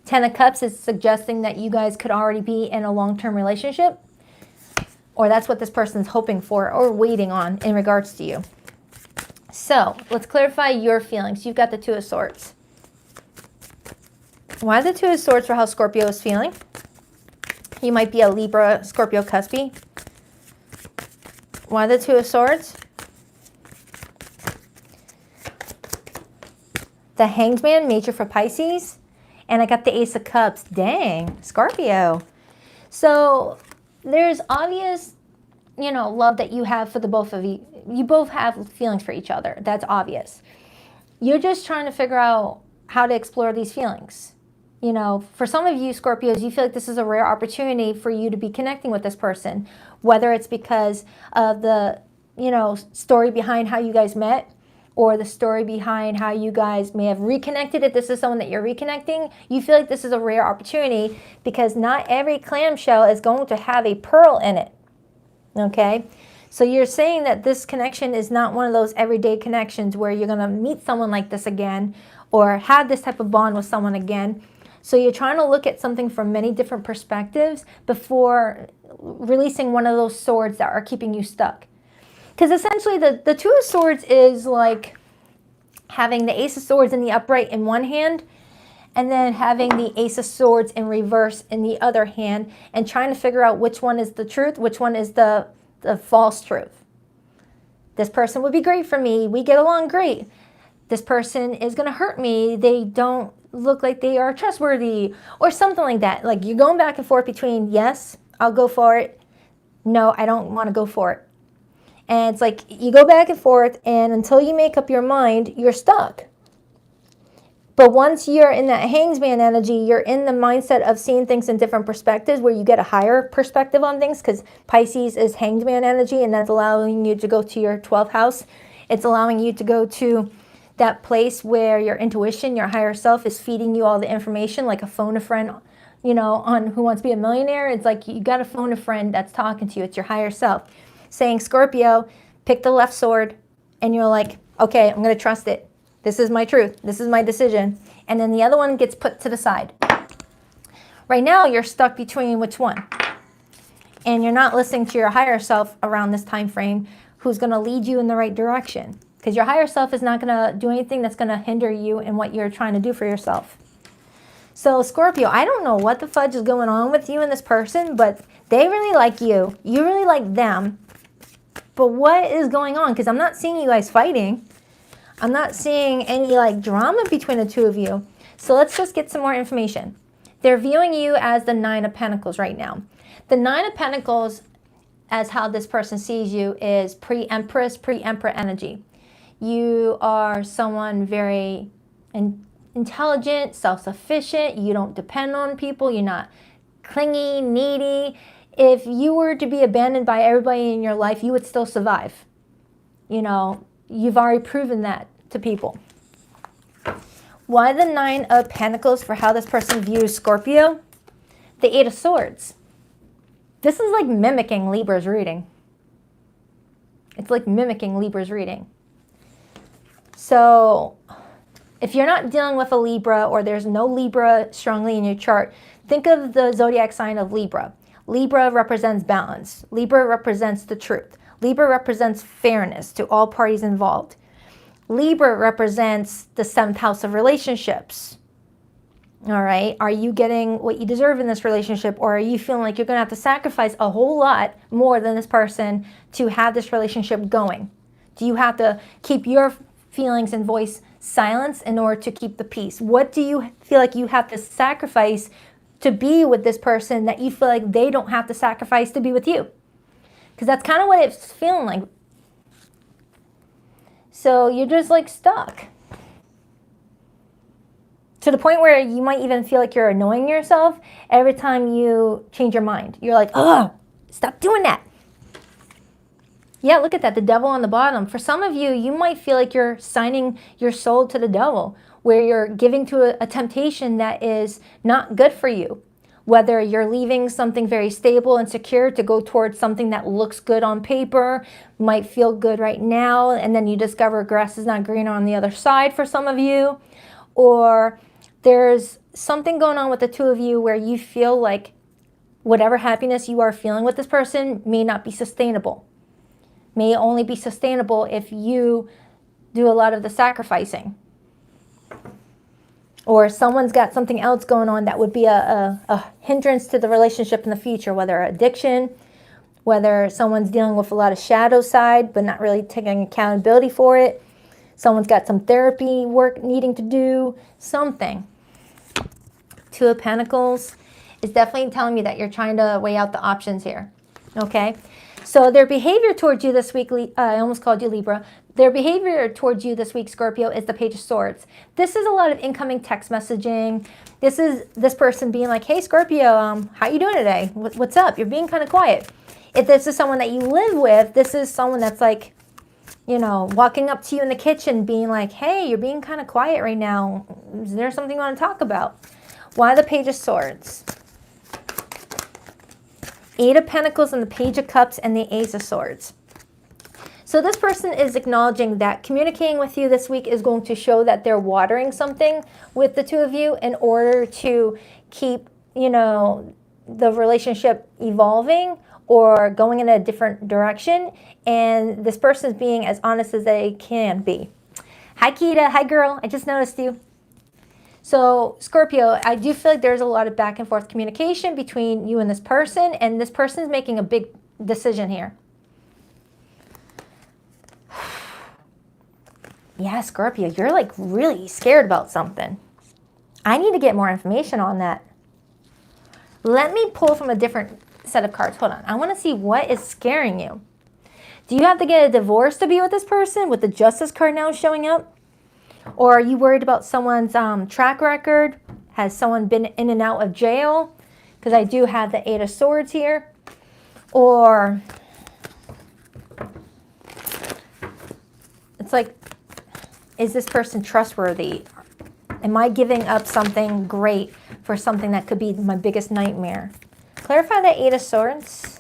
10 of Cups is suggesting that you guys could already be in a long-term relationship, or that's what this person's hoping for or waiting on in regards to you. So let's clarify your feelings. You've got the 2 of Swords. Why the 2 of Swords for how Scorpio is feeling? You might be a Libra, Scorpio cuspy. Why the 2 of Swords? the Hanged Man, major for Pisces, and I got the Ace of Cups. Dang, Scorpio. So there's obvious, you know, love that you have for the both of you. You both have feelings for each other. That's obvious. You're just trying to figure out how to explore these feelings. You know, for some of you Scorpios, you feel like this is a rare opportunity for you to be connecting with this person, whether it's because of the, you know, story behind how you guys met, or the story behind how you guys may have reconnected. If this is someone that you're reconnecting, you feel like this is a rare opportunity because not every clamshell is going to have a pearl in it. Okay? So you're saying that this connection is not one of those everyday connections where you're going to meet someone like this again or have this type of bond with someone again. So you're trying to look at something from many different perspectives before releasing one of those swords that are keeping you stuck. Because essentially the Two of Swords is like having the Ace of Swords in the upright in one hand and then having the Ace of Swords in reverse in the other hand and trying to figure out which one is the truth, which one is the false truth. This person would be great for me. We get along great. This person is going to hurt me. They don't look like they are trustworthy or something like that. Like you're going back and forth between, yes, I'll go for it. No, I don't want to go for it. And it's like you go back and forth, and until you make up your mind, you're stuck. But once you're in that Hangsman energy, you're in the mindset of seeing things in different perspectives where you get a higher perspective on things, because Pisces is Hangman energy, and that's allowing you to go to your 12th house. It's allowing you to go to that place where your intuition, your higher self is feeding you all the information, like a phone a friend, you know, on Who Wants to Be a Millionaire. It's like you got a phone a friend that's talking to you. It's your higher self saying, Scorpio, pick the left sword, and you're like, okay, I'm going to trust it. This is my truth. This is my decision. And then the other one gets put to the side. Right now, you're stuck between which one? And you're not listening to your higher self around this time frame who's going to lead you in the right direction. Because your higher self is not going to do anything that's going to hinder you in what you're trying to do for yourself. So Scorpio, I don't know what the fudge is going on with you and this person, but they really like you. You really like them. But what is going on? Because I'm not seeing you guys fighting. I'm not seeing any like drama between the two of you. So let's just get some more information. They're viewing you as the Nine of Pentacles right now. The Nine of Pentacles, as how this person sees you, is pre-Empress, pre-Emperor energy. You are someone very intelligent, self-sufficient. You don't depend on people. You're not clingy, needy. If you were to be abandoned by everybody in your life, you would still survive. You know, you've already proven that to people. Why the Nine of Pentacles for how this person views Scorpio? The Eight of Swords. This is like mimicking Libra's reading. It's like mimicking Libra's reading. So if you're not dealing with a Libra, or there's no Libra strongly in your chart, think of the zodiac sign of Libra. Libra represents balance. Libra represents the truth. Libra represents fairness to all parties involved. Libra represents the 7th house of relationships. All right. Are you getting what you deserve in this relationship, or are you feeling like you're going to have to sacrifice a whole lot more than this person to have this relationship going? Do you have to keep your feelings and voice silenced in order to keep the peace? What do you feel like you have to sacrifice to be with this person that you feel like they don't have to sacrifice to be with you? Because that's kind of what it's feeling like. So you're just like stuck. To the point where you might even feel like you're annoying yourself every time you change your mind. You're like, oh, stop doing that. Yeah, look at that, the devil on the bottom. For some of you, you might feel like you're signing your soul to the devil, where you're giving to a temptation that is not good for you. Whether you're leaving something very stable and secure to go towards something that looks good on paper, might feel good right now, and then you discover grass is not greener on the other side for some of you. Or there's something going on with the two of you where you feel like whatever happiness you are feeling with this person may not be sustainable. May only be sustainable if you do a lot of the sacrificing. Or someone's got something else going on that would be a hindrance to the relationship in the future, whether addiction, whether someone's dealing with a lot of shadow side but not really taking accountability for it. Someone's got some therapy work needing to do, something. Two of Pentacles is definitely telling me that you're trying to weigh out the options here. Okay? So their behavior towards you this week, I almost called you Libra. Their behavior towards you this week, Scorpio, is the Page of Swords. This is a lot of incoming text messaging. This is this person being like, hey, Scorpio, how you doing today? What's up? You're being kind of quiet. If this is someone that you live with, this is someone that's like, you know, walking up to you in the kitchen being like, hey, you're being kind of quiet right now. Is there something you want to talk about? Why the Page of Swords? Eight of Pentacles and the Page of Cups and the Ace of Swords. So this person is acknowledging that communicating with you this week is going to show that they're watering something with the two of you in order to keep, you know, the relationship evolving or going in a different direction. And this person is being as honest as they can be. Hi, Kita. Hi, girl. I just noticed you. So, Scorpio, I do feel like there's a lot of back and forth communication between you and this person is making a big decision here. Yeah, Scorpio, you're like really scared about something. I need to get more information on that. Let me pull from a different set of cards. Hold on. I want to see what is scaring you. Do you have to get a divorce to be with this person with the Justice card now showing up? Or are you worried about someone's track record? Has someone been in and out of jail? Because I do have the Eight of Swords here. Or it's like, is this person trustworthy? Am I giving up something great for something that could be my biggest nightmare? Clarify the Eight of Swords.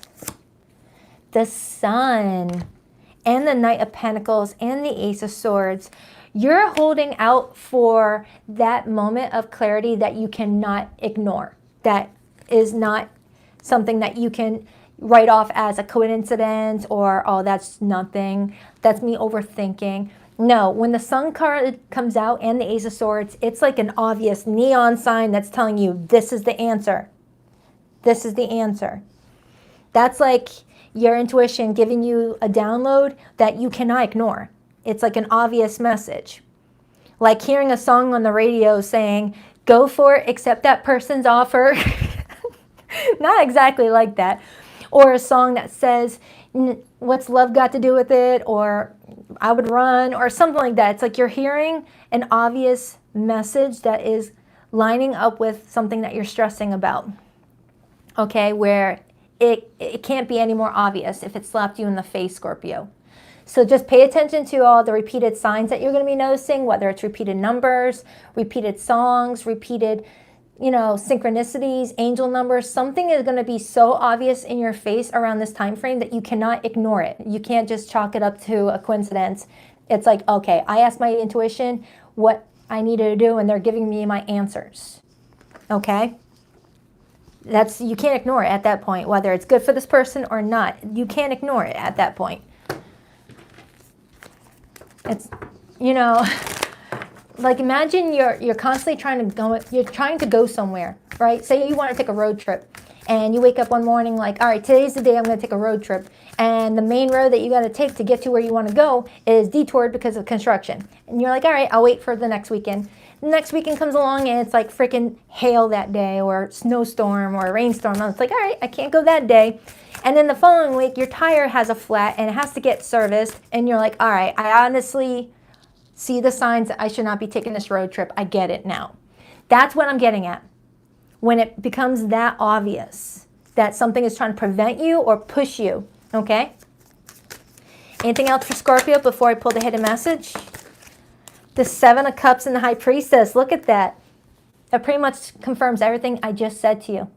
The Sun and the Knight of Pentacles and the Ace of Swords. You're holding out for that moment of clarity that you cannot ignore. That is not something that you can write off as a coincidence or, oh, that's nothing. That's me overthinking. No, when the Sun card comes out and the Ace of Swords, it's like an obvious neon sign that's telling you this is the answer. This is the answer. That's like your intuition giving you a download that you cannot ignore. It's like an obvious message. Like hearing a song on the radio saying, go for it, accept that person's offer. Not exactly like that. Or a song that says, what's love got to do with it? Or I would run, or something like that. It's like you're hearing an obvious message that is lining up with something that you're stressing about. Okay, where it can't be any more obvious if it slapped you in the face, Scorpio. So just pay attention to all the repeated signs that you're going to be noticing, whether it's repeated numbers, repeated songs, repeated, synchronicities, angel numbers. Something is going to be so obvious in your face around this time frame that you cannot ignore it. You can't just chalk it up to a coincidence. It's like, okay, I asked my intuition what I needed to do, and they're giving me my answers. Okay? You can't ignore it at that point, whether it's good for this person or not. You can't ignore it at that point. It's, like imagine you're constantly trying to go somewhere, right? Say you want to take a road trip and you wake up one morning like, all right, today's the day I'm going to take a road trip. And the main road that you got to take to get to where you want to go is detoured because of construction. And you're like, all right, I'll wait for the next weekend. The next weekend comes along and it's like freaking hail that day or snowstorm or rainstorm. And it's like, all right, I can't go that day. And then the following week, your tire has a flat and it has to get serviced. And you're like, all right, I honestly see the signs that I should not be taking this road trip. I get it now. That's what I'm getting at. When it becomes that obvious that something is trying to prevent you or push you, okay? Anything else for Scorpio before I pull the hidden message? The Seven of Cups and the High Priestess. Look at that. That pretty much confirms everything I just said to you.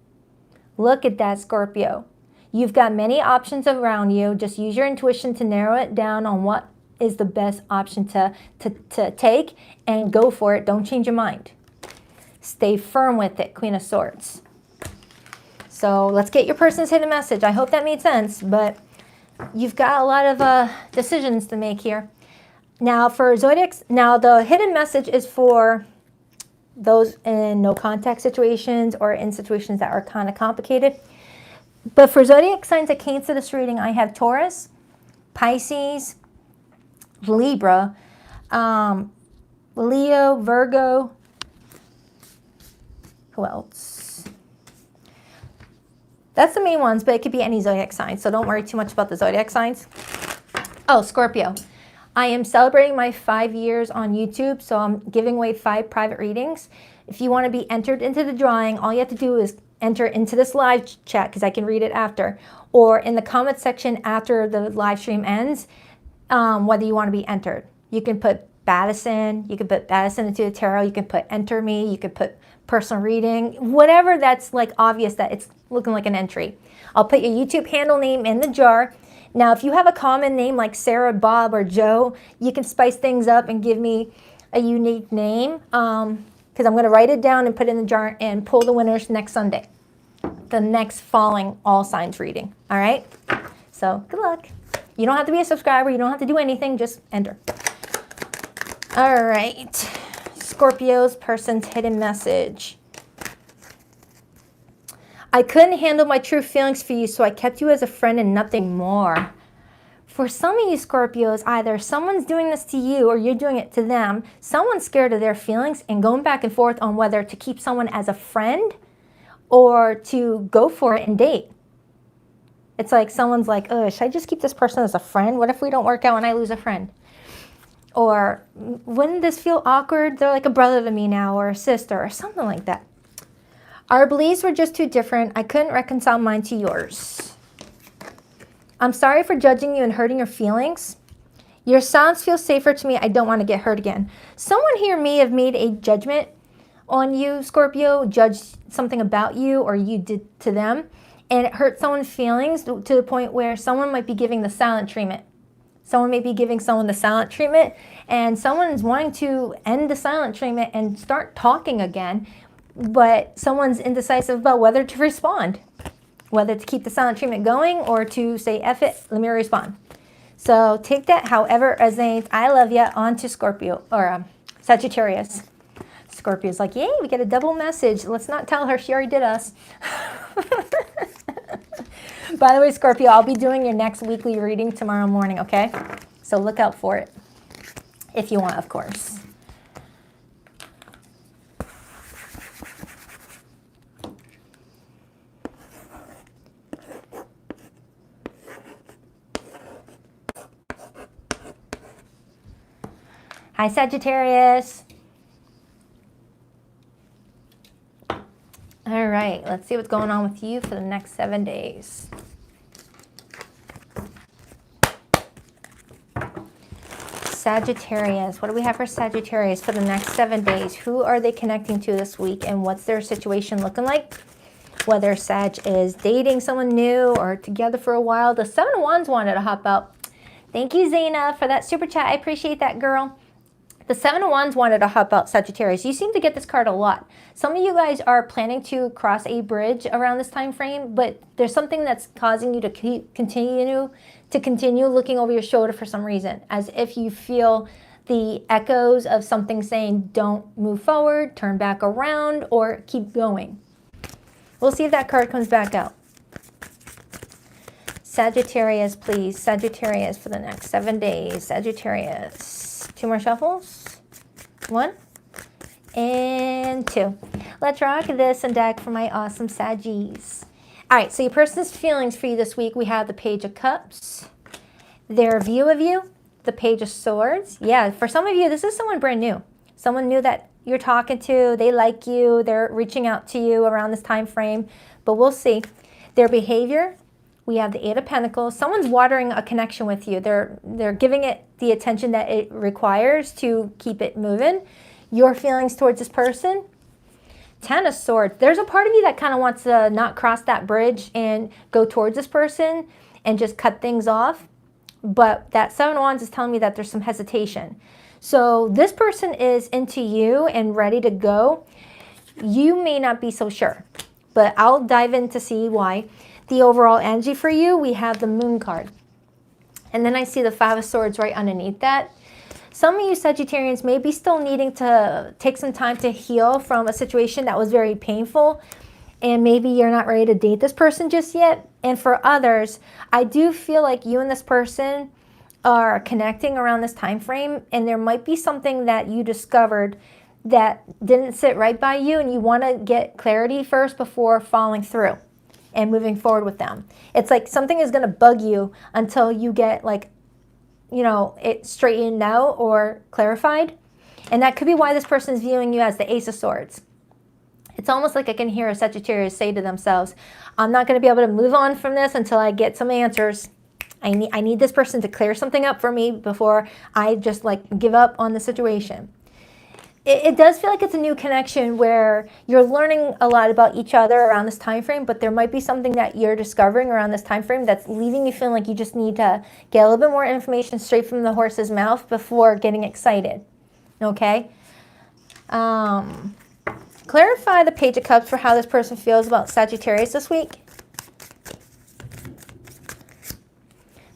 Look at that, Scorpio. You've got many options around you. Just use your intuition to narrow it down on what is the best option to take and go for it. Don't change your mind. Stay firm with it, Queen of Swords. So let's get your person's hidden message. I hope that made sense, but you've got a lot of decisions to make here. Now for zodiacs, the hidden message is for those in no contact situations or in situations that are kind of complicated. But for zodiac signs that came to this reading, I have Taurus, Pisces, Libra, Leo, Virgo. Who else? That's the main ones, but it could be any zodiac sign, so don't worry too much about the zodiac signs. Oh, Scorpio. I am celebrating my 5 years on YouTube, so I'm giving away 5 private readings. If you want to be entered into the drawing, all you have to do is enter into this live chat, because I can read it after, or in the comment section after the live stream ends, whether you want to be entered. You can put Baddison, you can put Baddison into the tarot, you can put enter me, you can put personal reading, whatever that's like obvious that it's looking like an entry. I'll put your YouTube handle name in the jar. Now, if you have a common name like Sarah, Bob, or Joe, you can spice things up and give me a unique name, because I'm going to write it down and put it in the jar and pull the winners next Sunday, the next following all signs reading. All right? So good luck. You don't have to be a subscriber. You don't have to do anything. Just enter. All right. Scorpio's person's hidden message. I couldn't handle my true feelings for you, so I kept you as a friend and nothing more. For some of you Scorpios, either someone's doing this to you or you're doing it to them. Someone's scared of their feelings and going back and forth on whether to keep someone as a friend or to go for it and date. It's like someone's like, oh, should I just keep this person as a friend? What if we don't work out and I lose a friend? Or wouldn't this feel awkward? They're like a brother to me now, or a sister, or something like that. Our beliefs were just too different. I couldn't reconcile mine to yours. I'm sorry for judging you and hurting your feelings. Your silence feels safer to me. I don't want to get hurt again. Someone here may have made a judgment on you, Scorpio, judged something about you or you did to them, and it hurt someone's feelings to the point where someone might be giving the silent treatment. Someone may be giving someone the silent treatment, and someone is wanting to end the silent treatment and start talking again, but someone's indecisive about whether to respond, whether to keep the silent treatment going or to say, F it, let me respond. So take that however resonates. I love you. On to Scorpio, or Sagittarius. Scorpio's like, yay, we get a double message. Let's not tell her, she already did us. By the way, Scorpio, I'll be doing your next weekly reading tomorrow morning, okay? So look out for it, if you want, of course. Hi, Sagittarius. All right, let's see what's going on with you for the next 7 days. Sagittarius, what do we have for Sagittarius for the next 7 days? Who are they connecting to this week, and what's their situation looking like? Whether Sag is dating someone new or together for a while. The Seven of Wands wanted to hop out. Thank you, Zaina, for that super chat. I appreciate that, girl. The Seven of Wands wanted to hop out, Sagittarius. You seem to get this card a lot. Some of you guys are planning to cross a bridge around this time frame, but there's something that's causing you to continue looking over your shoulder for some reason, as if you feel the echoes of something saying, don't move forward, turn back around, or keep going. We'll see if that card comes back out. Sagittarius, please. Sagittarius for the next 7 days. Sagittarius. 2 more shuffles. 1 and 2. Let's rock this and deck for my awesome Saggies. All right, so your person's feelings for you this week. We have the Page of Cups, their view of you, the Page of Swords. Yeah, for some of you, this is someone brand new. Someone new that you're talking to. They like you. They're reaching out to you around this time frame, but we'll see. Their behavior. We have the Eight of Pentacles. Someone's watering a connection with you. They're giving it the attention that it requires to keep it moving. Your feelings towards this person. 10 of Swords. There's a part of you that kind of wants to not cross that bridge and go towards this person and just cut things off. But that Seven of Wands is telling me that there's some hesitation. So this person is into you and ready to go. You may not be so sure, but I'll dive in to see why. The overall energy for you, we have the Moon card. And then I see the Five of Swords right underneath that. Some of you Sagittarians may be still needing to take some time to heal from a situation that was very painful. And maybe you're not ready to date this person just yet. And for others, I do feel like you and this person are connecting around this time frame, and there might be something that you discovered that didn't sit right by you, and you want to get clarity first before following through and moving forward with them. It's like something is going to bug you until you get, like, you know, it straightened out or clarified. And that could be why this person is viewing you as the Ace of Swords. It's almost like I can hear a Sagittarius say to themselves, I'm not going to be able to move on from this until I get some answers. I need this person to clear something up for me before I just, like, give up on the situation. It does feel like it's a new connection where you're learning a lot about each other around this time frame, but there might be something that you're discovering around this time frame that's leaving you feeling like you just need to get a little bit more information straight from the horse's mouth before getting excited. Okay? Clarify the Page of Cups for how this person feels about Sagittarius this week.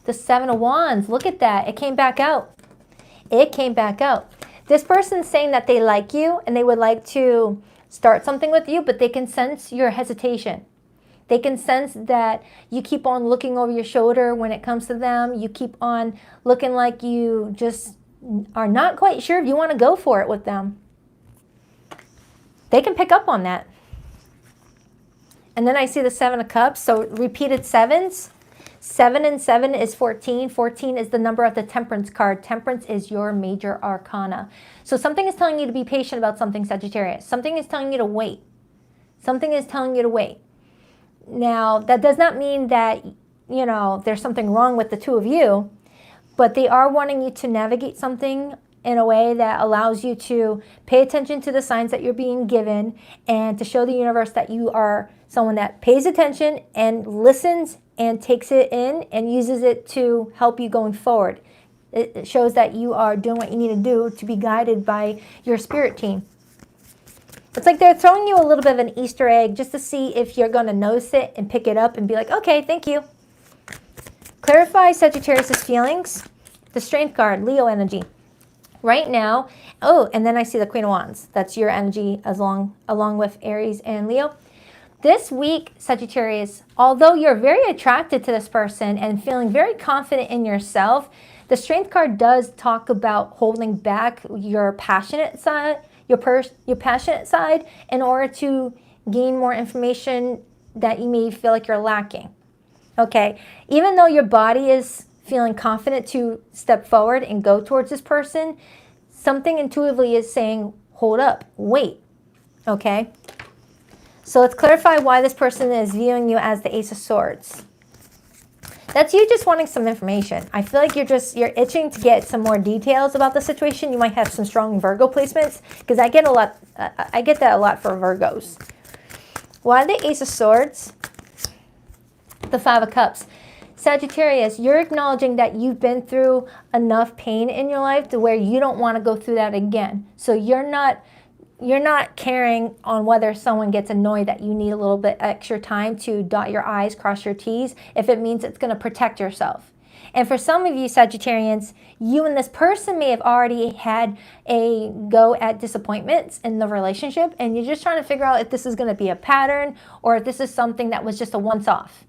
The Seven of Wands. Look at that. It came back out. It came back out. This person's saying that they like you and they would like to start something with you, but they can sense your hesitation. They can sense that you keep on looking over your shoulder when it comes to them. You keep on looking like you just are not quite sure if you want to go for it with them. They can pick up on that. And then I see the Seven of Cups, so repeated sevens. 7 and 7 is 14. 14 is the number of the Temperance card. Temperance is your major arcana. So something is telling you to be patient about something, Sagittarius. Something is telling you to wait. Something is telling you to wait. Now, that does not mean that, you know, there's something wrong with the two of you, but they are wanting you to navigate something in a way that allows you to pay attention to the signs that you're being given and to show the universe that you are someone that pays attention and listens and takes it in and uses it to help you going forward. It shows that you are doing what you need to do to be guided by your spirit team. It's like they're throwing you a little bit of an Easter egg just to see if you're going to notice it and pick it up and be like, okay, thank you. Clarify Sagittarius' feelings. The Strength card, Leo energy. Right now, oh, and then I see the Queen of Wands. That's your energy along with Aries and Leo. This week, Sagittarius, although you're very attracted to this person and feeling very confident in yourself, the Strength card does talk about holding back your passionate side, your passionate side, in order to gain more information that you may feel like you're lacking. Okay, even though your body is feeling confident to step forward and go towards this person, something intuitively is saying, hold up, wait. Okay. So let's clarify why this person is viewing you as the Ace of Swords. That's you just wanting some information. I feel like you're itching to get some more details about the situation. You might have some strong Virgo placements, because I get that a lot for Virgos. Why the Ace of Swords? The Five of Cups. Sagittarius, you're acknowledging that you've been through enough pain in your life to where you don't want to go through that again. So you're not caring on whether someone gets annoyed that you need a little bit extra time to dot your I's, cross your T's, if it means it's going to protect yourself. And for some of you Sagittarians, you and this person may have already had a go at disappointments in the relationship, and you're just trying to figure out if this is going to be a pattern or if this is something that was just a once-off.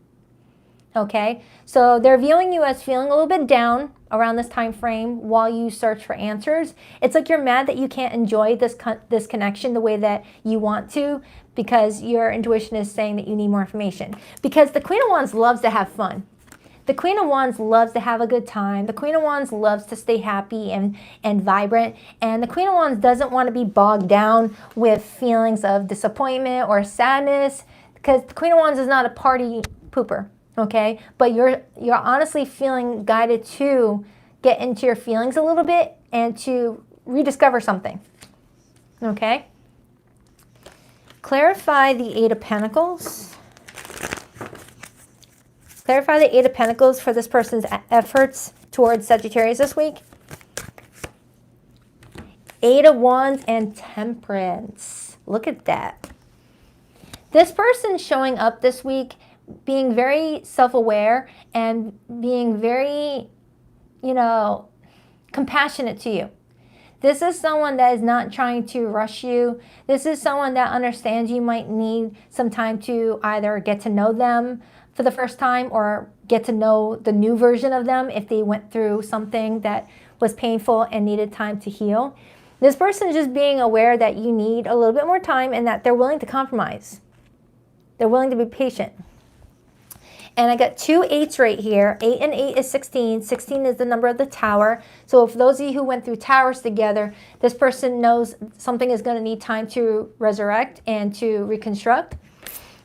Okay, so they're viewing you as feeling a little bit down around this time frame while you search for answers. It's like you're mad that you can't enjoy this connection the way that you want to, because your intuition is saying that you need more information. Because the Queen of Wands loves to have fun. The Queen of Wands loves to have a good time. The Queen of Wands loves to stay happy and vibrant. And the Queen of Wands doesn't want to be bogged down with feelings of disappointment or sadness, because the Queen of Wands is not a party pooper. Okay, but you're honestly feeling guided to get into your feelings a little bit and to rediscover something. Okay, clarify the Eight of Pentacles. Clarify the Eight of Pentacles for this person's efforts towards Sagittarius this week. Eight of Wands and Temperance. Look at that. This person's showing up this week being very self-aware and being very, compassionate to you. This is someone that is not trying to rush you. This is someone that understands you might need some time to either get to know them, for the first time, or get to know the new version of them if they went through something that was painful and needed time to heal. This person is just being aware that you need a little bit more time and that they're willing to compromise. They're willing to be patient. And I got 2 8s right here. 8 and 8 is 16. 16 is the number of the tower. So if those of you who went through towers together, this person knows something is going to need time to resurrect and to reconstruct.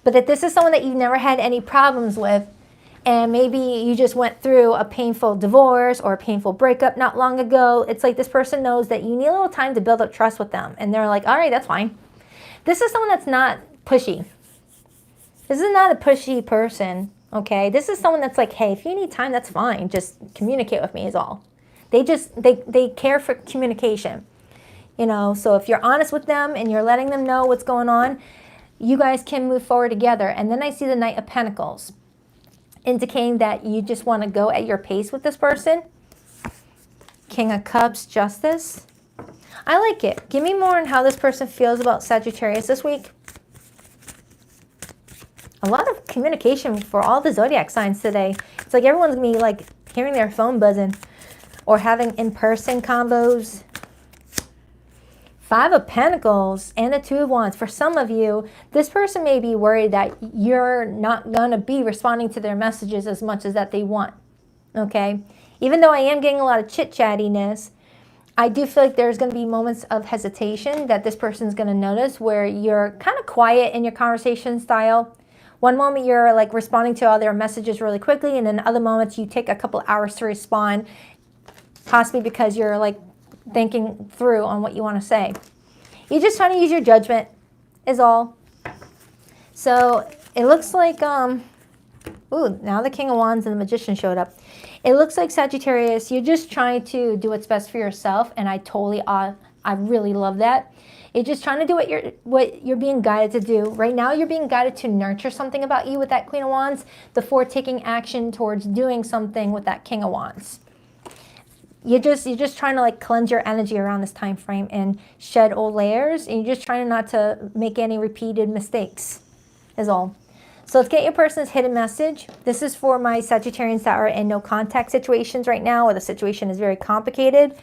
But that this is someone that you've never had any problems with. And maybe you just went through a painful divorce or a painful breakup not long ago. It's like this person knows that you need a little time to build up trust with them. And they're like, all right, that's fine. This is someone that's not pushy. This is not a pushy person, okay? This is someone that's like, hey, if you need time, that's fine. Just communicate with me is all. They care for communication, you know? So if you're honest with them and you're letting them know what's going on, you guys can move forward together. And then I see the Knight of Pentacles, indicating that you just want to go at your pace with this person. King of Cups, Justice. I like it. Give me more on how this person feels about Sagittarius this week. A lot of communication for all the zodiac signs today. It's like everyone's going to be like hearing their phone buzzing or having in-person convos. 5 of Pentacles and the 2 of Wands. For some of you, this person may be worried that you're not going to be responding to their messages as much as that they want. Okay? Even though I am getting a lot of chit-chattiness, I do feel like there's going to be moments of hesitation that this person's going to notice where you're kind of quiet in your conversation style. One moment you're like responding to all their messages really quickly, and then other moments you take a couple hours to respond, possibly because you're like thinking through on what you want to say. You're just trying to use your judgment is all. So it looks like, ooh, now the King of Wands and the Magician showed up. It looks like Sagittarius, you're just trying to do what's best for yourself, and I really love that. You're just trying to do what you're being guided to do. Right now, you're being guided to nurture something about you with that Queen of Wands before taking action towards doing something with that King of Wands. You're just trying to like cleanse your energy around this time frame and shed old layers, and you're just trying not to make any repeated mistakes is all. So let's get your person's hidden message. This is for my Sagittarians that are in no contact situations right now, or the situation is very complicated.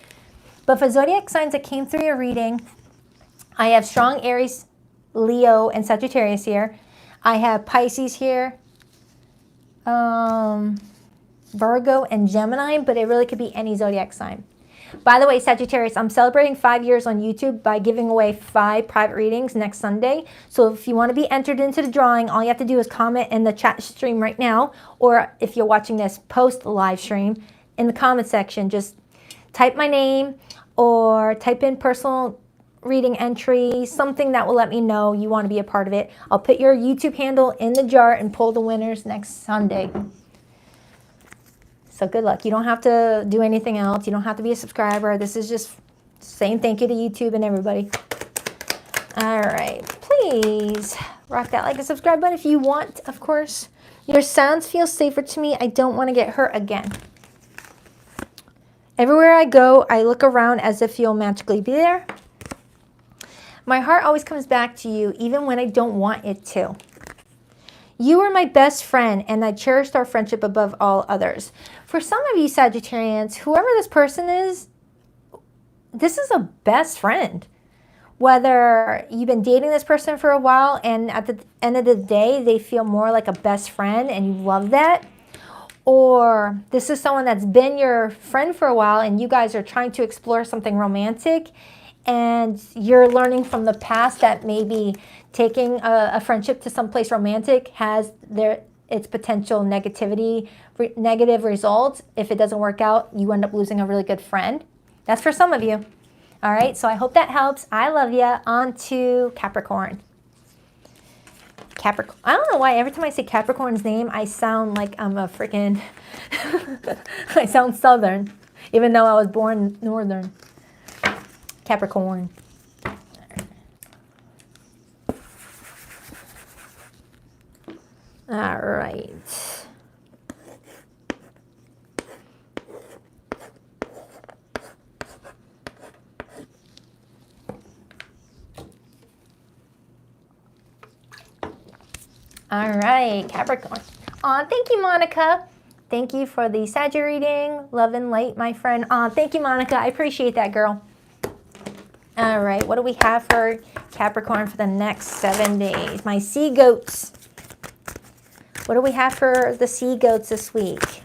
But for zodiac signs that came through your reading, I have strong Aries, Leo, and Sagittarius here. I have Pisces here, Virgo, and Gemini, but it really could be any zodiac sign. By the way, Sagittarius, I'm celebrating 5 years on YouTube by giving away 5 private readings next Sunday. So if you want to be entered into the drawing, all you have to do is comment in the chat stream right now, or if you're watching this post live stream, in the comment section, just type my name or type in personal reading entry, something that will let me know you want to be a part of it. I'll put your YouTube handle in the jar and pull the winners next Sunday. So good luck. You don't have to do anything else. You don't have to be a subscriber. This is just saying thank you to YouTube and everybody. All right. Please rock that like and subscribe button if you want, of course. Your sounds feel safer to me. I don't want to get hurt again. Everywhere I go, I look around as if you'll magically be there. My heart always comes back to you, even when I don't want it to. You are my best friend, and I cherished our friendship above all others. For some of you Sagittarians, whoever this person is, this is a best friend. Whether you've been dating this person for a while, and at the end of the day, they feel more like a best friend, and you love that. Or this is someone that's been your friend for a while, and you guys are trying to explore something romantic, and you're learning from the past that maybe taking a friendship to someplace romantic has its potential negative results. If it doesn't work out, you end up losing a really good friend. That's for some of you. All right, so I hope that helps. I love you. On to Capricorn. Capricorn. I don't know why every time I say Capricorn's name, I sound like I'm a freaking, I sound Southern, even though I was born Northern. Capricorn. All right. All right, Capricorn. Aw, thank you, Monica. Thank you for the Sagittarius reading. Love and light, my friend. Aw, thank you, Monica. I appreciate that, girl. All right, what do we have for Capricorn for the next 7 days? My sea goats. What do we have for the sea goats this week?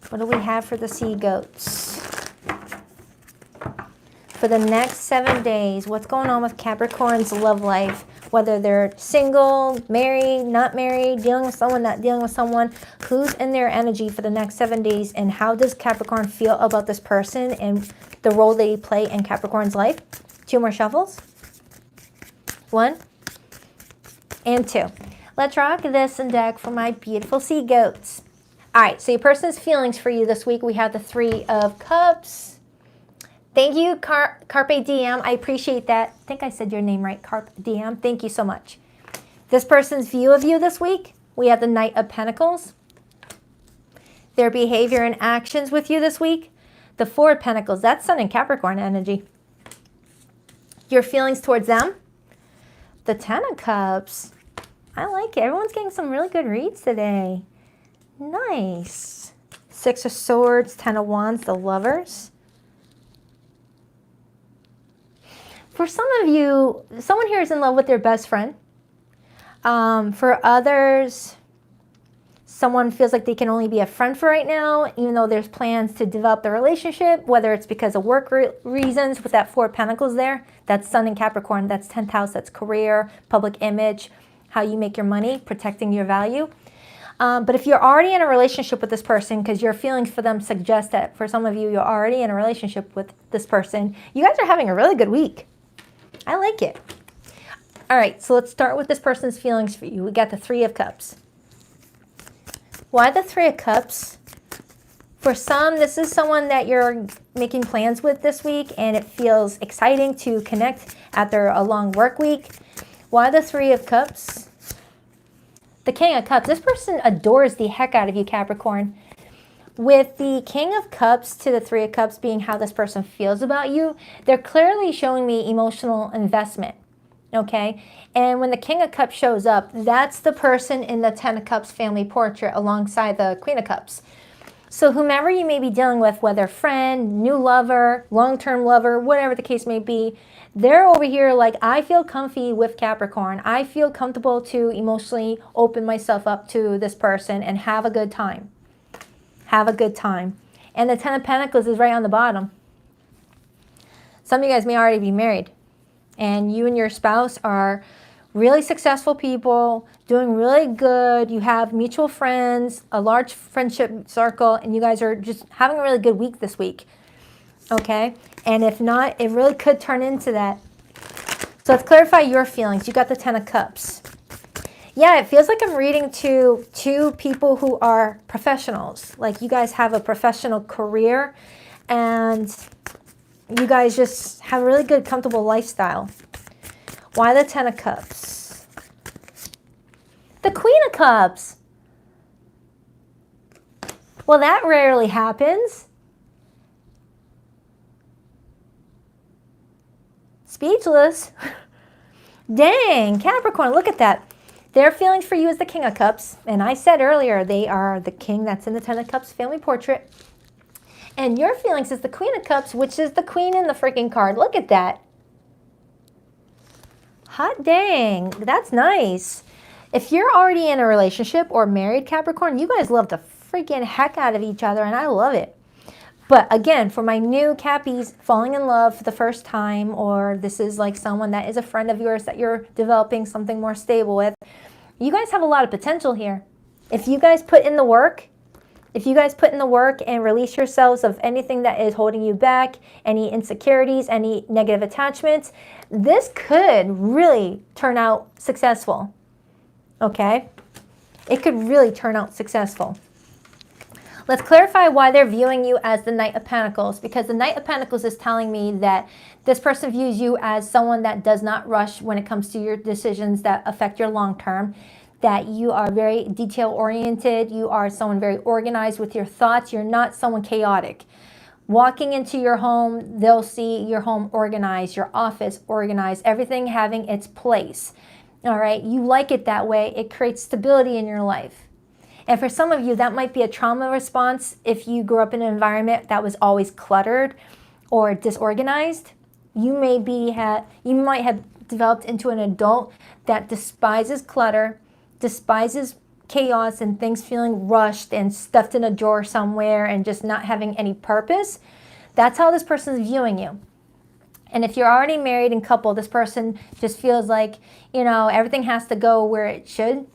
What do we have for the sea goats? For the next 7 days, what's going on with Capricorn's love life? Whether they're single, married, not married, dealing with someone, not dealing with someone, who's in their energy for the next 7 days, and how does Capricorn feel about this person and the role they play in Capricorn's life? 2 more shuffles. 1 and 2. Let's rock this deck for my beautiful sea goats. All right, so your person's feelings for you this week, we have the 3 of Cups. Thank you, Carpe Diem. I appreciate that. I think I said your name right, Carpe Diem. Thank you so much. This person's view of you this week, we have the Knight of Pentacles. Their behavior and actions with you this week, the 4 of Pentacles. That's Sun and Capricorn energy. Your feelings towards them, the 10 of Cups. I like it. Everyone's getting some really good reads today. Nice. 6 of Swords, 10 of Wands, the Lovers. For some of you, someone here is in love with their best friend. For others, someone feels like they can only be a friend for right now, even though there's plans to develop the relationship, whether it's because of work reasons with that 4 of Pentacles there. That's Sun and Capricorn. That's 10th house. That's career, public image, how you make your money, protecting your value. But if you're already in a relationship with this person, because your feelings for them suggest that for some of you, you're already in a relationship with this person, you guys are having a really good week. I like it. All right, so let's start with this person's feelings for you. We got the 3 of Cups. Why the 3 of Cups? For some, this is someone that you're making plans with this week, and it feels exciting to connect after a long work week. Why the 3 of Cups? The King of Cups. This person adores the heck out of you, Capricorn. With the King of Cups to the 3 of Cups being how this person feels about you, they're clearly showing me emotional investment, okay? And when the King of Cups shows up, that's the person in the 10 of Cups family portrait alongside the Queen of Cups. So whomever you may be dealing with, whether friend, new lover, long-term lover, whatever the case may be, they're over here like, I feel comfy with Capricorn. I feel comfortable to emotionally open myself up to this person and have a good time. Have a good time. And the 10 of Pentacles is right on the bottom. Some of you guys may already be married. And you and your spouse are really successful people, doing really good. You have mutual friends, a large friendship circle, and you guys are just having a really good week this week. Okay? And if not, it really could turn into that. So let's clarify your feelings. You got the 10 of Cups. Yeah, it feels like I'm reading to 2 people who are professionals. Like you guys have a professional career and you guys just have a really good, comfortable lifestyle. Why the 10 of Cups? The Queen of Cups. Well, that rarely happens. Speechless. Dang, Capricorn, look at that. Their feelings for you is the King of Cups. And I said earlier, they are the king that's in the 10 of Cups family portrait. And your feelings is the Queen of Cups, which is the queen in the freaking card. Look at that. Hot dang. That's nice. If you're already in a relationship or married, Capricorn, you guys love the freaking heck out of each other. And I love it. But again, for my new Cappies falling in love for the first time, or this is like someone that is a friend of yours that you're developing something more stable with, you guys have a lot of potential here. If you guys put in the work, and release yourselves of anything that is holding you back, any insecurities, any negative attachments, this could really turn out successful. Okay? It could really turn out successful. Let's clarify why they're viewing you as the Knight of Pentacles, because the Knight of Pentacles is telling me that this person views you as someone that does not rush when it comes to your decisions that affect your long term, that you are very detail-oriented, you are someone very organized with your thoughts, you're not someone chaotic. Walking into your home, they'll see your home organized, your office organized, everything having its place. All right, you like it that way. It creates stability in your life. And for some of you, that might be a trauma response if you grew up in an environment that was always cluttered or disorganized. You might have developed into an adult that despises clutter, despises chaos and things feeling rushed and stuffed in a drawer somewhere and just not having any purpose. That's how this person is viewing you. And if you're already married and coupled, this person just feels like, everything has to go where it should,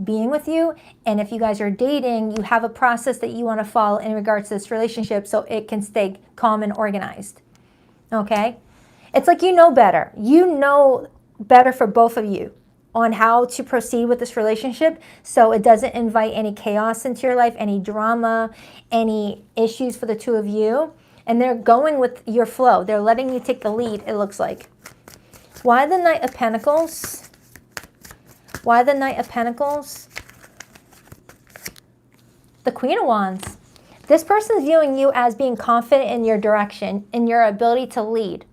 being with you. And if you guys are dating, you have a process that you want to follow in regards to this relationship so it can stay calm and organized. Okay? It's like you know better. You know better for both of you on how to proceed with this relationship so it doesn't invite any chaos into your life, any drama, any issues for the two of you. And they're going with your flow. They're letting you take the lead, it looks like. Why the Knight of Pentacles? Why the Knight of Pentacles? The Queen of Wands. This person's viewing you as being confident in your direction, in your ability to lead.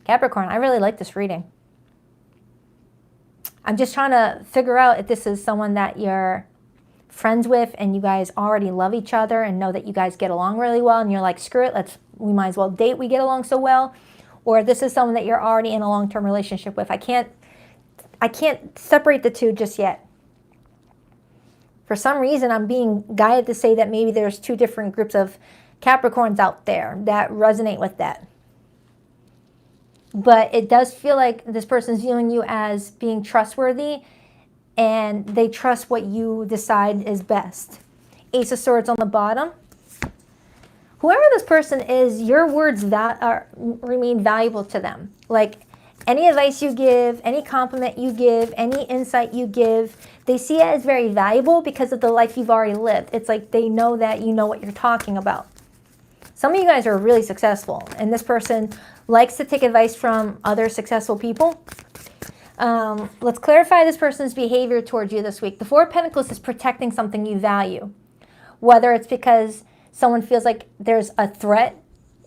Capricorn, I really like this reading. I'm just trying to figure out if this is someone that you're friends with and you guys already love each other and know that you guys get along really well and you're like, screw it, we might as well date, we get along so well. Or if this is someone that you're already in a long-term relationship with. I can't separate the two just yet. For some reason, I'm being guided to say that maybe there's two different groups of Capricorns out there that resonate with that. But it does feel like this person's viewing you as being trustworthy and they trust what you decide is best. Ace of Swords on the bottom. Whoever this person is, your words remain valuable to them. Like any advice you give, any compliment you give, any insight you give, they see it as very valuable because of the life you've already lived. It's like they know that you know what you're talking about. Some of you guys are really successful, and this person likes to take advice from other successful people. Let's clarify this person's behavior towards you this week. The Four of Pentacles is protecting something you value. Whether it's because someone feels like there's a threat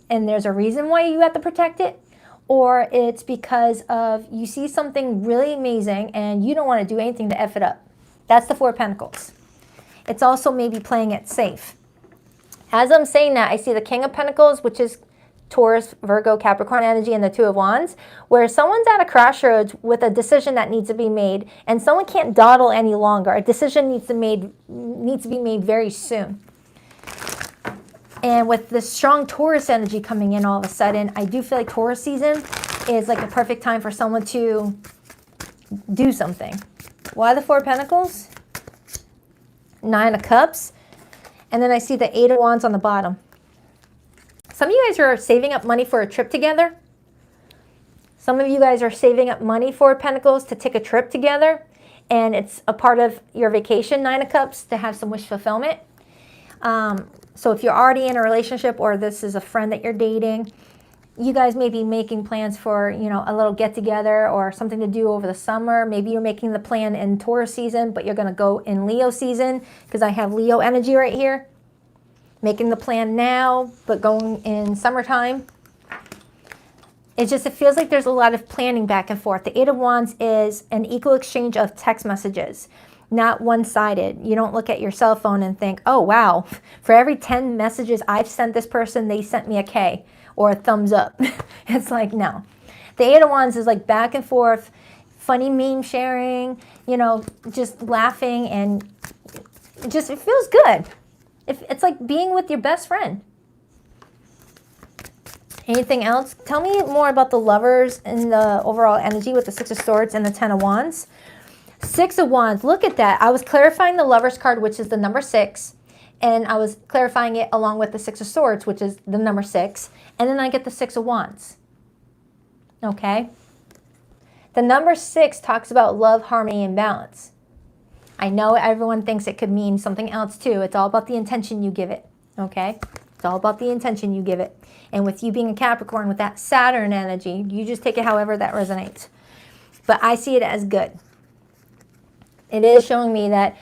and there's a reason why you have to protect it, or it's because of you see something really amazing and you don't want to do anything to F it up. That's the Four of Pentacles. It's also maybe playing it safe. As I'm saying that, I see the King of Pentacles, which is Taurus, Virgo, Capricorn energy, and the Two of Wands, where someone's at a crossroads with a decision that needs to be made, and someone can't dawdle any longer. A decision needs to be made very soon. And with this strong Taurus energy coming in all of a sudden, I do feel like Taurus season is like a perfect time for someone to do something. Why the Four of Pentacles? Nine of Cups. And then I see the Eight of Wands on the bottom. Some of you guys are saving up money for a trip together. Some of you guys are saving up money for Pentacles to take a trip together. And it's a part of your vacation, Nine of Cups, to have some wish fulfillment. So if you're already in a relationship or this is a friend that you're dating, you guys may be making plans for, a little get together or something to do over the summer. Maybe you're making the plan in Taurus season, but you're going to go in Leo season because I have Leo energy right here. Making the plan now, but going in summertime. It feels like there's a lot of planning back and forth. The Eight of Wands is an equal exchange of text messages. Not one-sided. You don't look at your cell phone and think, oh, wow, for every 10 messages I've sent this person, they sent me a K or a thumbs up. It's like, no. The Eight of Wands is like back and forth, funny meme sharing, just laughing, and it feels good. It's like being with your best friend. Anything else? Tell me more about the Lovers and the overall energy with the Six of Swords and the Ten of Wands. Six of Wands, look at that. I was clarifying the Lovers card, which is the number 6. And I was clarifying it along with the Six of Swords, which is the number 6. And then I get the Six of Wands. Okay? The number 6 talks about love, harmony, and balance. I know everyone thinks it could mean something else too. It's all about the intention you give it. Okay? It's all about the intention you give it. And with you being a Capricorn with that Saturn energy, you just take it however that resonates. But I see it as good. It is showing me that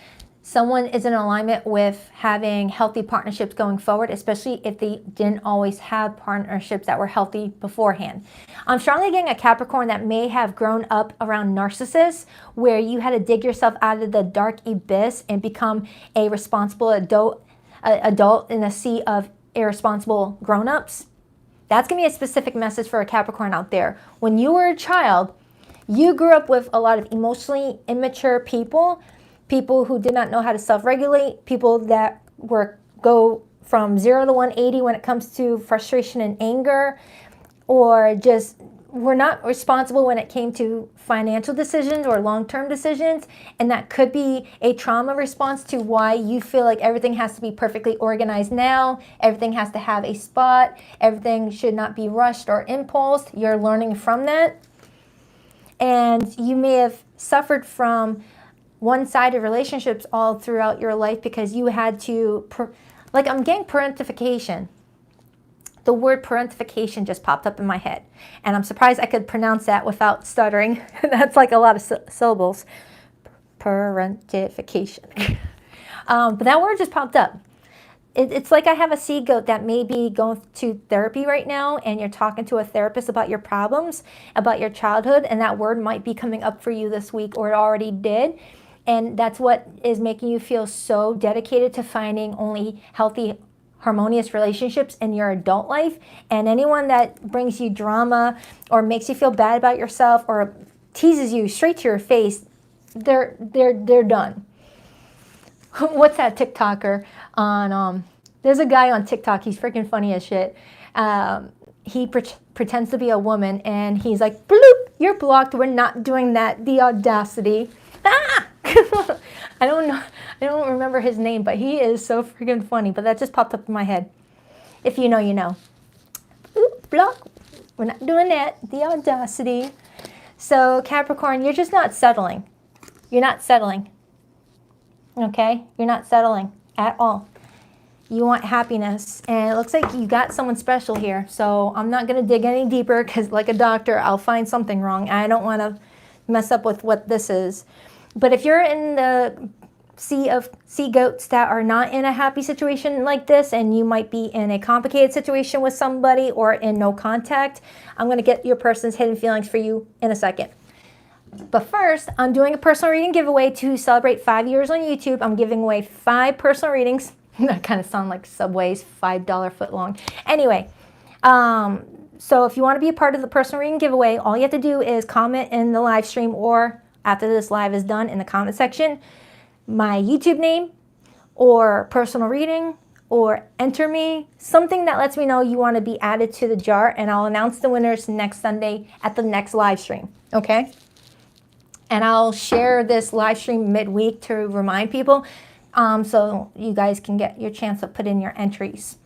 someone is in alignment with having healthy partnerships going forward, especially if they didn't always have partnerships that were healthy beforehand. I'm strongly getting a Capricorn that may have grown up around narcissists, where you had to dig yourself out of the dark abyss and become a responsible adult in a sea of irresponsible grown-ups. That's going to be a specific message for a Capricorn out there. When you were a child, you grew up with a lot of emotionally immature people who did not know how to self-regulate, people that go from 0 to 180 when it comes to frustration and anger, or just were not responsible when it came to financial decisions or long-term decisions. And that could be a trauma response to why you feel like everything has to be perfectly organized now, everything has to have a spot, everything should not be rushed or impulsed. You're learning from that. And you may have suffered from one-sided relationships all throughout your life because you had to, like, I'm getting parentification. The word parentification just popped up in my head, and I'm surprised I could pronounce that without stuttering. That's like a lot of syllables. Parentification. But that word just popped up. It's like I have a sea goat that may be going to therapy right now, and you're talking to a therapist about your problems, about your childhood, and that word might be coming up for you this week, or it already did. And that's what is making you feel so dedicated to finding only healthy, harmonious relationships in your adult life. And anyone that brings you drama or makes you feel bad about yourself or teases you straight to your face, they're done. What's that TikToker on? There's a guy on TikTok. He's freaking funny as shit. He pretends to be a woman, and he's like, "Bloop, you're blocked. We're not doing that." The audacity. Ah! I don't know. I don't remember his name, but he is so freaking funny. But that just popped up in my head. If you know, you know. Oop, block. We're not doing that. The audacity. So Capricorn, you're just not settling. You're not settling. Okay? You're not settling at all. You want happiness. And it looks like you got someone special here. So I'm not going to dig any deeper because, like a doctor, I'll find something wrong. I don't want to mess up with what this is. But if you're in the sea of sea goats that are not in a happy situation like this, and you might be in a complicated situation with somebody or in no contact, I'm going to get your person's hidden feelings for you in a second. But first, I'm doing a personal reading giveaway to celebrate 5 years on YouTube. I'm giving away 5 personal readings. That kind of sound like Subway's $5 foot long. Anyway, so if you want to be a part of the personal reading giveaway, all you have to do is comment in the live stream, or after this live is done, in the comment section, my YouTube name or personal reading, or enter me, something that lets me know you want to be added to the jar, and I'll announce the winners next Sunday at the next live stream, okay? And I'll share this live stream midweek to remind people, so you guys can get your chance to put in your entries.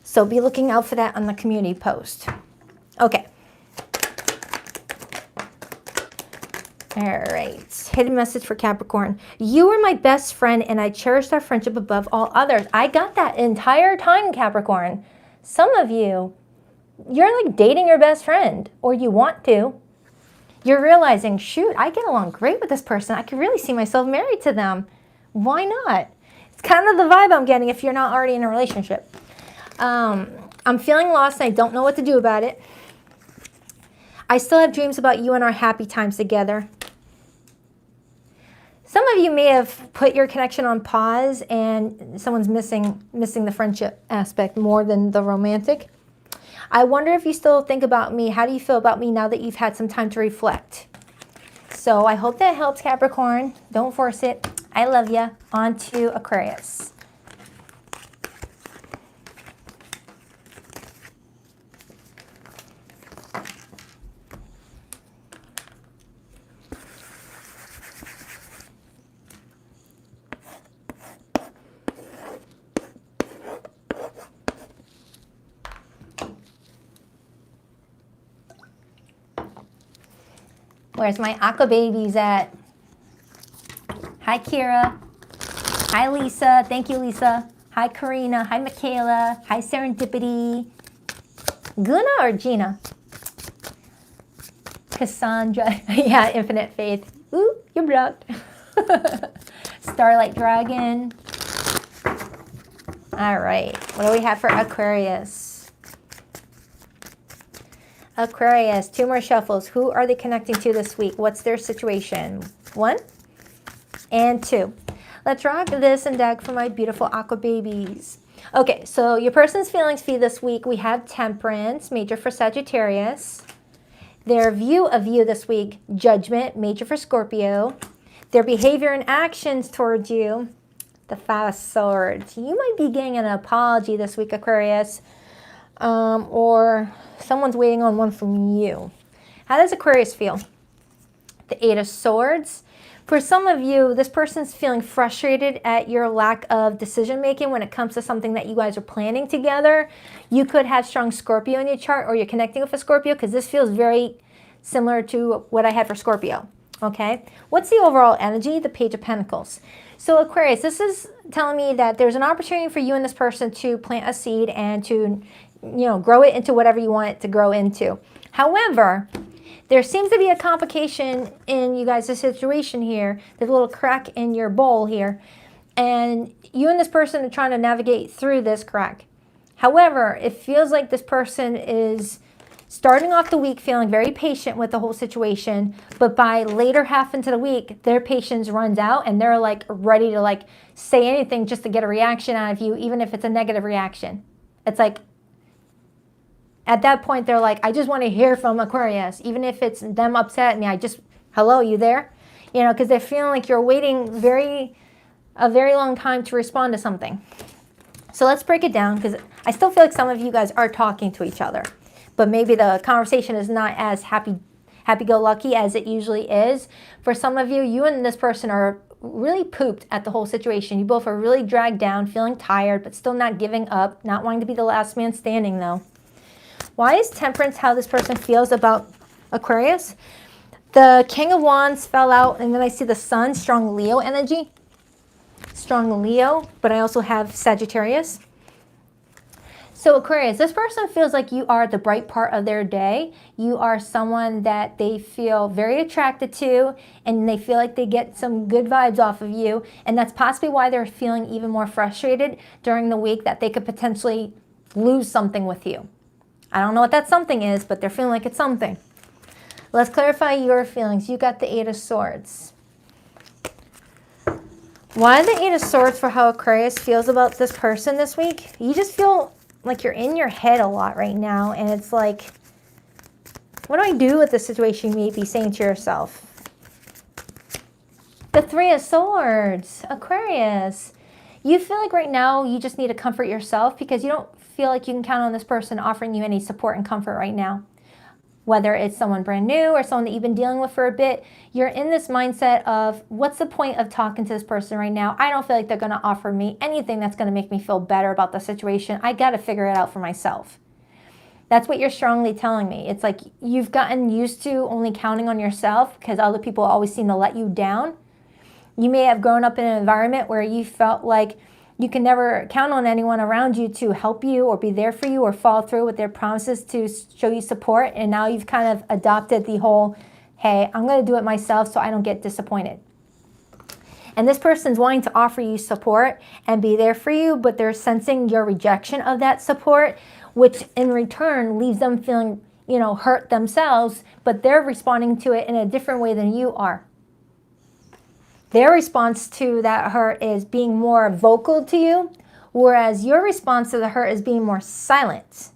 So be looking out for that on the community post. Okay. All right, hidden message for Capricorn. You were my best friend, and I cherished our friendship above all others. I got that entire time, Capricorn. Some of you, you're like dating your best friend, or you want to. You're realizing, shoot, I get along great with this person. I could really see myself married to them. Why not? It's kind of the vibe I'm getting if you're not already in a relationship. I'm feeling lost, and I don't know what to do about it. I still have dreams about you and our happy times together. Some of you may have put your connection on pause, and someone's missing the friendship aspect more than the romantic. I wonder if you still think about me. How do you feel about me now that you've had some time to reflect? So I hope that helps, Capricorn. Don't force it. I love you. On to Aquarius. Where's my aqua babies at? Hi, Kira. Hi, Lisa. Thank you, Lisa. Hi, Karina. Hi, Michaela. Hi, Serendipity. Guna or Gina? Cassandra. Yeah, Infinite Faith. Ooh, you're blocked. Starlight Dragon. All right, what do we have for Aquarius? Aquarius, 2 more shuffles. Who are they connecting to this week? What's their situation? 1 and 2. Let's rock this and deck for my beautiful aqua babies. Okay, so your person's feelings feed this week. We have Temperance, major for Sagittarius. Their view of you this week, Judgment, major for Scorpio. Their behavior and actions towards you, the 5 of Swords. You might be getting an apology this week, Aquarius, or someone's waiting on one from you. How does Aquarius feel? The 8 of Swords. For some of you, this person's feeling frustrated at your lack of decision making when it comes to something that you guys are planning together. You could have strong Scorpio in your chart, or you're connecting with a Scorpio, because this feels very similar to what I had for Scorpio. Okay, what's the overall energy? The Page of Pentacles. So Aquarius, this is telling me that there's an opportunity for you and this person to plant a seed and to, grow it into whatever you want it to grow into. However, there seems to be a complication in you guys' situation here. There's a little crack in your bowl here. And you and this person are trying to navigate through this crack. However, it feels like this person is starting off the week feeling very patient with the whole situation. But by later half into the week, their patience runs out and they're like ready to like say anything just to get a reaction out of you, even if it's a negative reaction. It's like, at that point, they're like, I just want to hear from Aquarius. Even if it's them upset at me, hello, you there? Because they're feeling like you're waiting a very long time to respond to something. So let's break it down, because I still feel like some of you guys are talking to each other. But maybe the conversation is not as happy-go-lucky as it usually is. For some of you, you and this person are really pooped at the whole situation. You both are really dragged down, feeling tired, but still not giving up, not wanting to be the last man standing, though. Why is Temperance how this person feels about Aquarius? The King of Wands fell out, and then I see the Sun, strong Leo energy. Strong Leo, but I also have Sagittarius. So Aquarius, this person feels like you are the bright part of their day. You are someone that they feel very attracted to, and they feel like they get some good vibes off of you. And that's possibly why they're feeling even more frustrated during the week, that they could potentially lose something with you. I don't know what that something is, but they're feeling like it's something. Let's clarify your feelings. You got the 8 of Swords. Why the 8 of Swords for how Aquarius feels about this person this week? You just feel like you're in your head a lot right now, and it's like, what do I do with this situation? You may be saying to yourself. The 3 of Swords, Aquarius. You feel like right now you just need to comfort yourself, because you don't feel like you can count on this person offering you any support and comfort right now. Whether it's someone brand new or someone that you've been dealing with for a bit, you're in this mindset of, what's the point of talking to this person right now? I don't feel like they're going to offer me anything that's going to make me feel better about the situation. I got to figure it out for myself. That's what you're strongly telling me. It's like you've gotten used to only counting on yourself because other people always seem to let you down. You may have grown up in an environment where you felt like you can never count on anyone around you to help you or be there for you or follow through with their promises to show you support. And now you've kind of adopted the whole, hey, I'm going to do it myself so I don't get disappointed. And this person's wanting to offer you support and be there for you, but they're sensing your rejection of that support, which in return leaves them feeling, hurt themselves, but they're responding to it in a different way than you are. Their response to that hurt is being more vocal to you, whereas your response to the hurt is being more silent.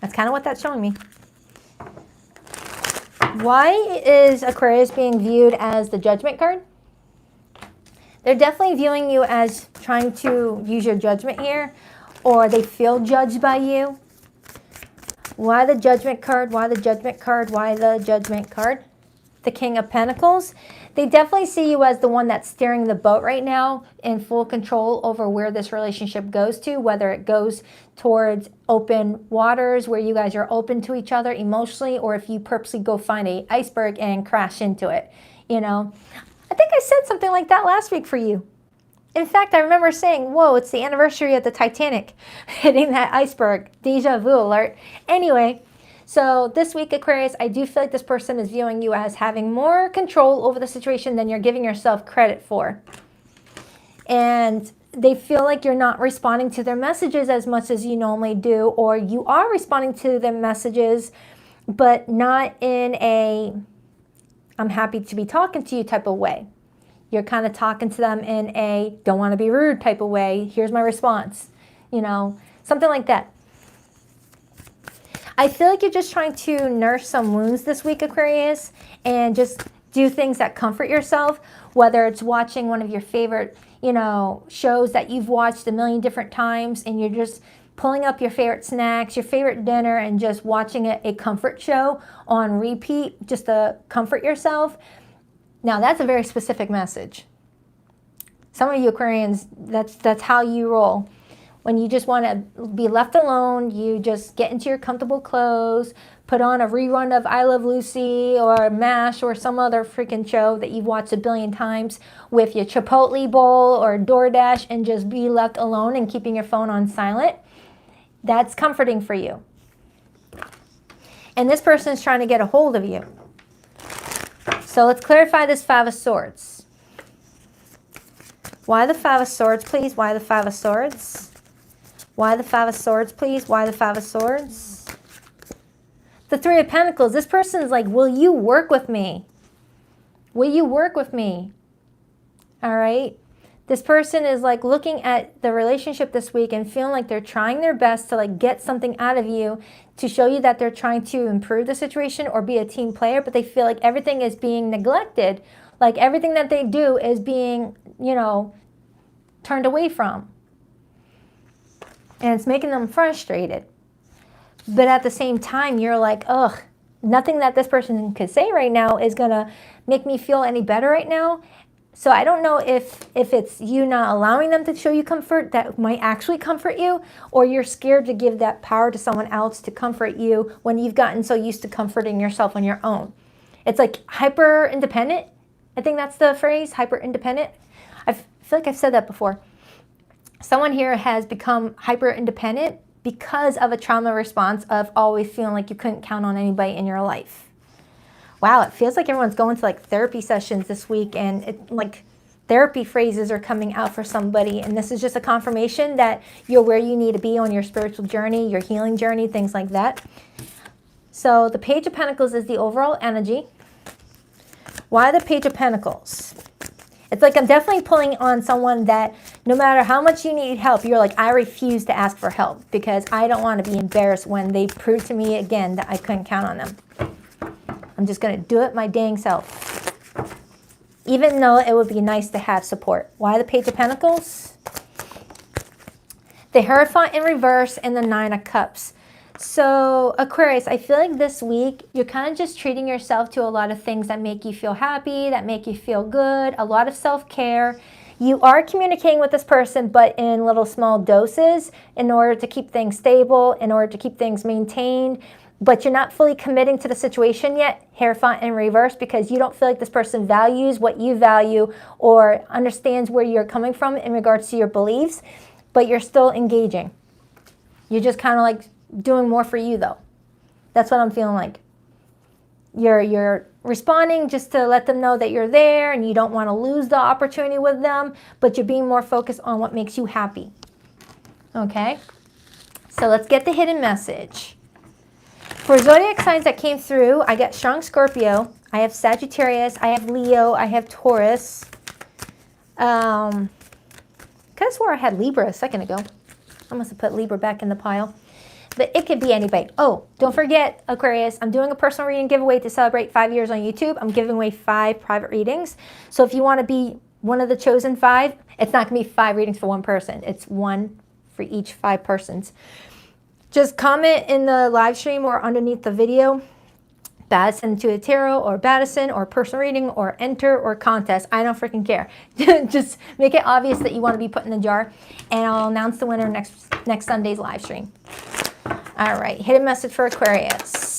That's kind of what that's showing me. Why is Aquarius being viewed as the Judgment card? They're definitely viewing you as trying to use your judgment here, or they feel judged by you. Why the Judgment card? Why the Judgment card? Why the Judgment card? The King of Pentacles. They definitely see you as the one that's steering the boat right now, in full control over where this relationship goes to, whether it goes towards open waters where you guys are open to each other emotionally, or if you purposely go find an iceberg and crash into it. I think I said something like that last week for you. In fact, I remember saying, whoa, it's the anniversary of the Titanic hitting that iceberg. Deja vu alert. Anyway, So this week, Aquarius, I do feel like this person is viewing you as having more control over the situation than you're giving yourself credit for. And they feel like you're not responding to their messages as much as you normally do, or you are responding to their messages, but not in a I'm happy to be talking to you type of way. You're kind of talking to them in a don't want to be rude type of way. Here's my response, you know, something like that. I feel like you're just trying to nurse some wounds this week, Aquarius, and just do things that comfort yourself, whether it's watching one of your favorite, you know, shows that you've watched a million different times, and you're just pulling up your favorite snacks, your favorite dinner, and just watching a comfort show on repeat just to comfort yourself. Now, that's a very specific message. Some of you Aquarians, that's how you roll. When you just want to be left alone, you just get into your comfortable clothes, put on a rerun of I Love Lucy or MASH or some other freaking show that you've watched a billion times with your Chipotle bowl or DoorDash, and just be left alone and keeping your phone on silent. That's comforting for you. And this person is trying to get a hold of you. So let's clarify this Five of Swords. Why the Five of Swords, please? Why the Five of Swords? Why the Five of Swords, please? Why the Five of Swords? The Three of Pentacles. This person is like, will you work with me? Will you work with me? All right? This person is like looking at the relationship this week and feeling like they're trying their best to like get something out of you to show you that they're trying to improve the situation or be a team player, but they feel like everything is being neglected. Like everything that they do is being, you know, turned away from. And it's making them frustrated. But at the same time, you're like, ugh, nothing that this person could say right now is going to make me feel any better right now. So I don't know if it's you not allowing them to show you comfort that might actually comfort you, or you're scared to give that power to someone else to comfort you when you've gotten so used to comforting yourself on your own. It's like hyper independent. I think that's the phrase, hyper independent. I feel like I've said that before. Someone here has become hyper independent because of a trauma response of always feeling like you couldn't count on anybody in your life. Wow, it feels like everyone's going to like therapy sessions this week, and it, like therapy phrases are coming out for somebody, and this is just a confirmation that you're where you need to be on your spiritual journey, your healing journey, things like that. So the Page of Pentacles is the overall energy. Why the Page of Pentacles? It's like I'm definitely pulling on someone that no matter how much you need help, you're like, I refuse to ask for help because I don't want to be embarrassed when they prove to me again that I couldn't count on them. I'm just going to do it my dang self. Even though it would be nice to have support. Why the Page of Pentacles? The Hierophant in reverse and the Nine of Cups. So Aquarius, I feel like this week you're kind of just treating yourself to a lot of things that make you feel happy, that make you feel good, a lot of self-care. You are communicating with this person, but in little small doses in order to keep things stable, in order to keep things maintained, but you're not fully committing to the situation yet, Hierophant in reverse, because you don't feel like this person values what you value or understands where you're coming from in regards to your beliefs, but you're still engaging. You're just kind of like doing more for you though. That's what I'm feeling like. You're responding just to let them know that you're there and you don't want to lose the opportunity with them, but you're being more focused on what makes you happy. Okay? So let's get the hidden message. For zodiac signs that came through, I got strong Scorpio, I have Sagittarius, I have Leo, I have Taurus. I could have swore I had Libra a second ago. I must have put Libra back in the pile. But it could be anybody. Oh, don't forget, Aquarius, I'm doing a personal reading giveaway to celebrate 5 years on YouTube. I'm giving away 5 private readings. So if you want to be one of the chosen 5, it's not going to be 5 readings for one person. It's 1 for each 5 persons. Just comment in the live stream or underneath the video, Baddison to a tarot or Baddison or personal reading or enter or contest. I don't freaking care. Just make it obvious that you want to be put in the jar, and I'll announce the winner next Sunday's live stream. All right, hidden message for Aquarius.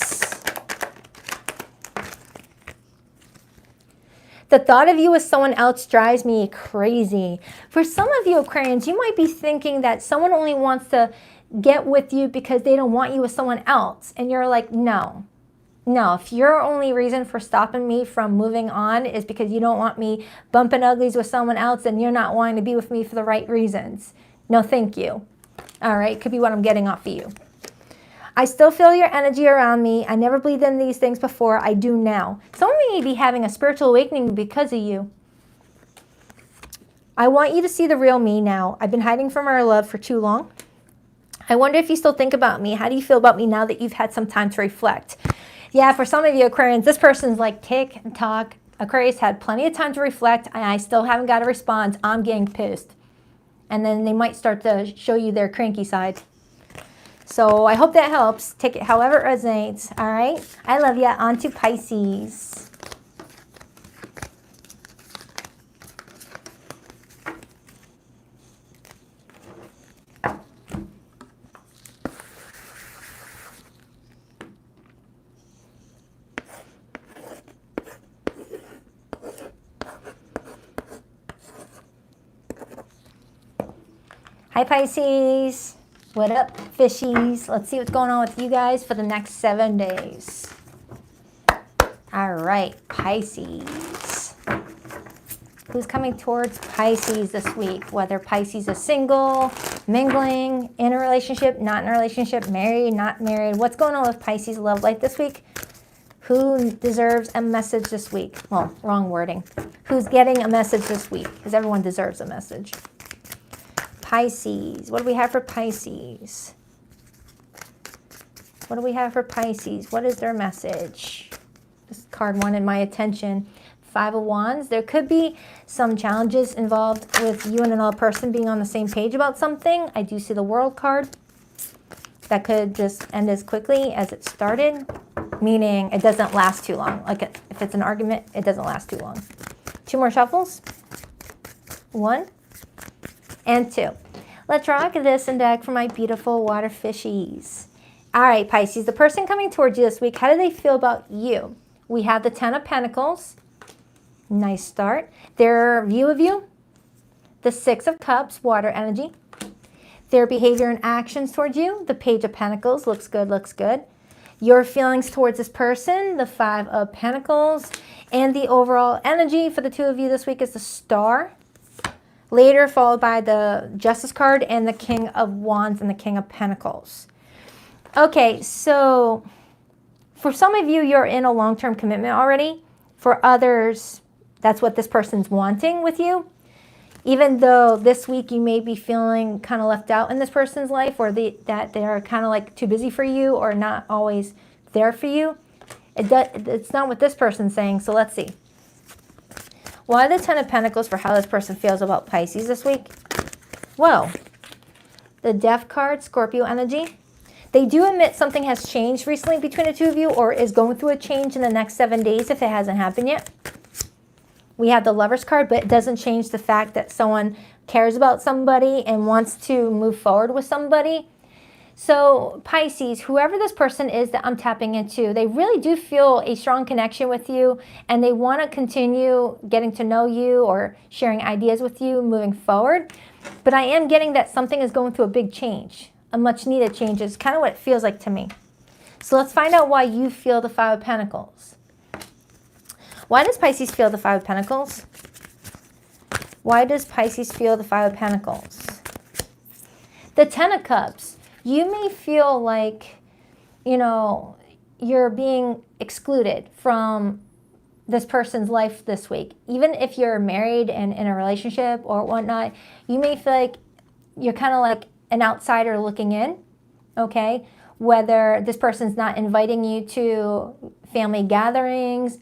The thought of you as someone else drives me crazy. For some of you Aquarians, you might be thinking that someone only wants to get with you because they don't want you with someone else. And you're like, no. No, if your only reason for stopping me from moving on is because you don't want me bumping uglies with someone else, and you're not wanting to be with me for the right reasons. No, thank you. All right, could be what I'm getting off of you. I still feel your energy around me. I never believed in these things before. I do now. Someone may be having a spiritual awakening because of you. I want you to see the real me now. I've been hiding from our love for too long. I wonder if you still think about me. How do you feel about me now that you've had some time to reflect? Yeah, for some of you Aquarians, this person's like, tick and talk. Aquarius had plenty of time to reflect, and I still haven't got a response. I'm getting pissed. And then they might start to show you their cranky side. So I hope that helps. Take it however it resonates. All right. I love ya. On to Pisces. Hi Pisces, what up fishies? Let's see what's going on with you guys for the next 7 days. All right, Pisces. Who's coming towards Pisces this week? Whether Pisces is single, mingling, in a relationship, not in a relationship, married, not married. What's going on with Pisces love life this week? Who deserves a message this week? Well, wrong wording. Who's getting a message this week? Because everyone deserves a message. Pisces. What do we have for Pisces? What do we have for Pisces? What is their message? This card wanted my attention. 5 of Wands. There could be some challenges involved with you and another person being on the same page about something. I do see the World card. That could just end as quickly as it started, meaning it doesn't last too long. Like if it's an argument, it doesn't last too long. 2 more shuffles. 1 and 2. Let's rock this and deck for my beautiful water fishies. All right, Pisces, the person coming towards you this week, how do they feel about you? We have the 10 of Pentacles. Nice start. Their view of you, the 6 of Cups, water energy. Their behavior and actions towards you, the Page of Pentacles, looks good, looks good. Your feelings towards this person, the 5 of Pentacles. And the overall energy for the 2 of you this week is the Star. Later, followed by the Justice card and the King of Wands and the King of Pentacles. Okay, so for some of you, you're in a long-term commitment already. For others, that's what this person's wanting with you. Even though this week you may be feeling kind of left out in this person's life, or that they are kind of like too busy for you or not always there for you. It's not what this person's saying, so let's see. Why the 10 of Pentacles for how this person feels about Pisces this week? Whoa. The Death card, Scorpio energy. They do admit something has changed recently between the 2 of you, or is going through a change in the next 7 days if it hasn't happened yet. We have the Lovers card, but it doesn't change the fact that someone cares about somebody and wants to move forward with somebody. So Pisces, whoever this person is that I'm tapping into, they really do feel a strong connection with you, and they want to continue getting to know you or sharing ideas with you moving forward. But I am getting that something is going through a big change, a much needed change is kind of what it feels like to me. So let's find out why you feel the 5 of Pentacles. Why does Pisces feel the 5 of Pentacles? Why does Pisces feel the 5 of Pentacles? The 10 of Cups. You may feel like, you know, you're being excluded from this person's life this week. Even if you're married and in a relationship or whatnot, you may feel like you're kind of like an outsider looking in, okay? Whether this person's not inviting you to family gatherings,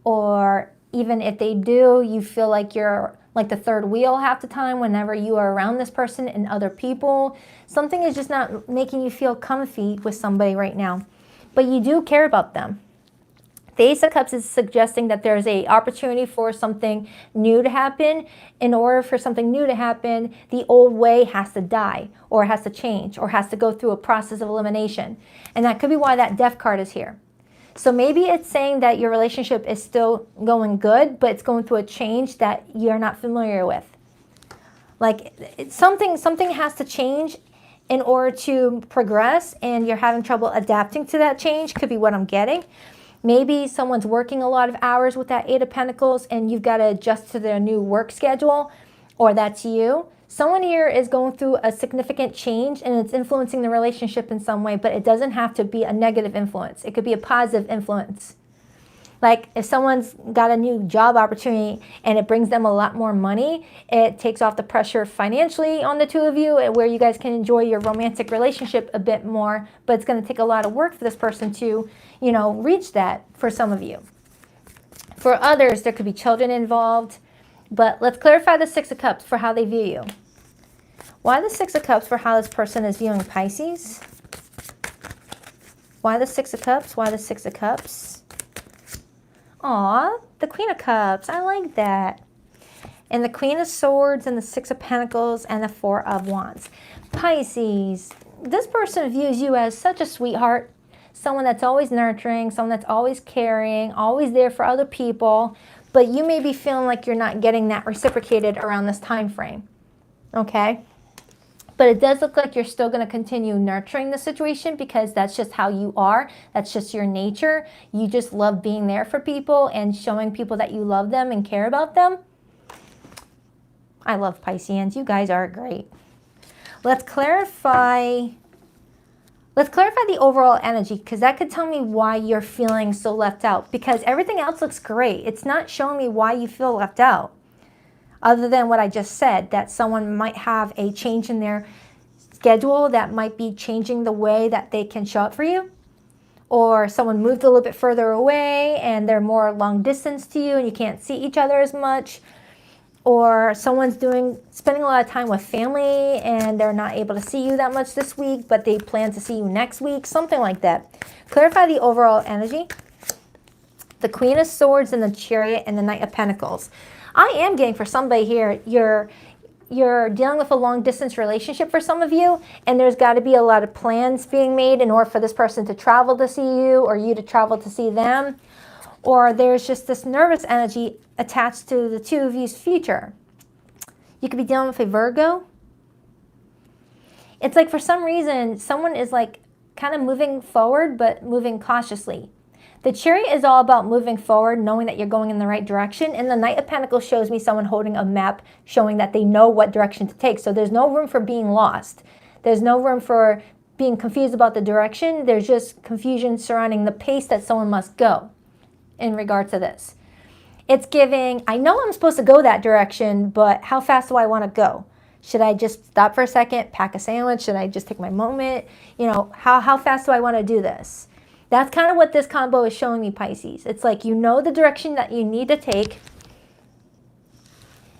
or even if they do, you feel like you're like the third wheel half the time whenever you are around this person and other people. Something is just not making you feel comfy with somebody right now, but you do care about them. The Ace of Cups is suggesting that there's an opportunity for something new to happen. In order for something new to happen, the old way has to die, or has to change, or has to go through a process of elimination. And that could be why that Death card is here. So maybe it's saying that your relationship is still going good, but it's going through a change that you're not familiar with. Like something has to change, in order to progress, and you're having trouble adapting to that change, could be what I'm getting. Maybe someone's working a lot of hours with that Eight of Pentacles and you've got to adjust to their new work schedule, or that's you. Someone here is going through a significant change and it's influencing the relationship in some way, but it doesn't have to be a negative influence. It could be a positive influence. Like if someone's got a new job opportunity and it brings them a lot more money, it takes off the pressure financially on the two of you, where you guys can enjoy your romantic relationship a bit more, but it's going to take a lot of work for this person to, you know, reach that for some of you. For others, there could be children involved, but let's clarify the Six of Cups for how they view you. Why the Six of Cups for how this person is viewing Pisces? Why the Six of Cups? Why the Six of Cups? Aw, the Queen of Cups. I like that. And the Queen of Swords and the Six of Pentacles and the Four of Wands. Pisces, this person views you as such a sweetheart, someone that's always nurturing, someone that's always caring, always there for other people, but you may be feeling like you're not getting that reciprocated around this time frame, okay? But it does look like you're still going to continue nurturing the situation because that's just how you are. That's just your nature. You just love being there for people and showing people that you love them and care about them. I love Pisceans. You guys are great. Let's clarify the overall energy, because that could tell me why you're feeling so left out, because everything else looks great. It's not showing me why you feel left out. Other than what I just said, that someone might have a change in their schedule that might be changing the way that they can show up for you. Or someone moved a little bit further away and they're more long distance to you and you can't see each other as much. Or someone's spending a lot of time with family and they're not able to see you that much this week, but they plan to see you next week, something like that. Clarify the overall energy. The Queen of Swords and the Chariot and the Knight of Pentacles. I am getting for somebody here, you're dealing with a long distance relationship for some of you, and there's got to be a lot of plans being made in order for this person to travel to see you or you to travel to see them. Or there's just this nervous energy attached to the two of you's future. You could be dealing with a Virgo. It's like for some reason, someone is like kind of moving forward, but moving cautiously. The Chariot is all about moving forward, knowing that you're going in the right direction. And the Knight of Pentacles shows me someone holding a map, showing that they know what direction to take. So there's no room for being lost. There's no room for being confused about the direction. There's just confusion surrounding the pace that someone must go in regard to this. It's giving, I know I'm supposed to go that direction, but how fast do I want to go? Should I just stop for a second, pack a sandwich? Should I just take my moment? You know, how fast do I want to do this? That's kind of what this combo is showing me, Pisces. It's like you know the direction that you need to take.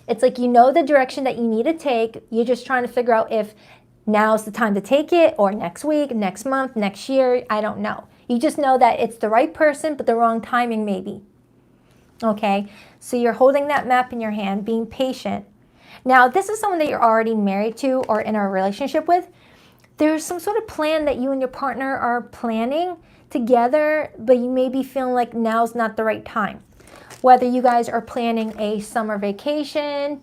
It's like you know the direction that you need to take. You're just trying to figure out if now's the time to take it, or next week, next month, next year. I don't know. You just know that it's the right person, but the wrong timing maybe. Okay, so you're holding that map in your hand, being patient. Now, this is someone that you're already married to or in a relationship with. There's some sort of plan that you and your partner are planning together, but you may be feeling like now's not the right time. Whether you guys are planning a summer vacation,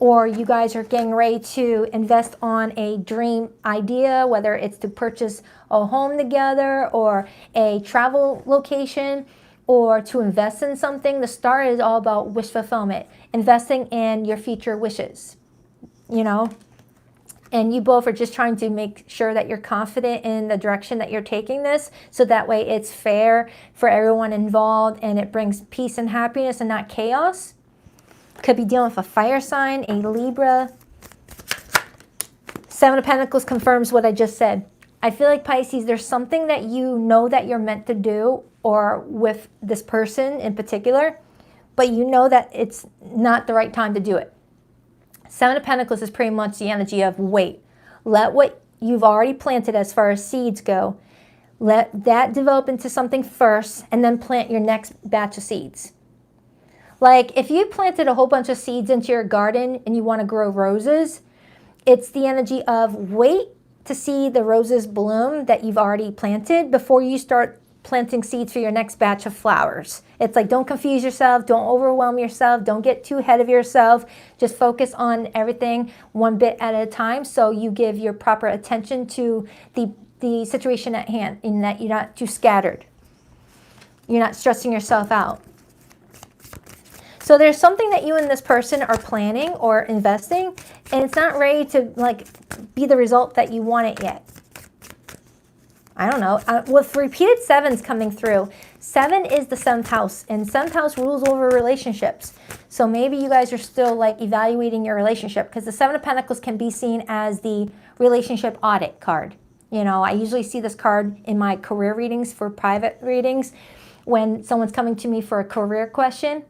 or you guys are getting ready to invest on a dream idea, whether it's to purchase a home together or a travel location, or to invest in something. The star is all about wish fulfillment, investing in your future wishes, you know? And you both are just trying to make sure that you're confident in the direction that you're taking this, so that way it's fair for everyone involved and it brings peace and happiness and not chaos. Could be dealing with a fire sign, a Libra. Seven of Pentacles confirms what I just said. I feel like, Pisces, there's something that you know that you're meant to do, or with this person in particular, but you know that it's not the right time to do it. Seven of Pentacles is pretty much the energy of wait. Let what you've already planted as far as seeds go, let that develop into something first, and then plant your next batch of seeds. Like if you planted a whole bunch of seeds into your garden and you want to grow roses, it's the energy of wait to see the roses bloom that you've already planted before you start planting seeds for your next batch of flowers. It's like, don't confuse yourself, don't overwhelm yourself, don't get too ahead of yourself. Just focus on everything one bit at a time, so you give your proper attention to the situation at hand, in that you're not too scattered. You're not stressing yourself out. So there's something that you and this person are planning or investing, and it's not ready to like be the result that you want it yet. I don't know. With repeated sevens coming through, 7 is the 7th house, and 7th house rules over relationships. So maybe you guys are still like evaluating your relationship, because the 7 of Pentacles can be seen as the relationship audit card. You know, I usually see this card in my career readings for private readings. When someone's coming to me for a career question,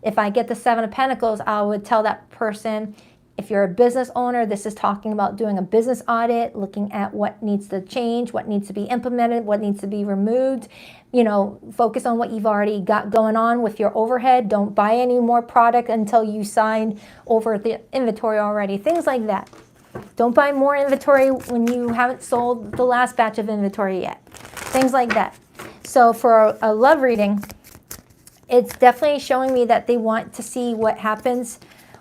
if I get the 7 of Pentacles, I would tell that person, if you're a business owner, this is talking about doing a business audit, looking at what needs to change, what needs to be implemented, what needs to be removed. You know, focus on what you've already got going on with your overhead. Don't buy any more product until you signed over the inventory already. Things like that. Don't buy more inventory when you haven't sold the last batch of inventory yet. Things like that. So for a love reading, it's definitely showing me that they want to see what happens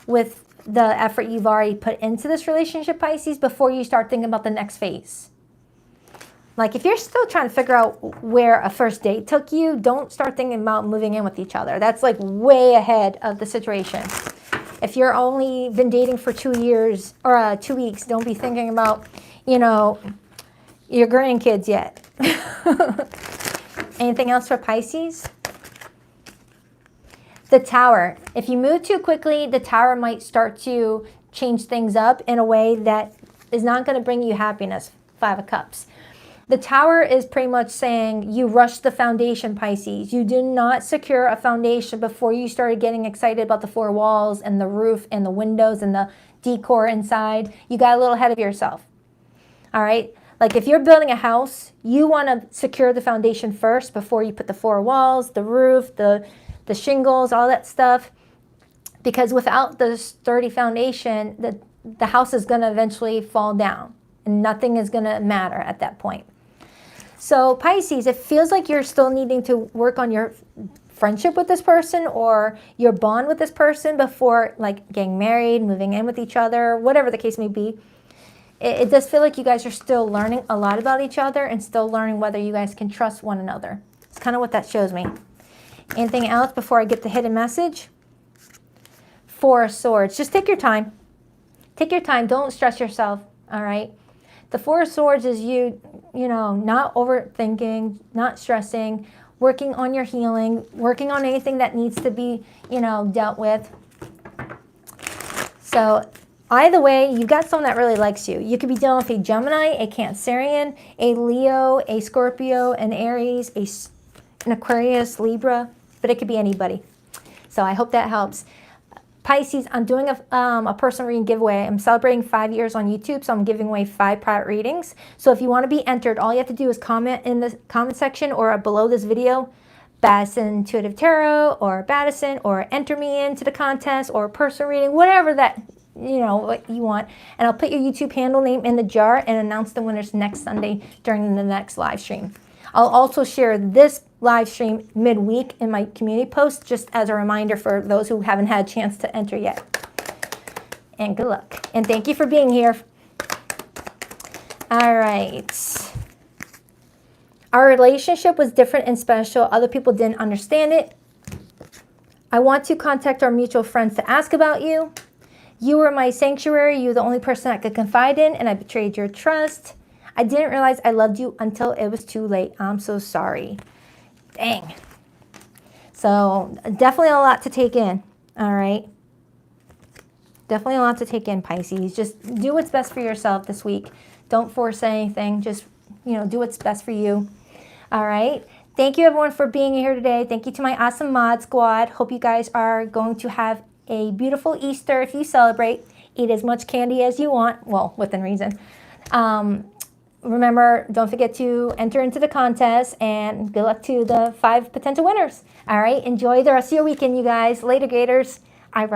with the effort you've already put into this relationship, Pisces, before you start thinking about the next phase. Like, if you're still trying to figure out where a first date took you, don't start thinking about moving in with each other. That's like way ahead of the situation. If you're only been dating for 2 years or 2 weeks, don't be thinking about, you know, your grandkids yet. Anything else for Pisces? The Tower. If you move too quickly, the Tower might start to change things up in a way that is not going to bring you happiness. 5 of Cups. The Tower is pretty much saying you rushed the foundation, Pisces. You did not secure a foundation before you started getting excited about the 4 walls and the roof and the windows and the decor inside. You got a little ahead of yourself. All right? Like, if you're building a house, you want to secure the foundation first before you put the 4 walls, the roof, the shingles, all that stuff. Because without the sturdy foundation, the house is going to eventually fall down. And nothing is going to matter at that point. So Pisces, it feels like you're still needing to work on your friendship with this person or your bond with this person before like getting married, moving in with each other, whatever the case may be. It does feel like you guys are still learning a lot about each other and still learning whether you guys can trust one another. It's kind of what that shows me. Anything else before I get the hidden message? 4 of Swords. Just take your time. Take your time. Don't stress yourself, all right? The 4 of Swords is you know, not overthinking, not stressing, working on your healing, working on anything that needs to be, you know, dealt with. So either way, you've got someone that really likes you. You could be dealing with a Gemini, a Cancerian, a Leo, a Scorpio, an Aries, an Aquarius, Libra, but it could be anybody. So I hope that helps. Pisces, I'm doing a personal reading giveaway. I'm celebrating 5 years on YouTube, so I'm giving away 5 private readings. So if you want to be entered, all you have to do is comment in the comment section or below this video, Baddison Intuitive Tarot or Baddison, or enter me into the contest or personal reading, whatever that, you know, what you want. And I'll put your YouTube handle name in the jar and announce the winners next Sunday during the next live stream. I'll also share this live stream midweek in my community post, just as a reminder for those who haven't had a chance to enter yet. And good luck. And thank you for being here. All right. Our relationship was different and special. Other people didn't understand it. I want to contact our mutual friends to ask about you. You were my sanctuary. You were the only person I could confide in, and I betrayed your trust. I didn't realize I loved you until it was too late. I'm so sorry. Dang. So definitely a lot to take in. All right. Definitely a lot to take in, Pisces. Just do what's best for yourself this week. Don't force anything. Just, you know, do what's best for you. All right. Thank you, everyone, for being here today. Thank you to my awesome mod squad. Hope you guys are going to have a beautiful Easter if you celebrate. Eat as much candy as you want. Well, within reason. Remember, don't forget to enter into the contest, and good luck to the 5 potential winners. All right, enjoy the rest of your weekend, you guys. Later, Gators. I rock.